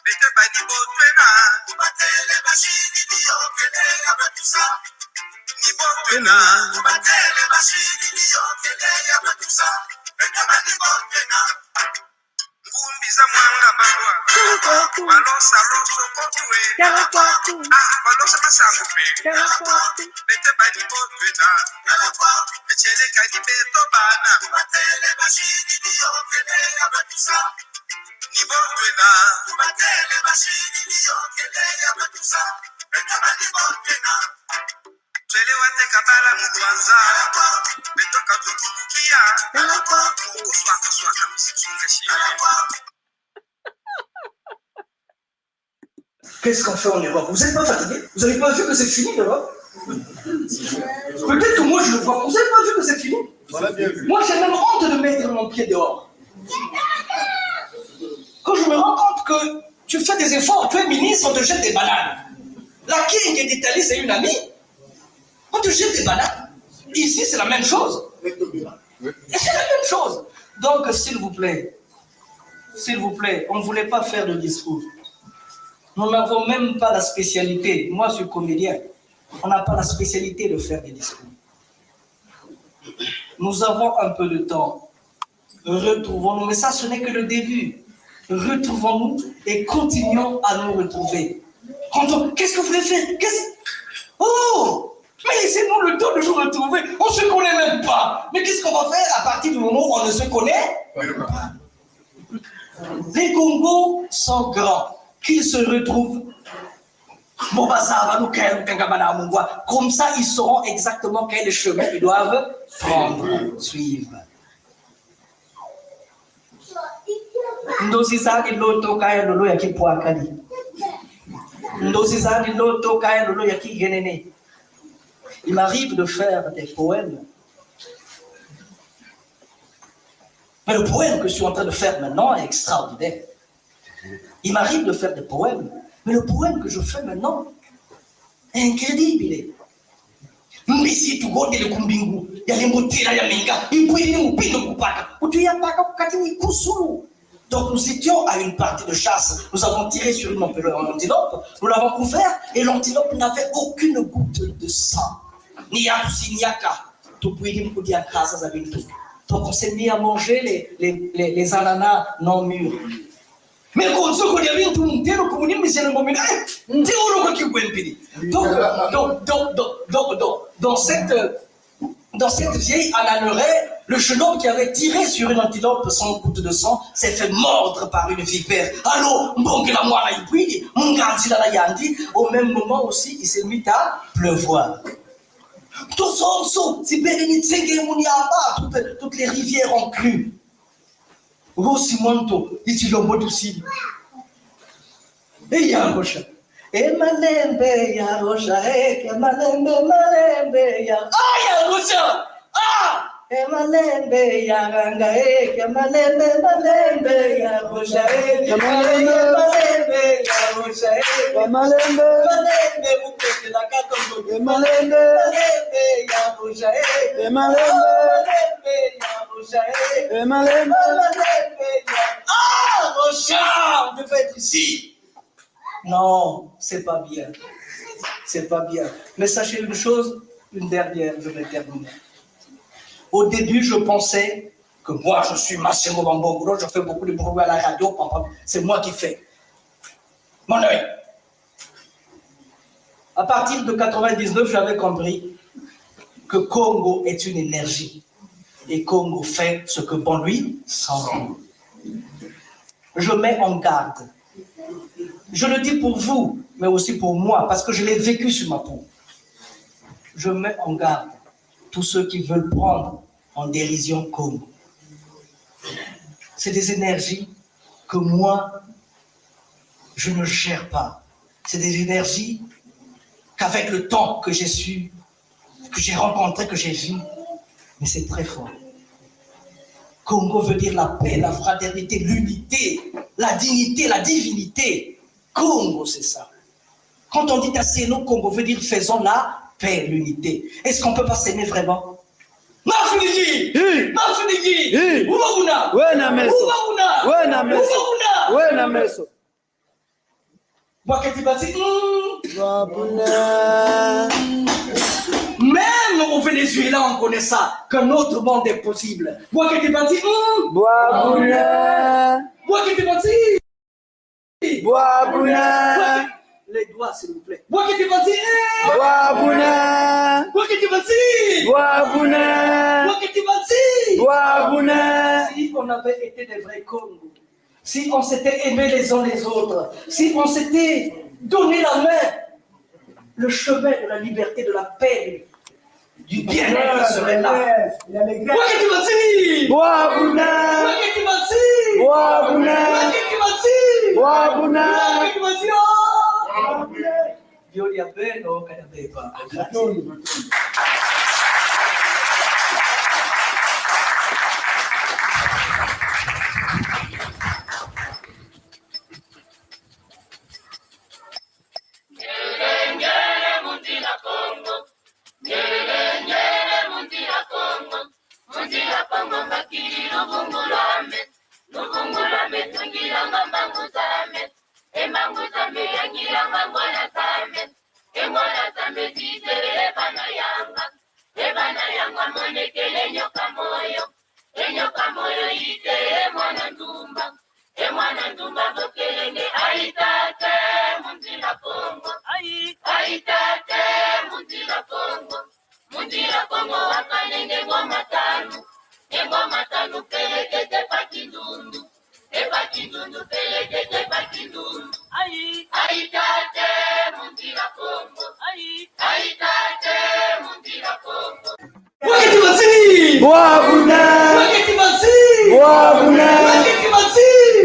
Bete bani botwena Atele basindi diyokele yabatusa Ni botwena Atele basindi diyokele yabatusa Bete bani botwena Ngumbi za mwanga bagwa kala kwaku, Walosa loso kotwe kala kwaku, Walosa masangupe kala kwaku, Bete bani botwena Echele kani beto bana Atele basindi diyokele yabatusa Ni botwena Atele basindi diyokele yabatusa Bete bani botwena Twele wate kabala mukwanza Beto katutubukia kala kwaku. Mungu swaka msichunga shia Qu'est-ce qu'on fait en Europe? Vous n'êtes pas fatigué? Vous n'avez pas vu que c'est fini l'Europe? Peut-être que moi je le vois. Vous n'avez pas vu que c'est fini? Moi j'ai même honte de mettre mon pied dehors. Quand je me rends compte que tu fais des efforts, tu es ministre, on te jette des bananes. La King d'Italie, c'est une amie. On te jette des bananes. Ici, c'est la même chose. Et c'est la même chose. Donc, s'il vous plaît, on ne voulait pas faire de discours. Nous n'avons même pas la spécialité. Moi, je suis comédien. On n'a pas la spécialité de faire des discours. Nous avons un peu de temps. Retrouvons-nous. Mais ça, ce n'est que le début. Retrouvons-nous et continuons à nous retrouver. Qu'est-ce que vous voulez faire? Oh! Mais laissez-nous le temps de nous retrouver. On ne se connaît même pas. Mais qu'est-ce qu'on va faire à partir du moment où on ne se connaît pas? Les Congos sont grands. Qu'ils se retrouvent. Comme ça, ils sauront exactement quel chemin ils doivent prendre, suivre. Il m'arrive de faire des poèmes. Mais le poème que je suis en train de faire maintenant est extraordinaire. Il m'arrive de faire des poèmes, mais le poème que je fais maintenant est incroyable. Donc nous étions à une partie de chasse. Nous avons tiré sur une antilope, nous l'avons ouvert et l'antilope n'avait aucune goutte de sang. Donc on s'est mis à manger les ananas non mûrs. Mais quand on dit bien tout le monde, Dans cette vieille ananerie, le jeune homme qui avait tiré sur une antilope sans goutte de sang s'est fait mordre par une vipère. Allô, au même moment aussi, il s'est mis à pleuvoir. Toutes les rivières ont cru. Rosimonto, Itilombo aussi. Et Yarosha. Et Malembe Yarosha, et Malembe Yarosha. Ah, Yarosha! Ah! Et Malembe Yaranga, et Malembe Yarosha, et Malembe Yarosha, et Malembe la Katombo, et Malembe Yarosha, et Malembe Yarosha, et Malembe. Ah, Rochard, je vais être ici. Non, c'est pas bien. C'est pas bien. Mais sachez une chose, une dernière, je vais terminer. Au début, je pensais que moi, je suis Massimo Bambongolo, je fais beaucoup de bruit à la radio, c'est moi qui fais. Mon œil. À partir de 99, j'avais compris que Congo est une énergie. Et Congo fait ce que bon lui semble. Je mets en garde. Je le dis pour vous, mais aussi pour moi, parce que je l'ai vécu sur ma peau. Je mets en garde tous ceux qui veulent prendre en dérision Congo. C'est des énergies que moi, je ne gère pas. C'est des énergies qu'avec le temps que j'ai su, que j'ai rencontré, que j'ai vu, mais c'est très fort. Congo veut dire la paix, la fraternité, l'unité, la dignité, la divinité. Congo, c'est ça. Quand on dit Tasseno, Congo veut dire faisons la paix, l'unité. Est-ce qu'on ne peut pas s'aimer vraiment? Mafunigi! Mafunigi! Uwaguna! Wena meso! Uwaguna! Wena meso! Wena meso! Wakatibati, Wabuna! Même au Venezuela, on connaît ça, qu'un autre monde est possible. Wakatibati, Wabuna! Wakatibati! Wabuna! Les doigts, s'il vous plaît. Wabuna! Wabuna! Wabuna! Si on avait été des vrais Congo, si on s'était aimés les uns les autres, si on s'était donné la main, le chemin de la liberté, de la paix, du bien-être serait là. Wabuna! Wabuna!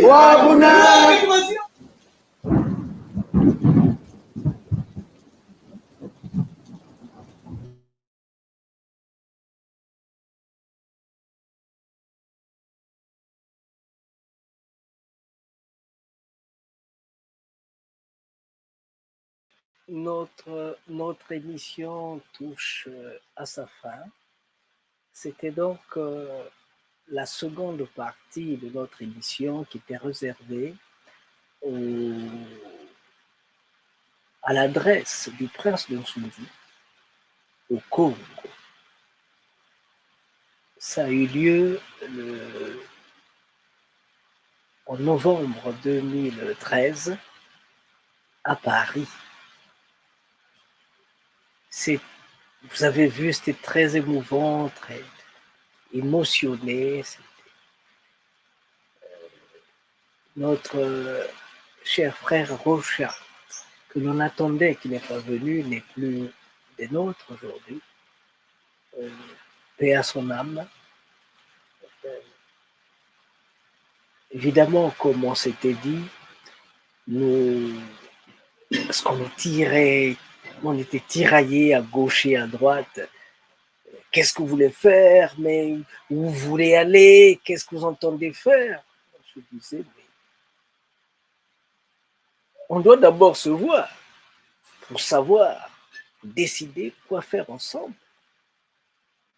Wabuna! Notre émission touche à sa fin. C'était donc la seconde partie de notre émission qui était réservée à l'adresse du prince de Nsoundi au Congo. Ça a eu lieu en novembre 2013 à Paris. C'est Vous avez vu, c'était très émouvant, très émotionné. Notre cher frère Rocha, que l'on attendait, qui n'est pas venu, n'est plus des nôtres aujourd'hui. Paix à son âme. Évidemment, comme on s'était dit, parce qu'on nous tirait, on était tiraillés à gauche et à droite. Qu'est-ce que vous voulez faire? Mais où vous voulez aller? Qu'est-ce que vous entendez faire? Je disais, mais on doit d'abord se voir pour savoir, décider quoi faire ensemble.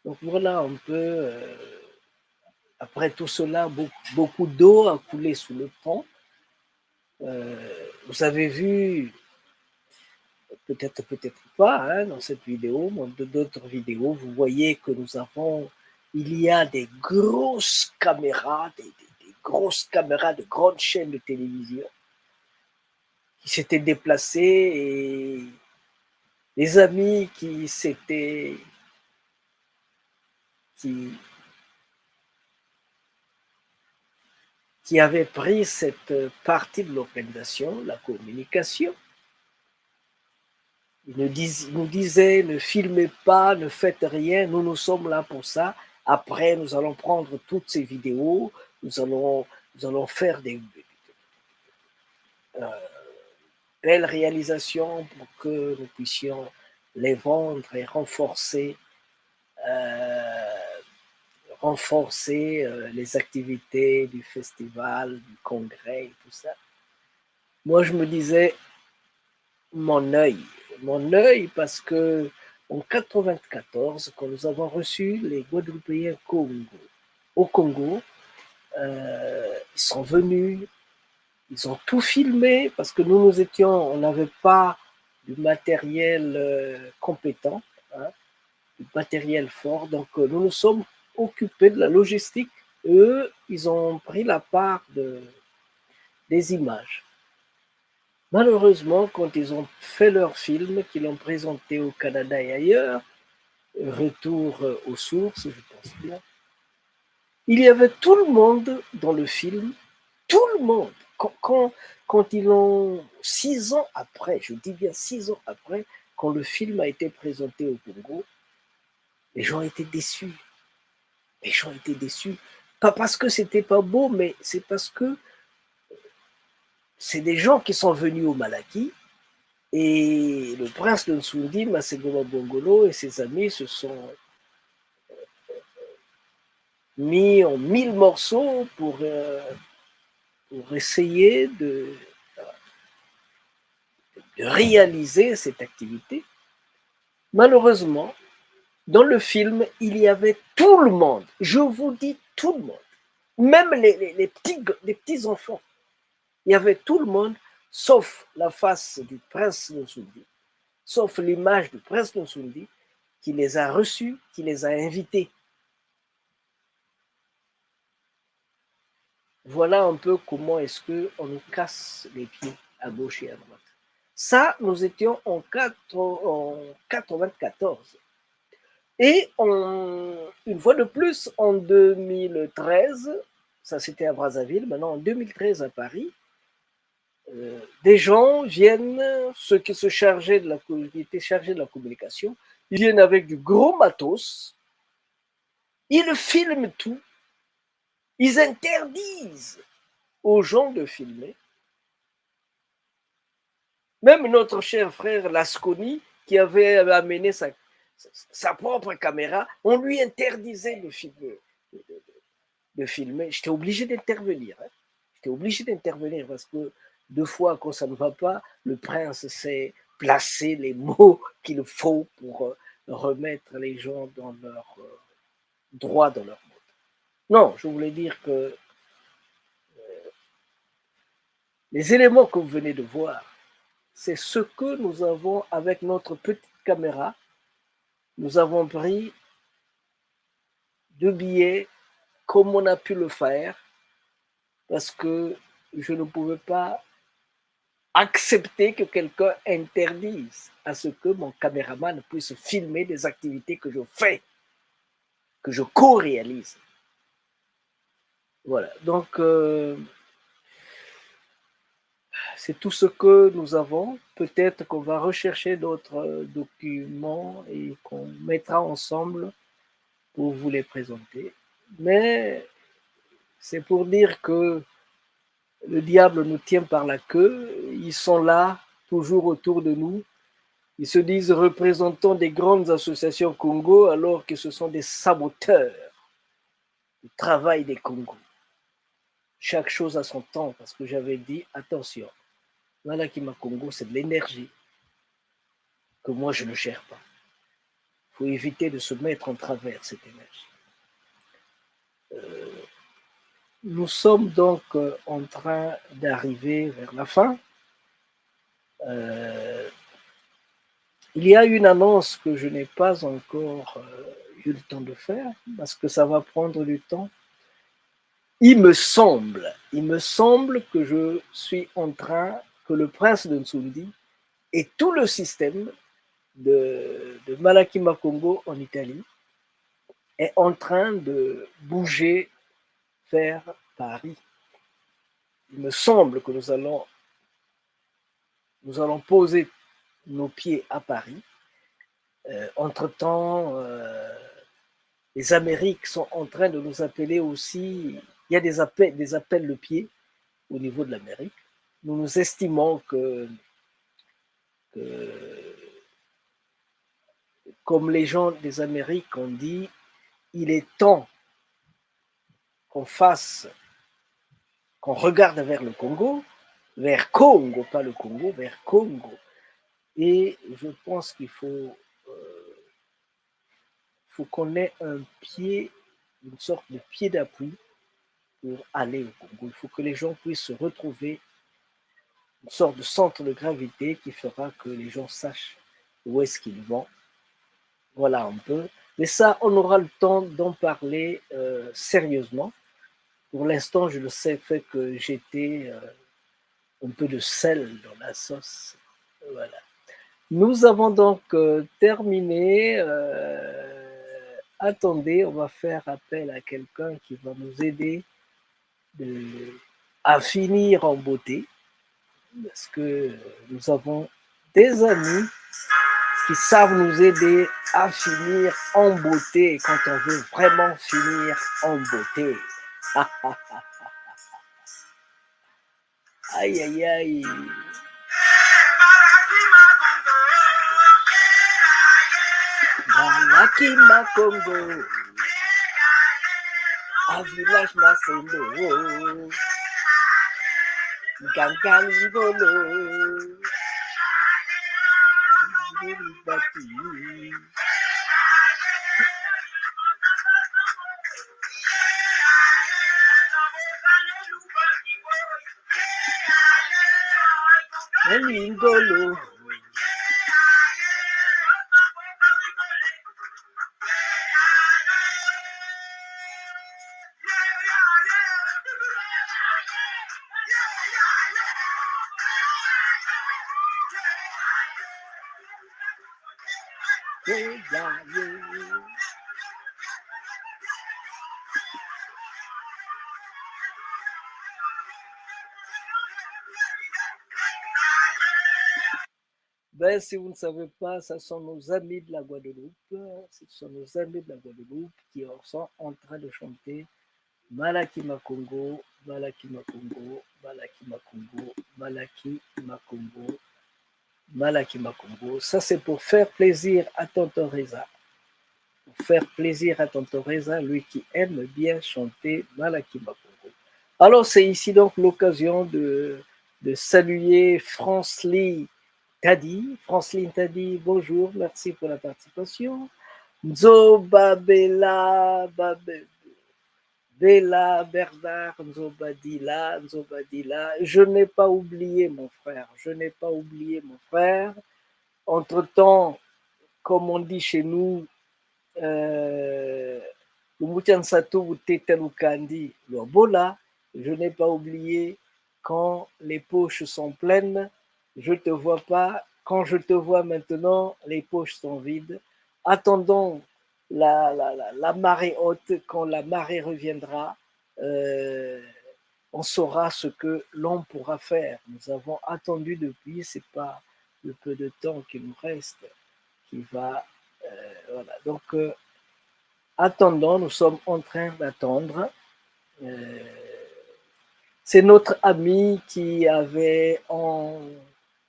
Donc voilà un peu, après tout cela, beaucoup d'eau a coulé sous le pont. Vous avez vu, peut-être pas, hein, dans cette vidéo, dans d'autres vidéos, vous voyez que il y a des grosses caméras, des grosses caméras de grandes chaînes de télévision qui s'étaient déplacées et les amis qui avaient pris cette partie de l'organisation, la communication. Ils nous disaient, ne filmez pas, ne faites rien, nous sommes là pour ça. Après, nous allons prendre toutes ces vidéos, nous allons faire des belles réalisations pour que nous puissions les vendre et renforcer les activités du festival, du congrès et tout ça. Moi, je me disais, mon œil, parce que en 1994, quand nous avons reçu les Guadeloupéens au Congo, ils sont venus, ils ont tout filmé, parce que on n'avait pas du matériel compétent, hein, du matériel fort, donc nous nous sommes occupés de la logistique. Eux, ils ont pris la part des images. Malheureusement, quand ils ont fait leur film, qu'ils l'ont présenté au Canada et ailleurs, retour aux sources, je pense bien, il y avait tout le monde dans le film, tout le monde. Quand ils l'ont, 6 ans après, je dis bien 6 ans après, quand le film a été présenté au Congo, les gens étaient déçus. Les gens étaient déçus. Pas parce que c'était pas beau, mais c'est parce que c'est des gens qui sont venus au Malaki et le prince de Nsoundi, Masegoma Bongolo et ses amis se sont mis en 1000 morceaux pour essayer de réaliser cette activité. Malheureusement, dans le film, il y avait tout le monde. Je vous dis tout le monde. Même les petits enfants. Il y avait tout le monde, sauf la face du prince Nsoundi, sauf l'image du prince Nsoundi, qui les a reçus, qui les a invités. Voilà un peu comment est-ce qu'on nous casse les pieds à gauche et à droite. Ça, nous étions en 1994. Et une fois de plus, en 2013, ça c'était à Brazzaville, maintenant en 2013 à Paris, des gens viennent, ceux qui étaient chargés de la communication, ils viennent avec du gros matos, ils filment tout, ils interdisent aux gens de filmer. Même notre cher frère Lasconi, qui avait amené sa propre caméra, on lui interdisait de filmer. J'étais obligé d'intervenir. Hein. J'étais obligé d'intervenir parce que 2 fois, quand ça ne va pas, le prince sait placer les mots qu'il faut pour remettre les gens dans leur droit, dans leur mode. Non, je voulais dire que les éléments que vous venez de voir, c'est ce que nous avons, avec notre petite caméra, nous avons pris 2 billets comme on a pu le faire, parce que je ne pouvais pas accepter que quelqu'un interdise à ce que mon caméraman puisse filmer des activités que je fais, que je co-réalise. Voilà, donc c'est tout ce que nous avons. Peut-être qu'on va rechercher d'autres documents et qu'on mettra ensemble pour vous les présenter. Mais c'est pour dire que le diable nous tient par la queue. Ils sont là, toujours autour de nous. Ils se disent représentants des grandes associations Congo, alors que ce sont des saboteurs du travail des Congos. Chaque chose a son temps, parce que j'avais dit, attention, Malakima Congo, c'est de l'énergie que moi je ne gère pas. Il faut éviter de se mettre en travers cette énergie. Nous sommes donc en train d'arriver vers la fin. Il y a une annonce que je n'ai pas encore eu le temps de faire, parce que ça va prendre du temps. Il me semble que je suis en train, que le prince de Nsundi et tout le système de Malakima Congo en Italie est en train de bouger vers Paris. Il me semble que nous allons poser nos pieds à Paris. Entre-temps, les Amériques sont en train de nous appeler aussi. Il y a des appels de pied au niveau de l'Amérique. Nous estimons que comme les gens des Amériques ont dit, il est temps qu'on regarde vers le Congo, vers Congo, pas le Congo, vers Congo. Et je pense qu'il faut qu'on ait une sorte de pied d'appui pour aller au Congo. Il faut que les gens puissent se retrouver, une sorte de centre de gravité qui fera que les gens sachent où est-ce qu'ils vont. Voilà un peu. Mais ça, on aura le temps d'en parler sérieusement. Pour l'instant, je le sais, fait que j'étais un peu de sel dans la sauce. Voilà. Nous avons donc terminé. Attendez, on va faire appel à quelqu'un qui va nous aider à finir en beauté, parce que nous avons des amis qui savent nous aider à finir en beauté quand on veut vraiment finir en beauté. Aïe, aïe, aïe. Malakima Congo, a village Masendo, Gangalingolo, Galingolo. Ben, si vous ne savez pas, ce sont nos amis de la Guadeloupe. Ce sont nos amis de la Guadeloupe qui sont en train de chanter Malakima Congo, Malakima Congo, Malakima Congo, Malakima Congo, Malakima Congo. Ça, c'est pour faire plaisir à Tonton Reza. Pour faire plaisir à Tonton Reza, lui qui aime bien chanter Malakima Congo. Alors, c'est ici donc l'occasion de saluer Franceline Tadi. Franceline Tadi, bonjour, merci pour la participation. Nzoba Bella, Bella Bernard, Nzobadila. Je n'ai pas oublié mon frère, Entre-temps, comme on dit chez nous, je n'ai pas oublié quand les poches sont pleines, je ne te vois pas. Quand je te vois maintenant, les poches sont vides. Attendons la marée haute. Quand la marée reviendra, on saura ce que l'on pourra faire. Nous avons attendu depuis, c'est pas le peu de temps qui nous reste qui va. Voilà. Donc, attendons, nous sommes en train d'attendre. C'est notre ami qui avait en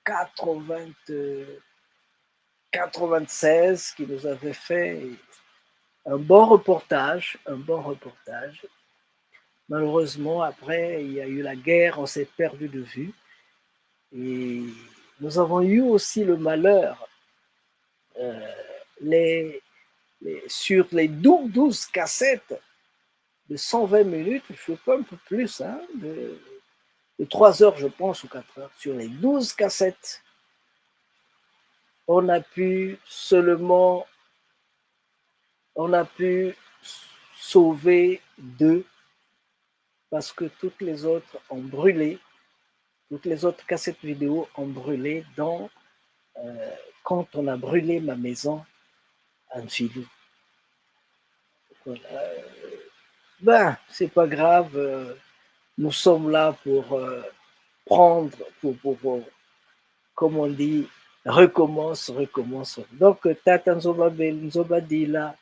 96 qui nous avait fait un bon reportage, Malheureusement, après, il y a eu la guerre, on s'est perdu de vue. Et nous avons eu aussi le malheur, sur les 12 cassettes de 120 minutes, je ne sais pas un peu plus, hein, de 3 heures, je pense, ou 4 heures, sur les 12 cassettes, on a pu sauver 2 parce que toutes les autres ont brûlé, toutes les autres cassettes vidéo ont brûlé quand on a brûlé ma maison en Filou. Voilà. Ben, c'est pas grave, nous sommes là pour prendre, pour, comme on dit, recommence. Donc, Tata Nzoba Dila,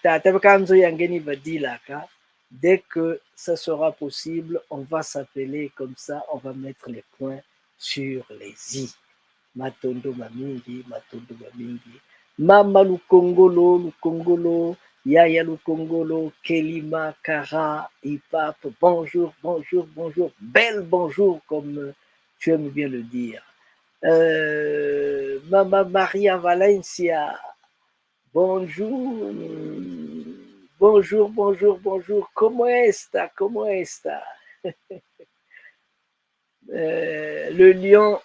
Tata Kanzo Yangeni Badila, dès que ça sera possible, on va s'appeler comme ça, on va mettre les points sur les i. Matondo Mamingi, Mama Lukongolo, Yaya Lukongolo, Kelima, Kara, Ipap, bonjour, bel bonjour, comme tu aimes bien le dire. Mama Maria Valencia, bonjour, comment est-ce? Le lion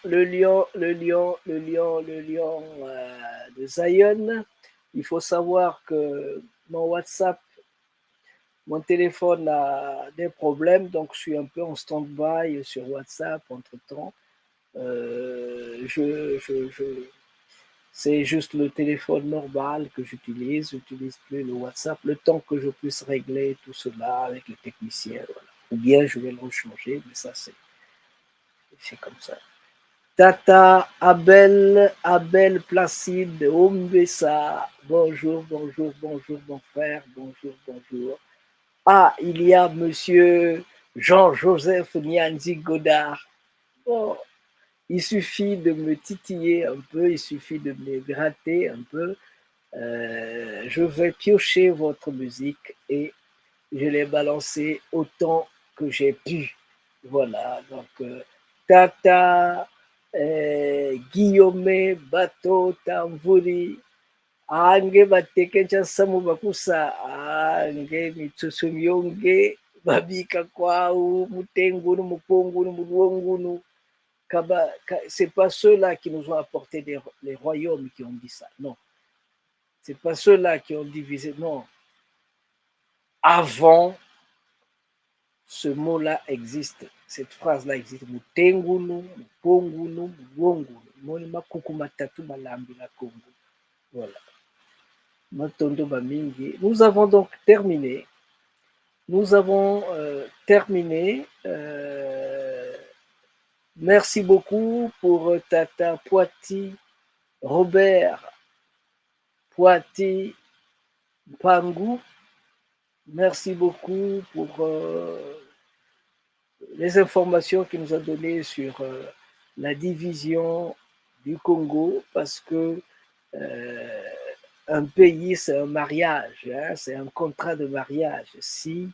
de Zion. Il faut savoir que mon WhatsApp, mon téléphone a des problèmes, donc je suis un peu en stand-by sur WhatsApp entre-temps. C'est juste le téléphone normal que j'utilise plus le WhatsApp, le temps que je puisse régler tout cela avec les techniciens. Voilà. Ou bien je vais le rechanger, mais ça c'est comme ça. Tata Abel Placide Ombessa, bonjour mon frère, bonjour. Ah, il y a monsieur Jean-Joseph Nianzi Godard. Oh, il suffit de me titiller un peu, il suffit de me gratter un peu. Je vais piocher votre musique et je l'ai balancée autant que j'ai pu. Voilà, donc Tata Guillaume Bato Tamvuri ange batekecha samu bakusa ange mitsusu myonge babika kwau mutengunu mupongunu mulwongunu c'est pas ceux-là qui nous ont apporté les royaumes qui ont dit ça, non. C'est pas ceux-là qui ont divisé, non. Avant, ce mot-là existe, cette phrase-là existe. Mutengunu, mupongunu, mulwongunu. Moni makuku matatu malambi la Congo. Voilà. Matondo Bamingi. Nous avons donc terminé. Merci beaucoup pour Tata Poiti, Robert Poiti Pangou. Merci beaucoup pour les informations qu'il nous a données sur la division du Congo, parce que un pays, c'est un mariage, hein, c'est un contrat de mariage. Si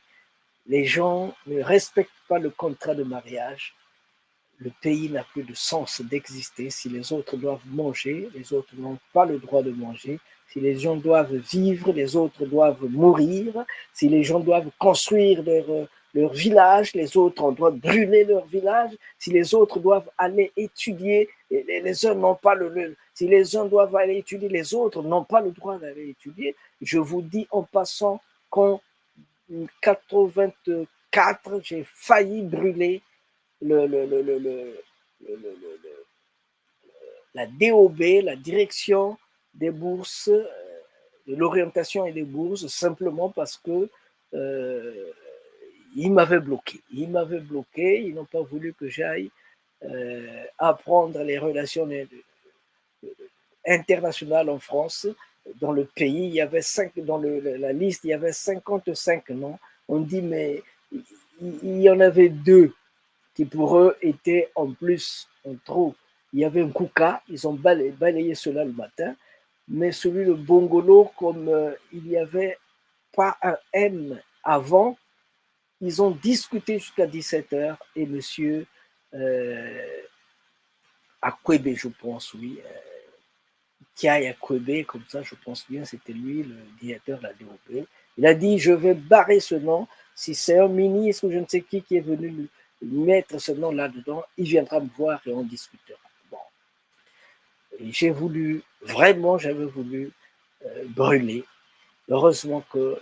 les gens ne respectent pas le contrat de mariage, le pays n'a plus de sens d'exister. Si les autres doivent manger, les autres n'ont pas le droit de manger. Si les gens doivent vivre, les autres doivent mourir. Si les gens doivent construire leur village, les autres doivent brûler leur village. Si les autres doivent aller étudier, les uns n'ont pas si les uns doivent aller étudier, les autres n'ont pas le droit d'aller étudier. Je vous dis en passant qu'en 84, j'ai failli brûler la DOB, la direction des bourses, de l'orientation et des bourses, simplement parce que ils m'avaient bloqué. Ils m'avaient bloqué, ils n'ont pas voulu que j'aille apprendre les relations internationales en France. Dans le pays, il y avait dans la liste, il y avait 55 noms. On dit, mais il y en avait 2 qui pour eux étaient en plus, en trop. Il y avait un Kouka, ils ont balayé cela le matin, mais celui de Bongolo, comme il n'y avait pas un M avant, ils ont discuté jusqu'à 17h et monsieur Akwebe, je pense, oui, Kiai Akwebe, comme ça, je pense bien, c'était lui, le directeur de la DOP. Il a dit, je vais barrer ce nom, si c'est un ministre ou je ne sais qui est venu mettre ce nom là-dedans, il viendra me voir et on discutera. Bon. Et j'ai voulu, vraiment, j'avais voulu brûler. Heureusement que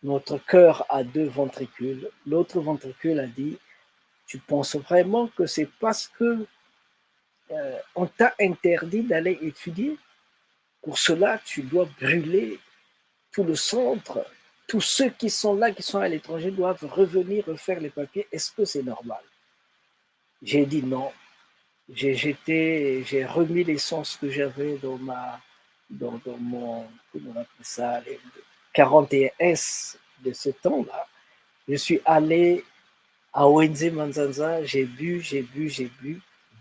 notre cœur a 2 ventricules. L'autre ventricule a dit, tu penses vraiment que c'est parce que on t'a interdit d'aller étudier? Pour cela, tu dois brûler tout le centre. Tous ceux qui sont là, qui sont à l'étranger, doivent revenir refaire les papiers. Est-ce que c'est normal? J'ai dit non. J'ai remis l'essence que j'avais dans mon, comment on appelle ça, les 41S de ce temps-là. Je suis allé à Wenze Manzanza, j'ai bu.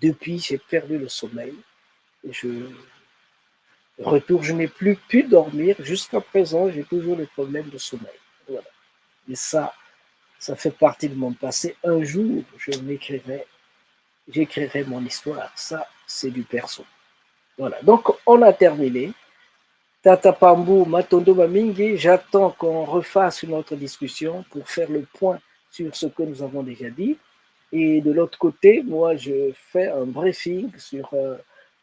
Depuis, j'ai perdu le sommeil. Je n'ai plus pu dormir. Jusqu'à présent, j'ai toujours le problème de sommeil. Voilà. Et ça fait partie de mon passé. Un jour, j'écrirai mon histoire. Ça, c'est du perso. Voilà. Donc, on a terminé. Tata Pambou, Matondo Mamingi, j'attends qu'on refasse une autre discussion pour faire le point sur ce que nous avons déjà dit. Et de l'autre côté, moi, je fais un briefing sur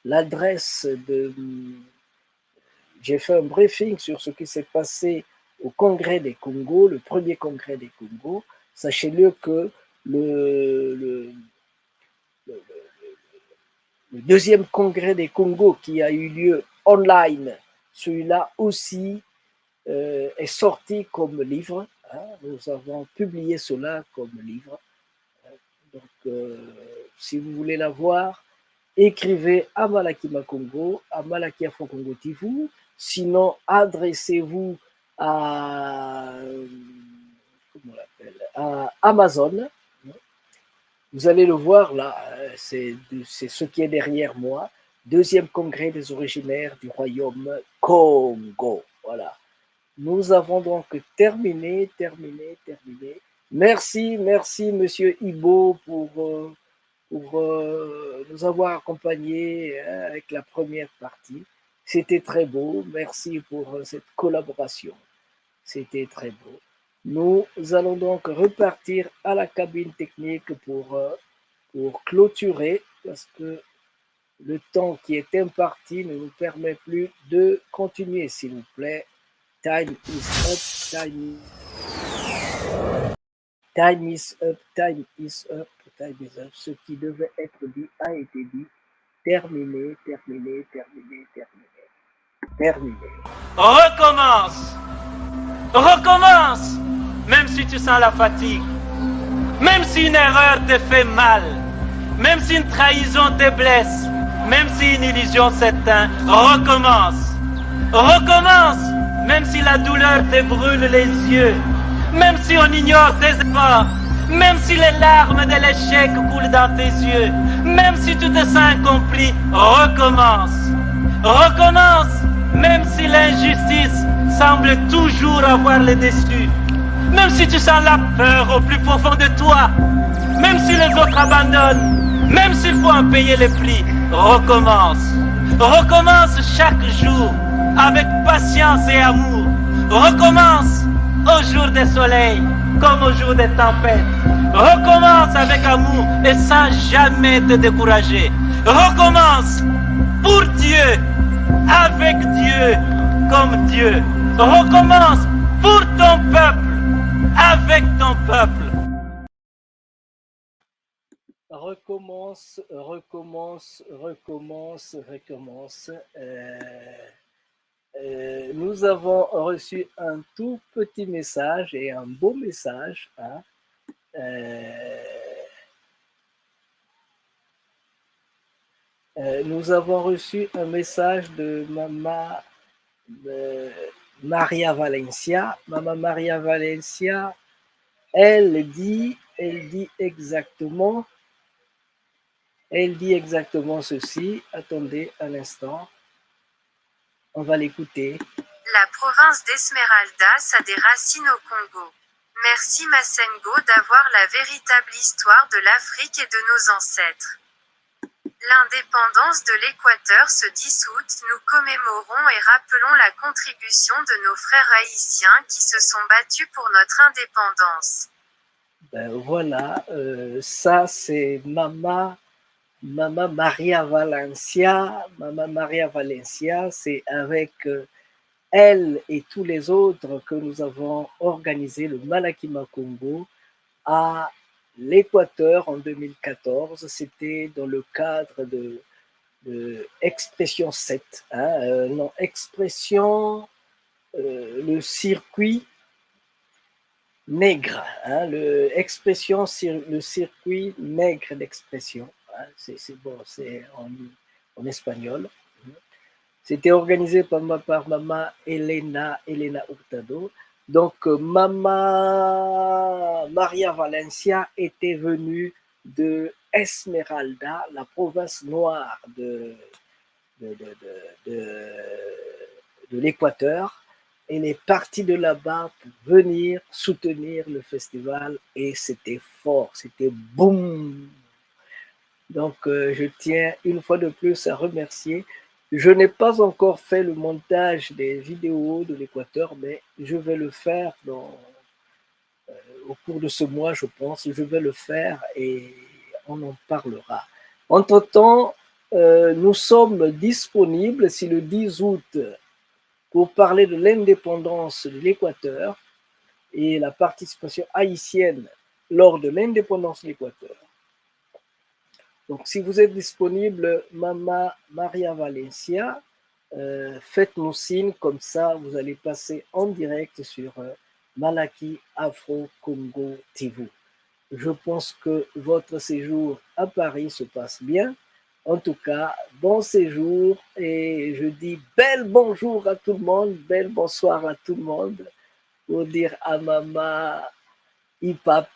l'adresse de... J'ai fait un briefing sur ce qui s'est passé au Congrès des Congo, le premier Congrès des Congo. Sachez-le que le deuxième Congrès des Congo qui a eu lieu online, celui-là aussi est sorti comme livre. Hein, nous avons publié cela comme livre. Donc, si vous voulez la voir, écrivez à Malaki Makongo, à Malaki Afro Congo Tivou. Sinon, adressez-vous à, comment on l'appelle, à Amazon. Vous allez le voir là, c'est ce qui est derrière moi. Deuxième congrès des originaires du royaume Congo. Voilà. Nous avons donc terminé. Merci, Monsieur Ibo, pour nous avoir accompagnés avec la première partie. C'était très beau. Merci pour cette collaboration. C'était très beau. Nous allons donc repartir à la cabine technique pour clôturer, parce que le temps qui est imparti ne nous permet plus de continuer, s'il vous plaît. Time is up. Ce qui devait être dit a été dit. Terminé. Recommence, même si tu sens la fatigue, même si une erreur te fait mal, même si une trahison te blesse, même si une illusion s'éteint, recommence, même si la douleur te brûle les yeux, même si on ignore tes efforts, même si les larmes de l'échec coulent dans tes yeux, même si tu te sens incompris, recommence, même si l'injustice semble toujours avoir le dessus, même si tu sens la peur au plus profond de toi, même si les autres abandonnent, même s'il faut en payer les prix, recommence chaque jour avec patience et amour, recommence au jour des soleils comme au jour des tempêtes, recommence avec amour et sans jamais te décourager, recommence pour Dieu, avec Dieu, comme Dieu, recommence pour ton peuple, avec ton peuple. recommence. Nous avons reçu un tout petit message et un beau message. Hein. Nous avons reçu un message de Maman Maria Valencia. Maman Maria Valencia, elle dit exactement ceci. Attendez un instant. On va l'écouter. La province d'Esmeraldas a des racines au Congo. Merci Massengo d'avoir la véritable histoire de l'Afrique et de nos ancêtres. L'indépendance de l'Équateur ce 10 août, nous commémorons et rappelons la contribution de nos frères haïtiens qui se sont battus pour notre indépendance. Ben voilà, ça c'est Maman Maria Valencia. Maman Maria Valencia, c'est avec elle et tous les autres que nous avons organisé le Malakima Congo à l'Équateur en 2014. C'était dans le cadre de Expression 7, le circuit nègre, le circuit nègre d'expression, hein, c'est en espagnol. C'était organisé par Maman Elena Hurtado. Donc, Maman Maria Valencia était venue de Esmeralda, la province noire de l'Équateur. Elle est partie de là-bas pour venir soutenir le festival et c'était fort, c'était boum. Donc, je tiens une fois de plus à remercier. Je n'ai pas encore fait le montage des vidéos de l'Équateur, mais je vais le faire au cours de ce mois, je pense. Je vais le faire et on en parlera. Entre-temps, nous sommes disponibles, si le 10 août, pour parler de l'indépendance de l'Équateur et la participation haïtienne lors de l'indépendance de l'Équateur. Donc, si vous êtes disponible, Maman Maria Valencia, faites-nous signe, comme ça, vous allez passer en direct sur Malaki Afro Congo TV. Je pense que votre séjour à Paris se passe bien. En tout cas, bon séjour et je dis bel bonjour à tout le monde, bel bonsoir à tout le monde pour dire à Maman Ipap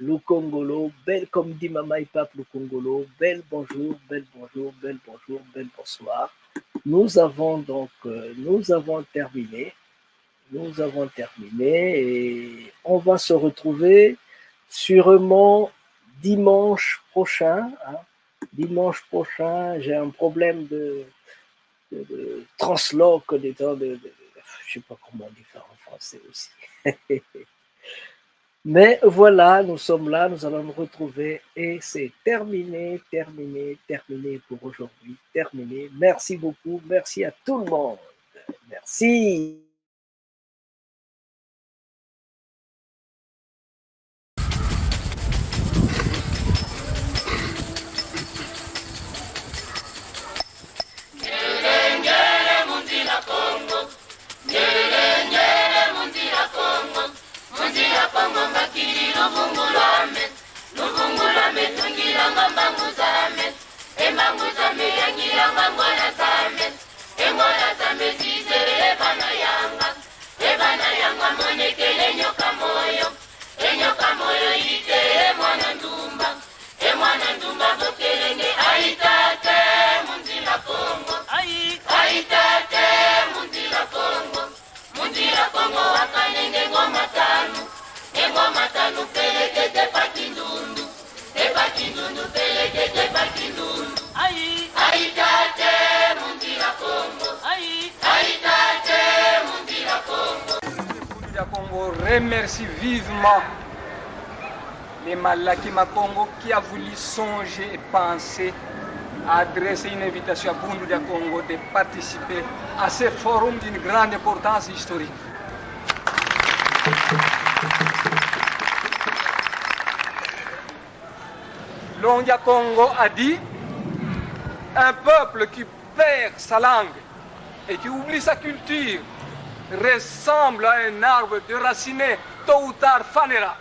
Lukongolo, bel comme dit Maman Ipap Lukongolo, bel bonjour, bel bonjour, bel bonjour, bel bonsoir. Nous avons terminé et on va se retrouver sûrement dimanche prochain. Hein. Dimanche prochain, j'ai un problème de transloc, je ne sais pas comment on dit ça en français aussi. Mais voilà, nous sommes là, nous allons nous retrouver et c'est terminé pour aujourd'hui. Terminé. Merci beaucoup, merci à tout le monde. Merci. Luvungulame tungilanga mbangu zame, embangu zame yangilanga ngwana zame, engwana zame zizere ebana yanga monekele enyoka moyo ite emwana ndumba bokelenge aitate mundila Kongo, aitate mundila Kongo wakanenge ngoma tanu pelekete pakindundu pelekete pakindundu aitate mundila Kongo, aitate mundila Kongo. Le Congo remercie vivement les Malakima Congo qui a voulu songer et penser à adresser une invitation à Bundu du Congo de participer à ce forum d'une grande importance historique. Longia Congo a dit, un peuple qui perd sa langue et qui oublie sa culture ressemble à un arbre déraciné, tôt ou tard fanera.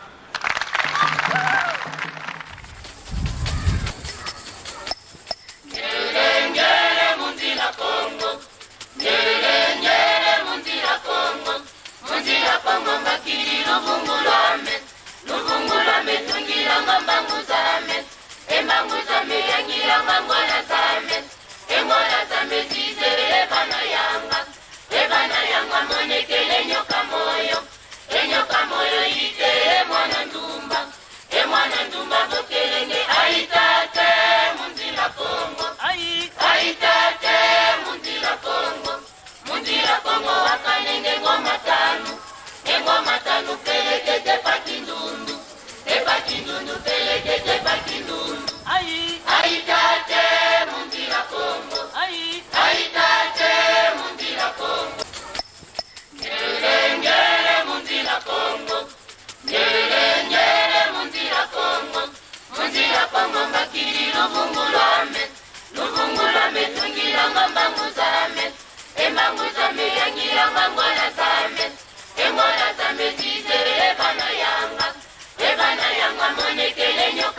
Monekele